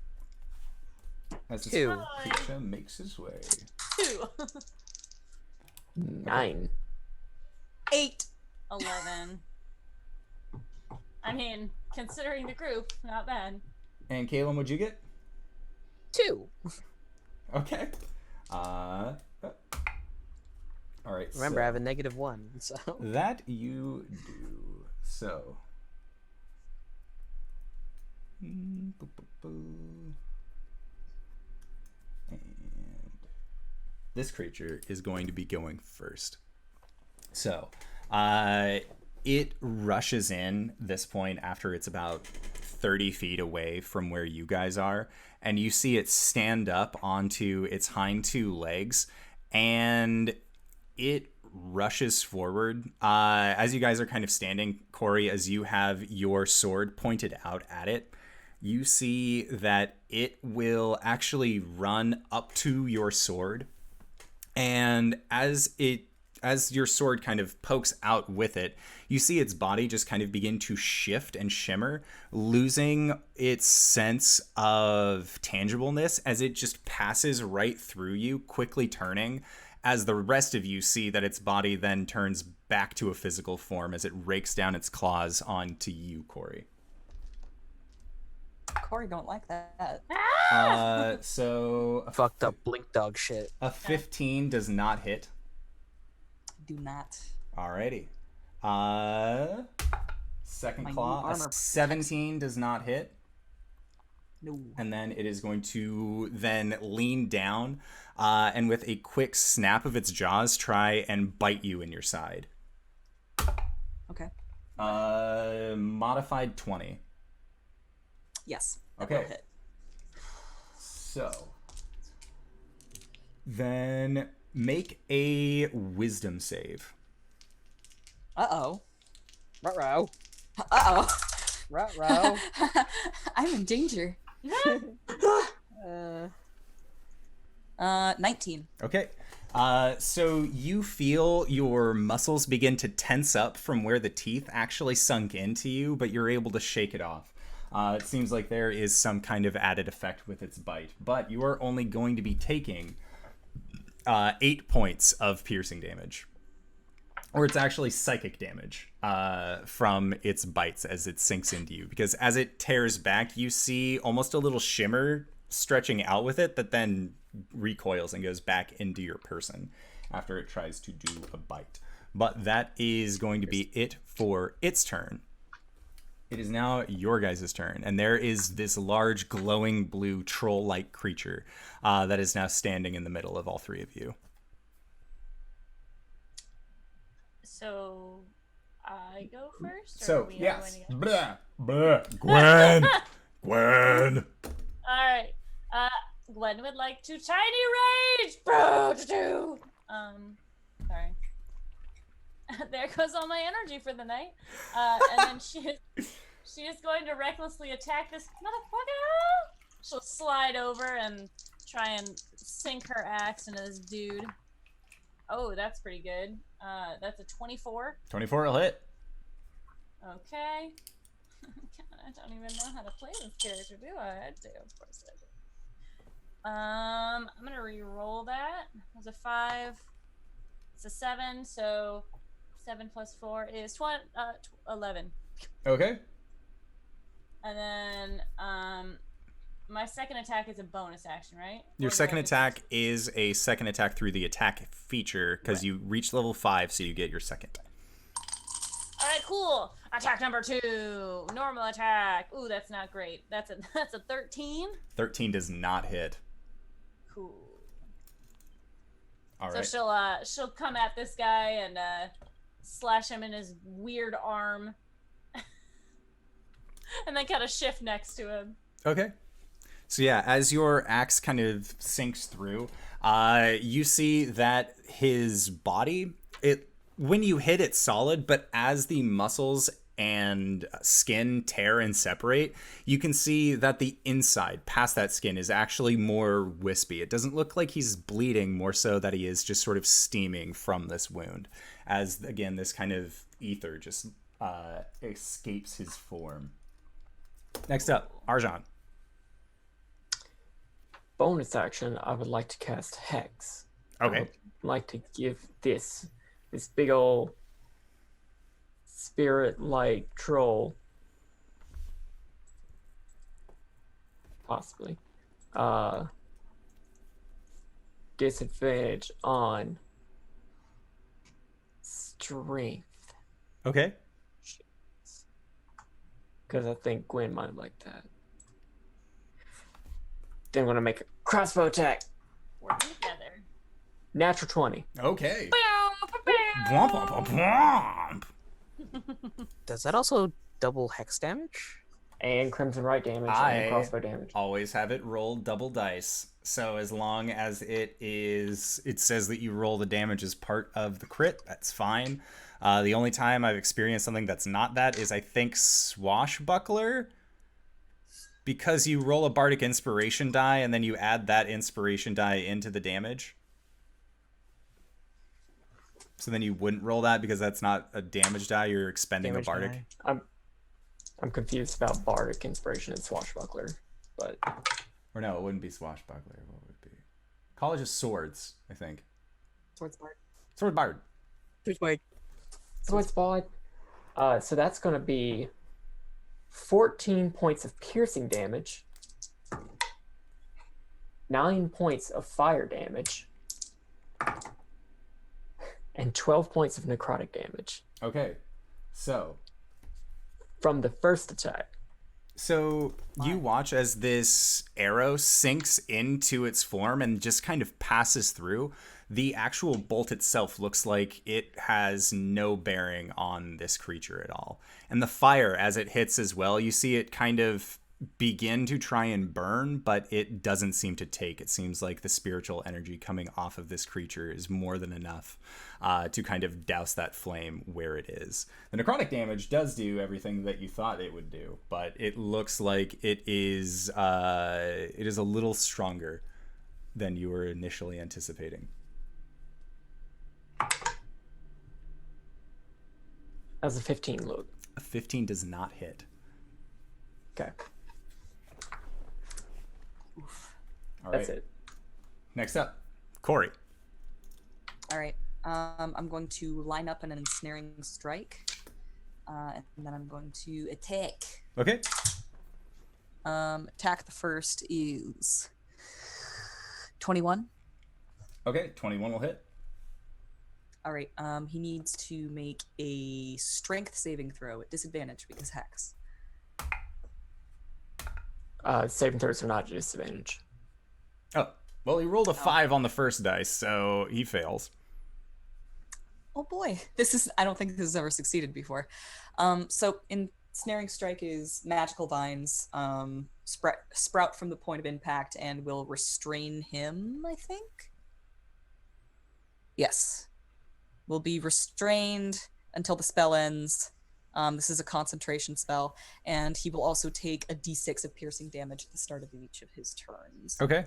A: as this
C: 2.
A: creature makes his way.
B: 2.
D: 9.
F: 8.
B: 11. I mean, considering the group, not bad.
A: And Caelum, what'd you get?
C: 2.
A: Okay. All right.
C: Remember, I
A: so
C: have a -1, so
A: that you do. So. And this creature is going to be going first. So, it rushes in this point after it's about 30 feet away from where you guys are, and you see it stand up onto its hind two legs, and it rushes forward. As you guys are kind of standing, Cori, as you have your sword pointed out at it, you see that it will actually run up to your sword, and as your sword kind of pokes out with it, you see its body just kind of begin to shift and shimmer, losing its sense of tangibleness as it just passes right through you, quickly turning, as the rest of you see that its body then turns back to a physical form as it rakes down its claws onto you, Cori.
F: Cori don't like that.
A: So
C: fucked up blink dog shit.
A: a 15 does not hit.
F: Do not.
A: Alrighty. Second
F: My new
A: claw, a
F: armor
A: 17 does not hit.
F: No.
A: And then it is going to then lean down and with a quick snap of its jaws try and bite you in your side.
F: Okay.
A: Modified 20.
F: Yes. That
A: Okay.
F: will hit.
A: So then make a wisdom save.
F: Uh-oh.
C: Ruh-roh.
F: Uh-oh.
C: Ruh-roh.
F: I'm in danger. 19.
A: Okay. So you feel your muscles begin to tense up from where the teeth actually sunk into you, but you're able to shake it off. It seems like there is some kind of added effect with its bite, but you are only going to be taking 8 points of piercing damage. or it's actually psychic damage from its bites as it sinks into you. Because as it tears back, you see almost a little shimmer stretching out with it that then recoils and goes back into your person after it tries to do a bite. But that is going to be it for its turn. It is now your guys' turn, and there is this large glowing blue troll-like creature that is now standing in the middle of all three of you.
B: So I go first? Or
A: So,
B: we are
A: yes.
B: going to go?
A: Blah, blah. Gwen! Gwen!
B: Alright. Gwen would like to tiny rage! Bro, sorry. There goes all my energy for the night. And then she is going to recklessly attack this motherfucker. She'll slide over and try and sink her axe into this dude. Oh, that's pretty good. That's a 24.
A: 24 will hit.
B: Okay. God, I don't even know how to play this character, do I? I do, of course I do. I'm gonna re-roll that. It was a 5. It's a 7, so 7 plus 4 is 11.
A: Okay.
B: And then my second attack is a bonus action, right?
A: Your
B: Or do
A: second
B: I just-
A: attack is a second attack through the attack feature because you reach level 5, so you get your second.
B: All right, cool. Attack number 2, normal attack. Ooh, that's not great. That's a 13.
A: 13 does not hit.
B: Cool.
A: All
B: So
A: right.
B: she'll come at this guy and slash him in his weird arm, and then kind of shift next to him.
A: Okay. So yeah, as your axe kind of sinks through, you see that his body, when you hit it solid, but as the muscles and skin tear and separate, you can see that the inside, past that skin, is actually more wispy. It doesn't look like he's bleeding, more so that he is just sort of steaming from this wound. As, again, this kind of ether just escapes his form. Next up, Arjan.
D: Bonus action, I would like to cast Hex. I
A: Okay.
D: would like to give this big ol' spirit-like troll, possibly, disadvantage on strength,
A: Okay.
D: because I think Gwen might like that. Then I'm gonna make a crossbow attack.
B: Working together.
D: Natural 20.
A: Okay. Womp, womp, womp, womp.
C: Does that also double hex damage?
D: And Crimson Right damage and crossbow damage.
A: Always have it roll double dice. So as long as it says that you roll the damage as part of the crit, that's fine. The only time I've experienced something that's not that is, I think, Swashbuckler. Because you roll a Bardic Inspiration die and then you add that Inspiration die into the damage. So then you wouldn't roll that because that's not a damage die, you're expending
C: Damage
A: a Bardic.
C: die.
D: I'm confused about Bardic Inspiration and Swashbuckler, but
A: Or no, it wouldn't be Swashbuckler. What would it be? College of Swords, I think.
F: Swords Bard.
A: Sword Bard.
D: Swordsbard. So that's going to be 14 points of piercing damage, 9 points of fire damage, and 12 points of necrotic damage
A: Okay. So
D: from the first attack.
A: So you watch as this arrow sinks into its form and just kind of passes through. The actual bolt itself looks like it has no bearing on this creature at all. And the fire, as it hits as well, you see it kind of begin to try and burn, but it doesn't seem to take. It seems like the spiritual energy coming off of this creature is more than enough to kind of douse that flame where it is. The necrotic damage does do everything that you thought it would do, but it looks like it is a little stronger than you were initially anticipating.
D: As a 15 look.
A: A 15 does not hit.
D: Okay,
A: All
D: that's
A: right.
D: it.
A: Next up, Cori.
F: All right. I'm going to line up an ensnaring strike. And then I'm going to attack.
A: Okay.
F: Attack the first is 21.
A: Okay, 21 will hit.
F: All right. He needs to make a strength saving throw at disadvantage because hex.
D: Saving throws are not a disadvantage.
A: Oh, well, he rolled a 5 on the first dice, so he fails.
F: Oh boy, I don't think this has ever succeeded before. So ensnaring strike is magical vines sprout from the point of impact and will restrain him, I think. Yes. Will be restrained until the spell ends. This is a concentration spell, and he will also take a d6 of piercing damage at the start of each of his turns.
A: Okay.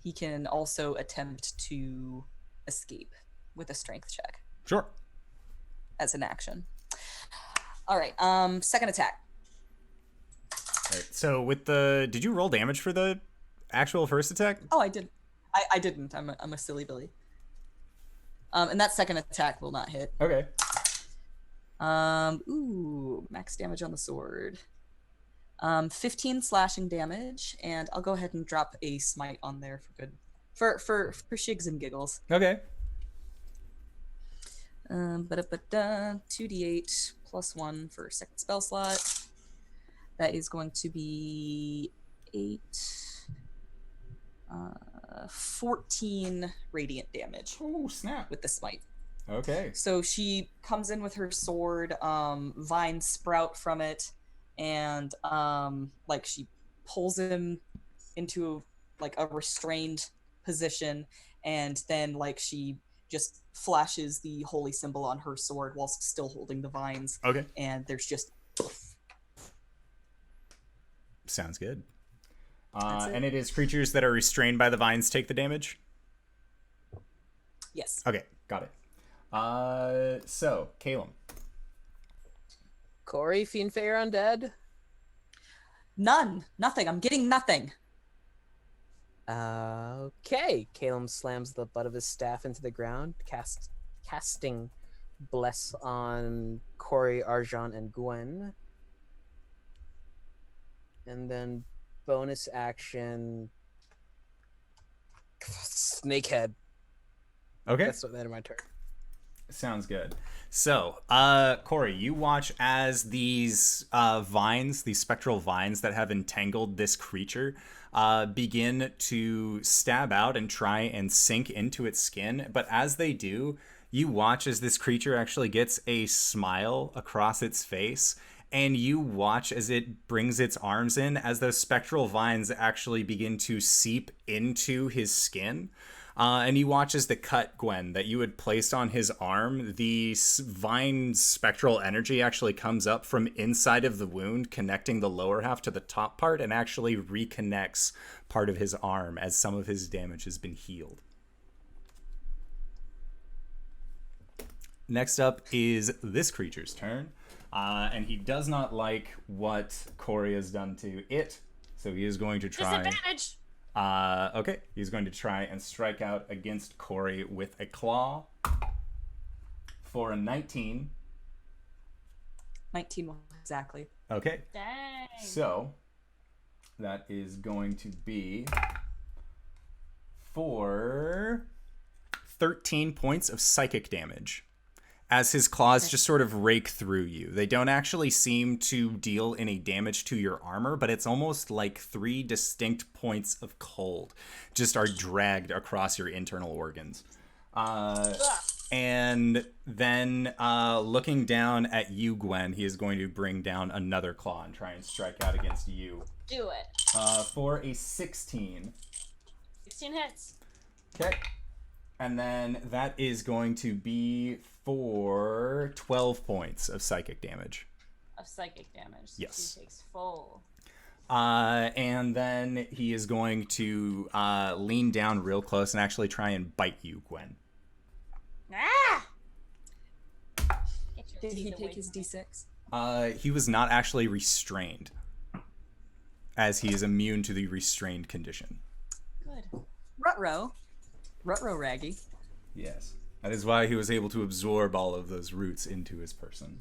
F: He can also attempt to escape with a strength check
A: Sure.
F: as an action. All right, second attack.
A: All right, so with the... Did you roll damage for the actual first attack?
F: Oh, I did. I didn't. I'm a silly Billy. And that second attack will not hit.
A: Okay.
F: Ooh, max damage on the sword. 15 slashing damage, and I'll go ahead and drop a smite on there for good, for shigs and giggles.
A: Okay.
F: 2d8 plus 1 for second spell slot. That is going to be 14 radiant damage
A: Oh, snap.
F: with the smite.
A: Okay.
F: So she comes in with her sword, vines sprout from it, and like she pulls him into like a restrained position, and then like she just flashes the holy symbol on her sword whilst still holding the vines.
A: Okay.
F: And there's just
A: Sounds good.
F: That's it.
A: And it is creatures that are restrained by the vines take the damage?
F: yes.
A: Okay, got it. So, Caelum.
C: Cori, Fiend, Fair, Undead.
F: Nothing. I'm getting nothing.
C: Okay. Caelum slams the butt of his staff into the ground, casting Bless on Cori, Arjan, and Gwen. And then bonus action, Snakehead.
A: Okay.
C: That's what made my turn.
A: Sounds good. So, Cori, you watch as these vines, these spectral vines that have entangled this creature, begin to stab out and try and sink into its skin. But as they do, you watch as this creature actually gets a smile across its face. And you watch as it brings its arms in, as those spectral vines actually begin to seep into his skin. And you watch as the cut, Gwen, that you had placed on his arm, the vine spectral energy actually comes up from inside of the wound, connecting the lower half to the top part, and actually reconnects part of his arm as some of his damage has been healed. Next up is this creature's turn. And he does not like what Cori has done to it, so he is going to try...
B: Disadvantage!
A: Okay, he's going to try and strike out against Cori with a claw for a 19.
F: 19 exactly.
A: Okay,
B: Dang.
A: so that is going to be for 13 points of psychic damage, as his claws just sort of rake through you. They don't actually seem to deal any damage to your armor, but it's almost like 3 distinct points of cold just are dragged across your internal organs. And then looking down at you, Gwen, he is going to bring down another claw and try and strike out against you.
B: Do it.
A: For a 16.
B: 16 hits.
A: Okay. And then that is going to be for 12 points of psychic damage.
B: Of psychic damage. So
A: Yes.
B: She takes full.
A: And then he is going to lean down real close and actually try and bite you, Gwen.
B: Ah! Get your
F: Did he
B: teeth away
F: take his
B: from me.
F: d6?
A: He was not actually restrained, as he is immune to the restrained condition.
B: Good.
F: Rutro Raggy.
A: Yes. That is why he was able to absorb all of those roots into his person.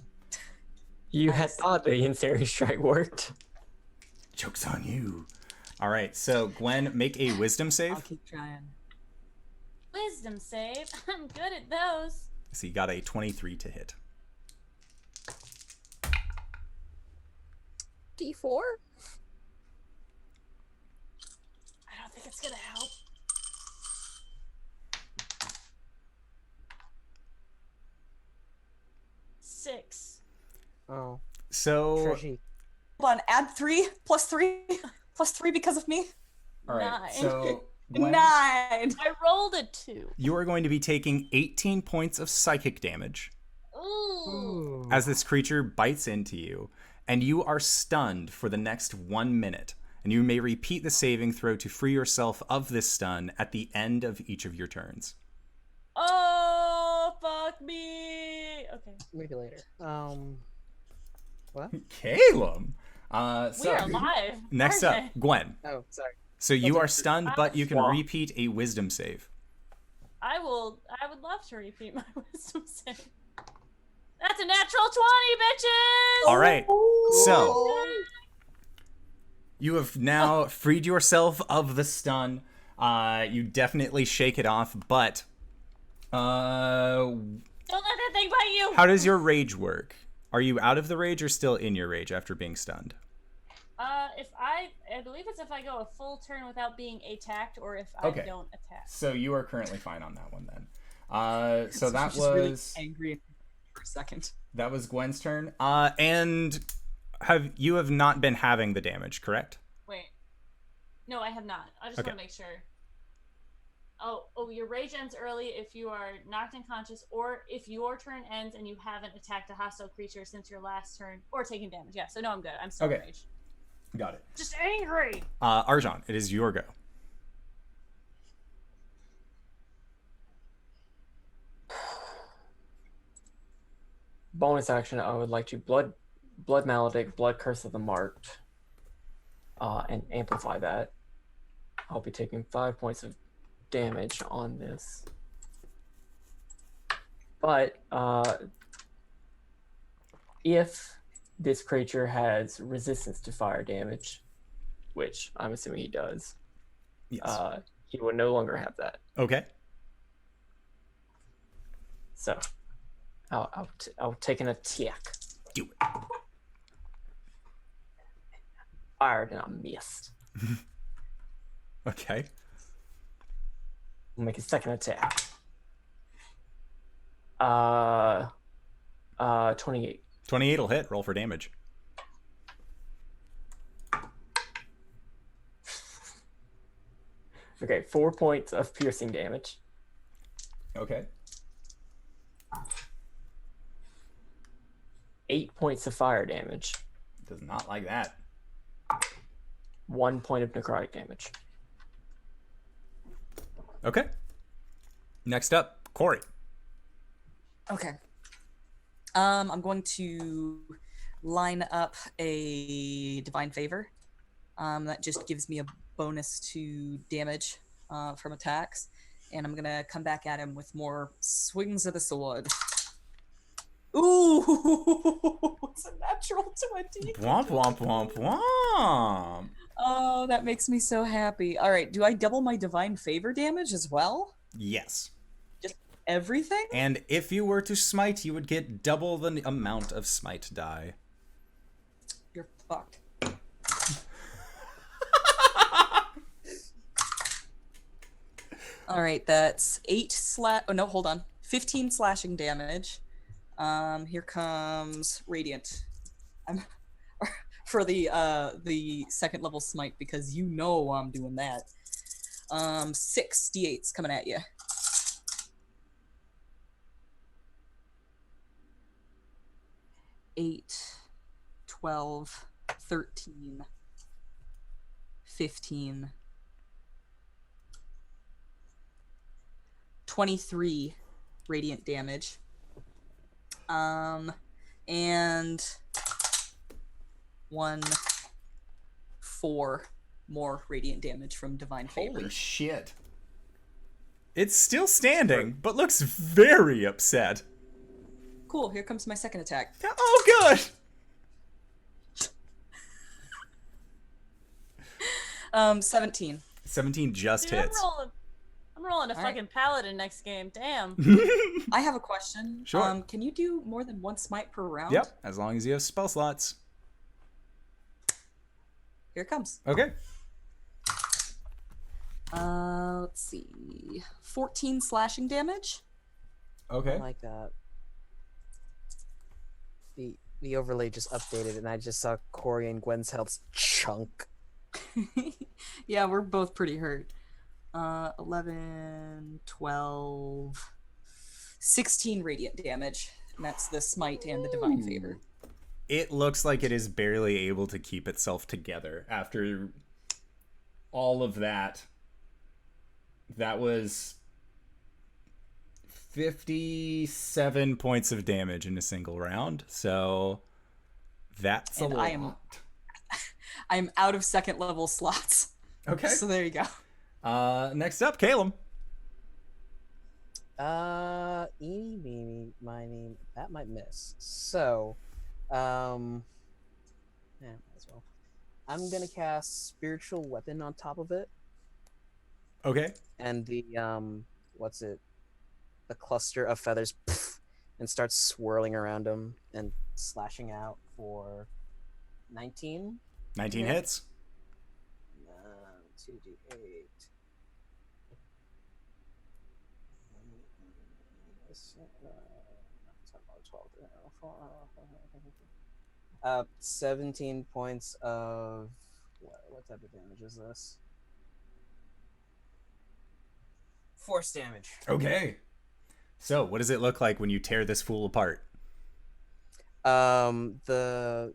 D: You had thought the Ensnaring Strike worked.
A: Joke's on you. All right, so Gwen, make a wisdom save.
F: I'll keep trying.
B: Wisdom save. I'm good at those.
A: So you got a 23 to hit.
C: D4?
B: I don't think it's gonna help. 6.
C: Oh.
A: So,
C: Treasure.
F: Hold on, add 3 plus 3 plus 3 because of me.
A: all right,
B: 9.
A: so Gwen,
F: 9.
B: I rolled a 2.
A: you are going to be taking 18 points of psychic damage
B: Ooh.
A: as this creature bites into you, and you are stunned for the next 1 minute. And you may repeat the saving throw to free yourself of this stun at the end of each of your turns.
B: Oh, fuck me. Okay.
C: Maybe later. What?
A: Caelum.
B: We are live.
A: Next
B: RJ.
A: up, Gwen.
C: Oh, sorry.
A: So you are stunned, but you can
D: Wow.
A: repeat a wisdom save.
B: I would love to repeat my wisdom save. That's a natural 20, bitches!
A: All right. So you have now freed yourself of the stun. You definitely shake it off, but
B: Don't let that thing bite you!
A: how does your rage work? Are you out of the rage or still in your rage after being stunned?
B: If I believe it's if I go a full turn without being attacked, or if I
A: Okay.
B: don't attack.
A: So you are currently fine on that one then. So
F: She's
A: that
F: just really
A: was
F: angry for a second.
A: that was Gwen's turn. And you have not been having the damage, correct?
B: Wait. No, I have not. I just
A: Okay.
B: want to make sure. Oh, your rage ends early if you are knocked unconscious, or if your turn ends and you haven't attacked a hostile creature since your last turn, or taken damage. Yeah, so no, I'm good. I'm still
A: Okay.
B: in rage.
A: Got it.
B: Just angry!
A: Arjan, it is your go.
D: Bonus action, I would like to blood maledict, blood curse of the marked, and amplify that. I'll be taking 5 points of damage on this. But if this creature has resistance to fire damage, which I'm assuming he does,
A: Yes.
D: he will no longer have that.
A: Okay.
D: So I'll take an attack.
A: Do it.
D: Fired and I missed.
A: Okay.
D: I'll make a second attack. 28.
A: 28 will hit. Roll for damage.
D: Okay, 4 points of piercing damage.
A: Okay.
D: 8 points of fire damage.
A: Does not like that.
D: 1 point of necrotic damage.
A: Okay. Next up, Cori.
F: Okay. I'm going to line up a divine favor. That just gives me a bonus to damage from attacks, and I'm gonna come back at him with more swings of the sword. Ooh, it's a natural 20.
A: Womp womp womp womp.
F: Oh, that makes me so happy. All right, do I double my divine favor damage as well?
A: Yes.
F: Everything?
A: And if you were to smite, you would get double the amount of smite die.
F: You're fucked. All right, that's 15 slashing damage. Here comes radiant. I'm for the second level smite, because you know I'm doing that. 6 d8s coming at you. 8, 12, 13, 15, 23 radiant damage. And 4 more radiant damage from divine favor.
A: Holy shit. It's still standing, but looks very upset.
F: Cool, here comes my second attack.
A: Oh, good!
F: 17.
A: 17 just
B: Dude,
A: hits.
B: I'm rolling a
F: All right.
B: fucking paladin next game. Damn.
F: I have a question.
A: Sure.
F: Can you do more than one smite per round?
A: Yep, as long as you have spell slots.
F: Here it comes.
A: Okay.
F: Let's see. 14 slashing damage.
C: I
A: Okay.
C: like that. The overlay just updated, and I just saw Cori and Gwen's health chunk.
F: Yeah, we're both pretty hurt. 11, 12, 16 radiant damage. And that's the smite and the divine favor.
A: It looks like it is barely able to keep itself together after all of that. That was 57 points of damage in a single round. So that's
F: And
A: a
F: I
A: lot.
F: am out of second level slots.
A: Okay.
F: So there you go.
A: Next up, Caelum.
C: Eeny, meeny, miny, that might miss. So, yeah, might as well. I'm gonna cast Spiritual Weapon on top of it,
A: Okay.
C: and the the cluster of feathers, and starts swirling around him and slashing out for 19.
A: 19
C: Okay.
A: hits.
C: 2d8. 17 points of what type of damage is this? Force damage.
A: Okay. So, what does it look like when you tear this fool apart?
C: The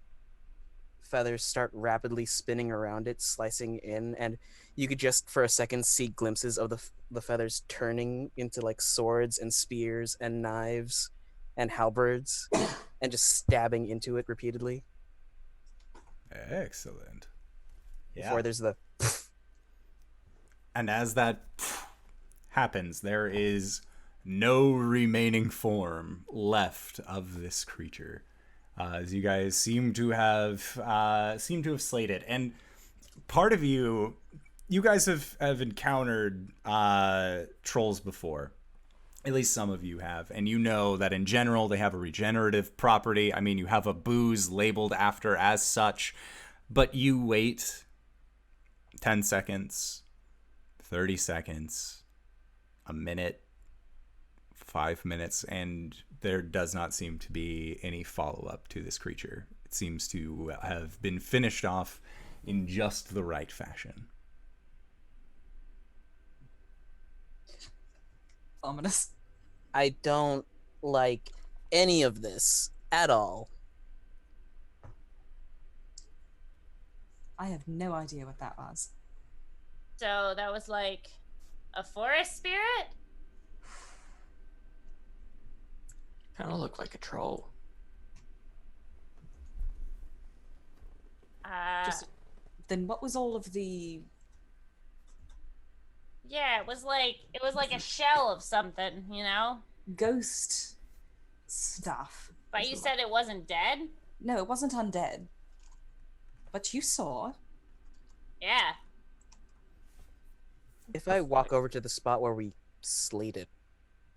C: feathers start rapidly spinning around it, slicing in, and you could just for a second see glimpses of the feathers turning into like swords and spears and knives and halberds and just stabbing into it repeatedly.
A: Excellent. Yeah.
C: Before there's the
A: And as that happens, there is no remaining form left of this creature. As you guys seem to have slayed it, and part of you guys have encountered trolls before. At least some of you have, and you know that in general they have a regenerative property. I mean, you have a booze labeled after as such, but you wait 10 seconds, 30 seconds, a minute, 5 minutes, and there does not seem to be any follow-up to this creature. It seems to have been finished off in just the right fashion.
F: Ominous.
C: I don't like any of this at all.
F: I have no idea what that was.
B: So that was like a forest spirit?
D: Kind of look like a troll.
F: Then what was all of the...
B: Yeah, it was like a shell of something, you know?
F: ghost stuff?
B: But you said it wasn't dead?
F: No, it wasn't undead. But you saw.
B: Yeah.
C: If I walk over to the spot where we slayed it,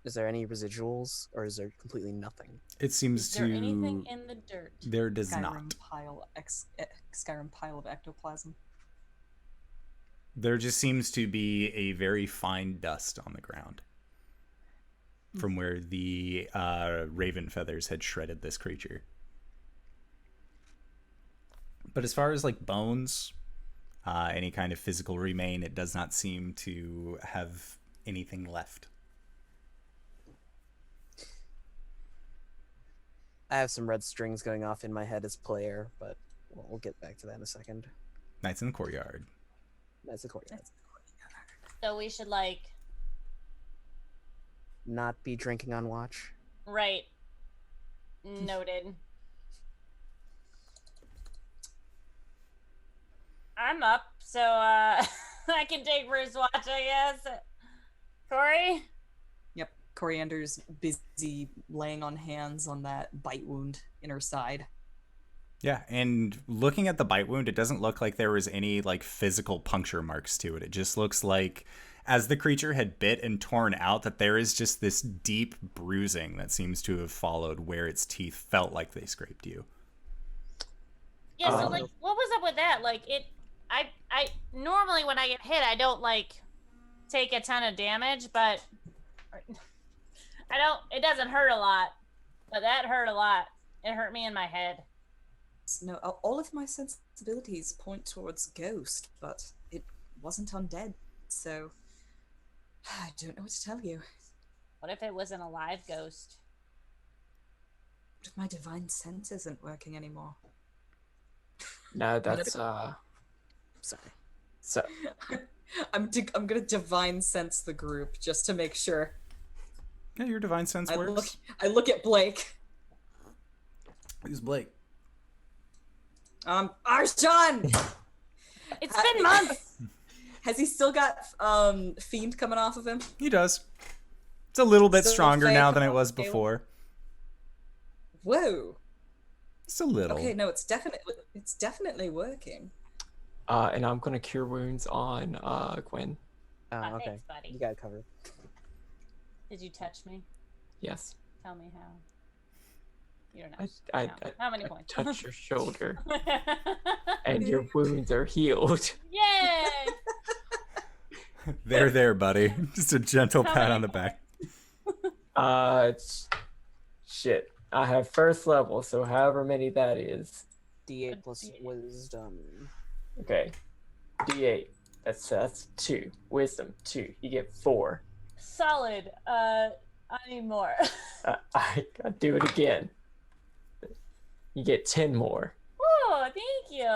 C: is there any residuals, or is there completely nothing?
A: It seems
B: Is there
A: to.
B: anything in the dirt?
A: There does
F: Skyrim
A: not.
F: Skyrim pile of ectoplasm.
A: There just seems to be a very fine dust on the ground from where the raven feathers had shredded this creature. But as far as like bones, any kind of physical remain, it does not seem to have anything left.
C: I have some red strings going off in my head as player, but we'll get back to that in a second.
A: Nights in the courtyard.
C: That's the courtyard.
B: So we should like
C: Not be drinking on watch.
B: right. Noted. I'm up, so I can take first watch, I guess. Cori?
F: Yep, Coriander's busy laying on hands on that bite wound in her side.
A: Yeah, and looking at the bite wound, it doesn't look like there was any like physical puncture marks to it. It just looks like as the creature had bit and torn out, that there is just this deep bruising that seems to have followed where its teeth felt like they scraped you.
B: Yeah, so like, what was up with that? Like, I normally when I get hit, I don't like take a ton of damage, but it doesn't hurt a lot, but that hurt a lot. It hurt me in my head.
E: No, all of my sensibilities point towards ghost, but it wasn't undead, so I don't know what to tell you.
B: What if it was an alive ghost?
E: What if my divine sense isn't working anymore?
D: No, that's
E: Sorry.
D: so
E: I'm gonna divine sense the group just to make sure.
A: Yeah, your divine sense works.
E: I look at Blake.
A: Who's Blake?
E: Arjan!
B: It's been months.
E: Has he still got fiend coming off of him?
A: He does. It's a little bit
E: Still
A: stronger
E: playing
A: now than it
E: Caelum?
A: was before.
E: Whoa.
A: Just a little.
E: Okay, no, it's definitely working.
D: and I'm gonna cure wounds on Gwen.
C: Oh,
B: Oh,
C: okay.
B: thanks, buddy.
C: You got it covered.
B: Did you touch me?
D: Yes.
B: Tell me how. You don't know.
D: I
B: No. How many points?
D: touch your shoulder, and your wounds are healed.
B: Yay!
A: There, buddy. Just a gentle
B: How
A: pat
B: many
A: on the back.
D: Shit. I have first level, so however many that is.
C: D8 plus wisdom.
D: Okay. D8. That's 2. Wisdom 2. You get 4.
B: Solid. I need more.
D: I gotta do it again. You get 10 more.
B: Oh, thank you.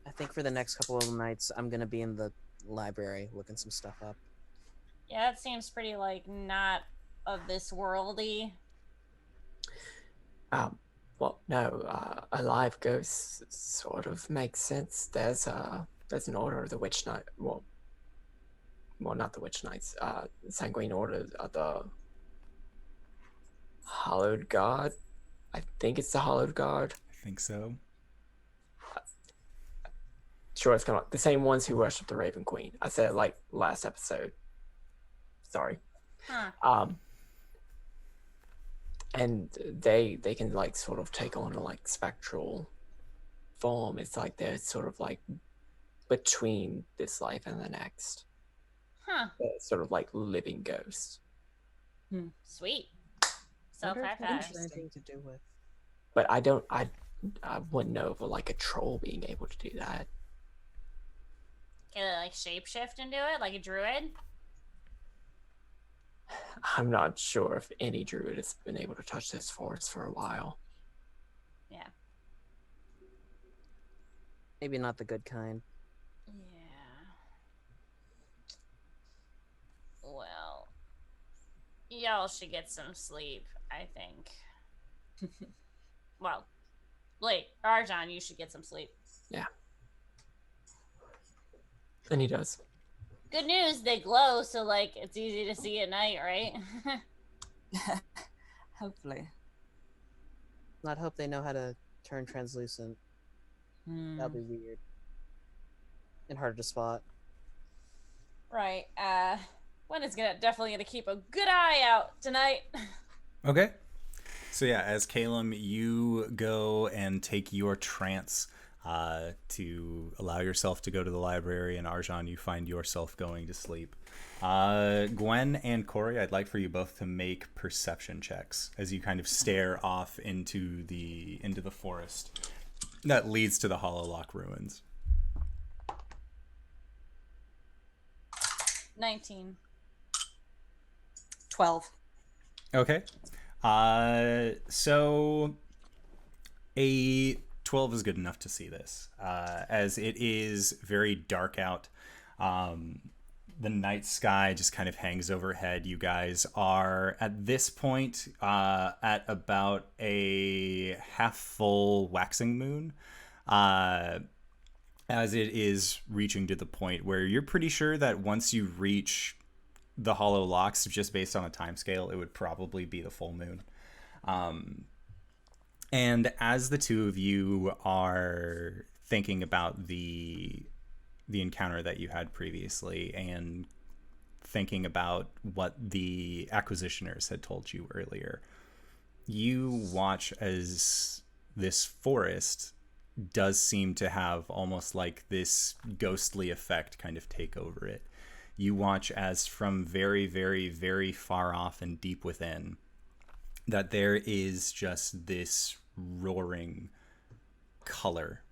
C: I think for the next couple of nights, I'm gonna be in the library looking some stuff up.
B: Yeah, that seems pretty like not of this worldy.
D: Well, no, alive ghosts sort of makes sense. There's an order of the Witch Knight. Well, not the Witch Knights. Sanguine Order of the Hallowed God. I think it's the Hallowed God.
A: I think so.
D: Sure, it's kind of the same ones who worshipped the Raven Queen. I said it like last episode. Sorry.
B: Huh.
D: And they can like sort of take on a like spectral form. It's like they're sort of like between this life and the next.
B: Huh.
D: They're sort of like living ghosts.
B: Sweet.
C: Wonder if that has
B: Self-high-five.
C: anything to do with.
D: But I wouldn't know of like a troll being able to do that.
B: Can it like shapeshift into it like a druid?
D: I'm not sure if any druid has been able to touch this forest for a while.
B: Yeah.
C: Maybe not the good kind.
B: Yeah. Well, y'all should get some sleep, I think. Well, Blake, Arjan, you should get some sleep.
D: And he does.
B: Good news, they glow, so like it's easy to see at night, right?
E: Hopefully.
C: Not hope they know how to turn translucent. That'll be weird. And hard to spot.
B: Right. Gwen is definitely gonna keep a good eye out tonight.
A: Okay. So yeah, as Caelum, you go and take your trance to allow yourself to go to the library, and Arjan, you find yourself going to sleep. Gwen and Cori, I'd like for you both to make perception checks as you kind of stare off into the forest that leads to the Hollow Lock ruins.
B: 19.
E: 12.
A: Okay. So a 12 is good enough to see this, as it is very dark out. The night sky just kind of hangs overhead. You guys are at this point at about a half full waxing moon. as it is reaching to the point where you're pretty sure that once you reach the hollow locks, just based on a time scale, it would probably be the full moon. And as the two of you are thinking about the encounter that you had previously and thinking about what the acquisitioners had told you earlier, you watch as this forest does seem to have almost like this ghostly effect kind of take over it. You watch as from very, very, very far off and deep within that there is just this roaring color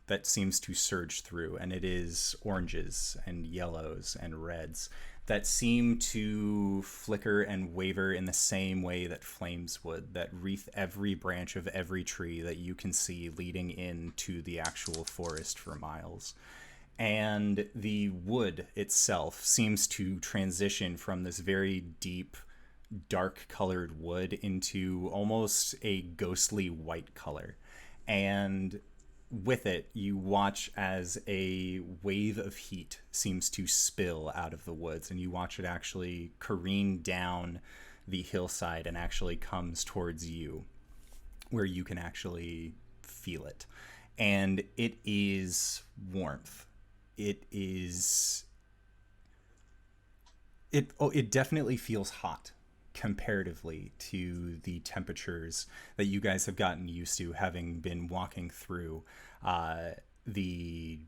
A: that seems to surge through, and it is oranges and yellows and reds that seem to flicker and waver in the same way that flames would, that wreath every branch of every tree that you can see leading into the actual forest for miles. And the wood itself seems to transition from this very deep, dark colored wood into almost a ghostly white color. And with it, you watch as a wave of heat seems to spill out of the woods, and you watch it actually careen down the hillside and actually comes towards you, where you can actually feel it. And it is warmth. It definitely feels hot comparatively to the temperatures that you guys have gotten used to having been walking through the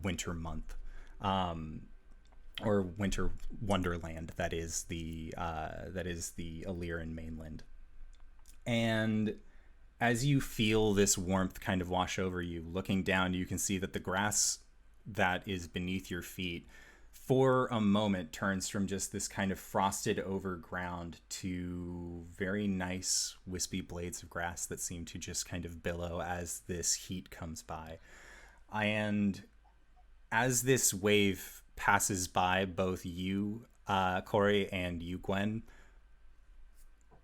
A: winter month, or winter wonderland that is the Illyrian mainland. And as you feel this warmth kind of wash over you, looking down, you can see that the grass that is beneath your feet for a moment turns from just this kind of frosted over ground to very nice wispy blades of grass that seem to just kind of billow as this heat comes by. And as this wave passes by both you, Cori, and you, Gwen,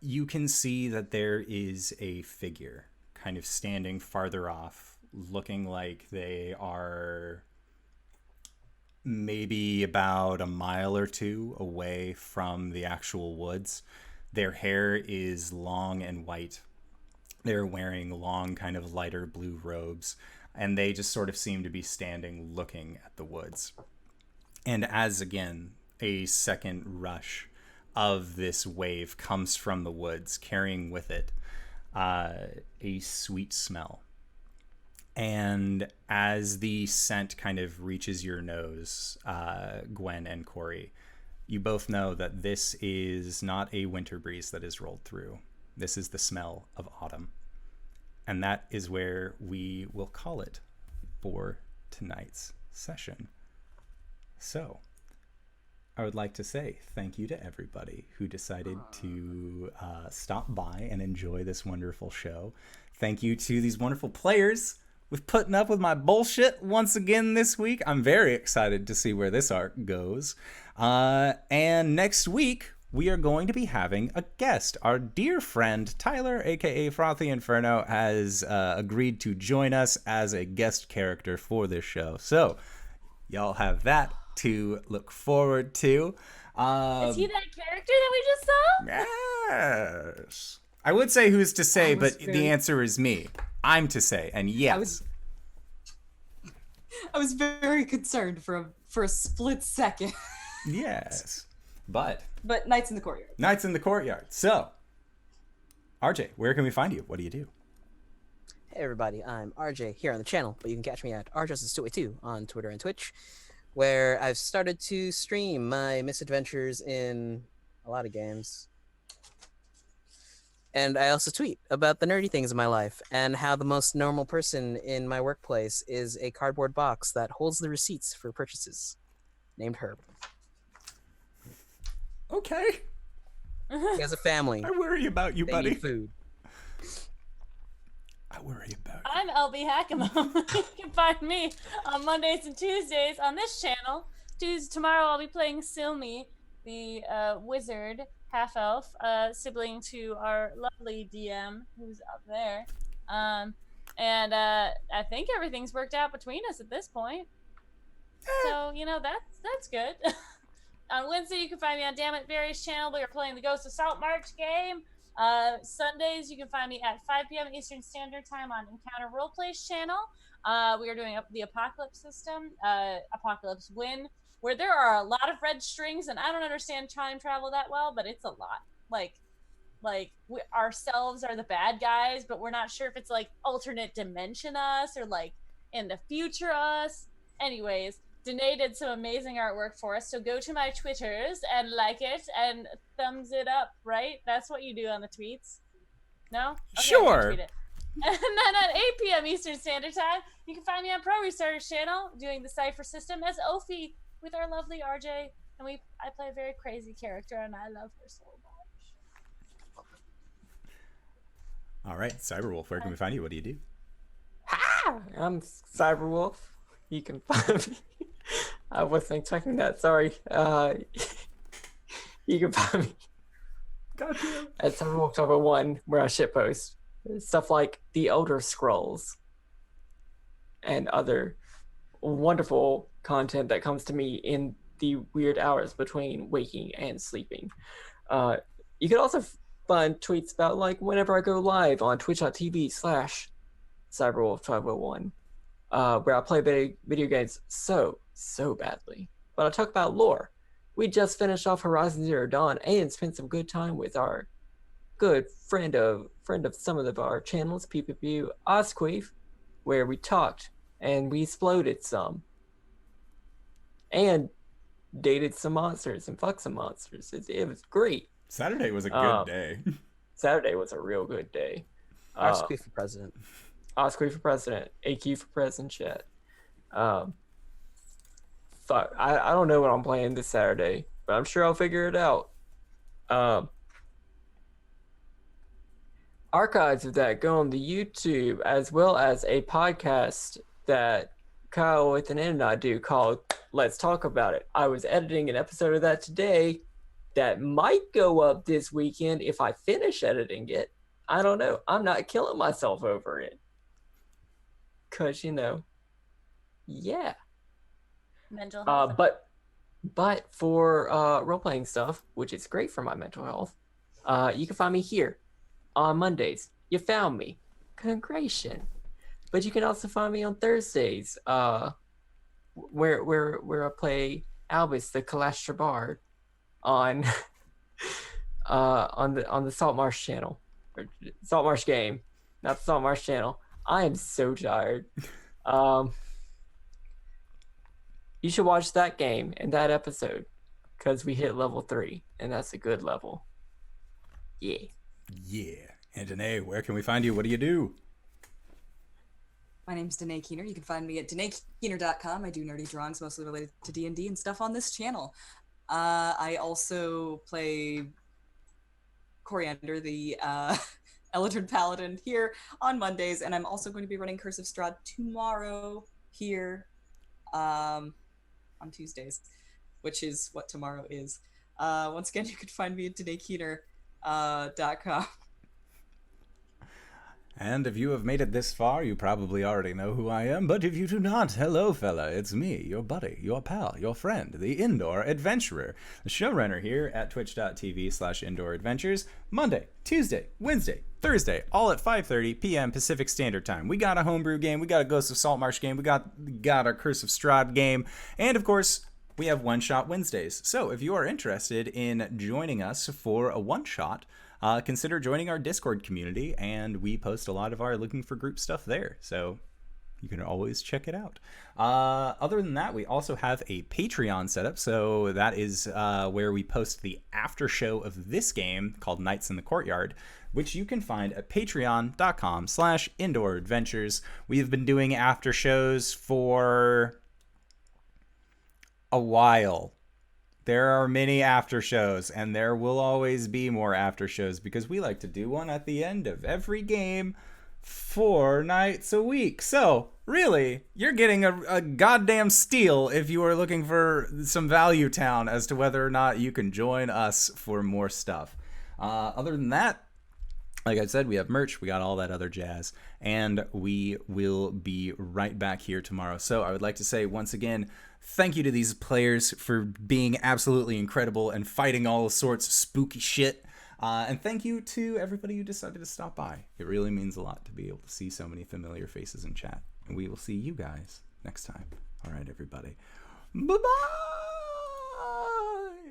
A: you can see that there is a figure kind of standing farther off, looking like they are maybe about a mile or two away from the actual woods. Their hair is long and white. They're wearing long, kind of lighter blue robes, and they just sort of seem to be standing looking at the woods. And as, again, a second rush of this wave comes from the woods, carrying with it a sweet smell. And as the scent kind of reaches your nose, Gwen and Cori, you both know that this is not a winter breeze that is rolled through. This is the smell of autumn. And that is where we will call it for tonight's session. So, I would like to say thank you to everybody who decided to stop by and enjoy this wonderful show. Thank you to these wonderful players with putting up with my bullshit once again this week. I'm very excited to see where this arc goes. And next week, we are going to be having a guest. Our dear friend, Tyler, aka Frothy Inferno, has agreed to join us as a guest character for this show. So, y'all have that to look forward to.
B: Is he that character that we just saw?
A: Yes. I would say who's to say, but the answer is me. I'm to say, and yes.
F: I was very concerned for a split second.
A: Yes. But
F: Nights in the Courtyard.
A: Nights in the Courtyard. So, RJ, where can we find you? What do you do?
C: Hey everybody, I'm RJ here on the channel, but you can catch me at RJustice282 on Twitter and Twitch, where I've started to stream my misadventures in a lot of games. And I also tweet about the nerdy things in my life and how the most normal person in my workplace is a cardboard box that holds the receipts for purchases, named Herb.
A: Okay.
C: He has a family.
A: I worry about you,
C: They
A: buddy.
C: need food.
A: I worry about you.
B: I'm LBHackEmUp. You can find me on Mondays and Tuesdays on this channel. Tomorrow I'll be playing Silmi, the wizard, half-elf, sibling to our lovely DM, who's up there. And I think everything's worked out between us at this point. So, that's good. On Wednesday, you can find me on Damn It Various channel. We are playing the Ghost of Saltmarsh game. Sundays, you can find me at 5 p.m. Eastern Standard Time on Encounter Roleplay's channel. We are doing the Apocalypse system, Apocalypse Win, where there are a lot of red strings, and I don't understand time travel that well, but it's a lot. Like we ourselves are the bad guys, but we're not sure if it's like alternate dimension us or like in the future us. Anyways, Danae did some amazing artwork for us, so go to my Twitters and like it and thumbs it up, right? That's what you do on the tweets. No? Okay,
A: Sure.
B: retweet it. And then at 8 p.m. Eastern Standard Time, you can find me on Pro Restarter's channel doing the Cypher system as Ophi with our lovely RJ. And I play a very crazy character, and I love her so much.
A: All right, Cyberwolf, where can we find you? What do you do?
D: Ha! I'm Cyberwolf. You can find me. I wasn't expecting that. Sorry. You can find me
A: Goddamn.
D: at Cyberwolf1, where I shitpost stuff like the Elder Scrolls and other wonderful content that comes to me in the weird hours between waking and sleeping. You can also find tweets about like whenever I go live on twitch.tv/Cyberwolf1201, where I play video games so badly. But I talk about lore. We just finished off Horizon Zero Dawn and spent some good time with our good friend of some of our channels, PPP Osqueef, where we talked and we exploded some and dated some monsters and fucked some monsters. It was great.
A: Saturday was a good day.
D: Saturday was a real good day.
C: Osqueef for president.
D: Osqueef for president. AQ for president. Chat. Fuck. I don't know what I'm playing this Saturday, but I'm sure I'll figure it out. Archives of that go on the YouTube, as well as a podcast that Kyle with an N and I do called Let's Talk About It. I was editing an episode of that today that might go up this weekend if I finish editing it. I don't know. I'm not killing myself over it. Because, yeah.
B: Mental health.
D: But for role-playing stuff, which is great for my mental health, you can find me here on Mondays. You found me. Congratulations. But you can also find me on Thursdays, where I play Albus, the Kalastra Bard, on the Saltmarsh channel, or Saltmarsh game, not the Saltmarsh channel. I am so tired. You should watch that game and that episode, because we hit level 3, and that's a good level. Yeah.
A: Yeah. And Danae, where can we find you? What do you do?
E: My name's Danae Keener. You can find me at DanaeKeener.com. I do nerdy drawings mostly related to D&D and stuff on this channel. I also play Coriander, the Eldred Paladin, here on Mondays, and I'm also going to be running Curse of Strahd tomorrow here on Tuesdays, which is what tomorrow is. Once again, you can find me at DanaeKeener.com.
A: And if you have made it this far, you probably already know who I am, but if you do not, hello fella, it's me, your buddy, your pal, your friend, the Indoor Adventurer, the showrunner here at twitch.tv/Indoor Adventures, Monday, Tuesday, Wednesday, Thursday, all at 5:30 p.m. Pacific Standard Time. We got a homebrew game, we got a Ghost of Saltmarsh game, we got our Curse of Strahd game, and of course, we have One-Shot Wednesdays. So if you are interested in joining us for a one-shot, consider joining our Discord community, and we post a lot of our looking for group stuff there, so you can always check it out. Other than that, we also have a Patreon setup, so that is where we post the after show of this game called Nights in the Courtyard, which you can find at patreon.com/Indoor Adventures. We've been doing after shows for a while. There are many after shows, and there will always be more after shows, because we like to do one at the end of every game 4 nights a week. So really, you're getting a goddamn steal if you are looking for some Value Town as to whether or not you can join us for more stuff. Other than that, Like I said, we have merch, we got all that other jazz, and we will be right back here tomorrow. So I would like to say once again, thank you to these players for being absolutely incredible and fighting all sorts of spooky shit. And thank you to everybody who decided to stop by. It really means a lot to be able to see so many familiar faces in chat. And we will see you guys next time. All right, everybody. Bye-bye!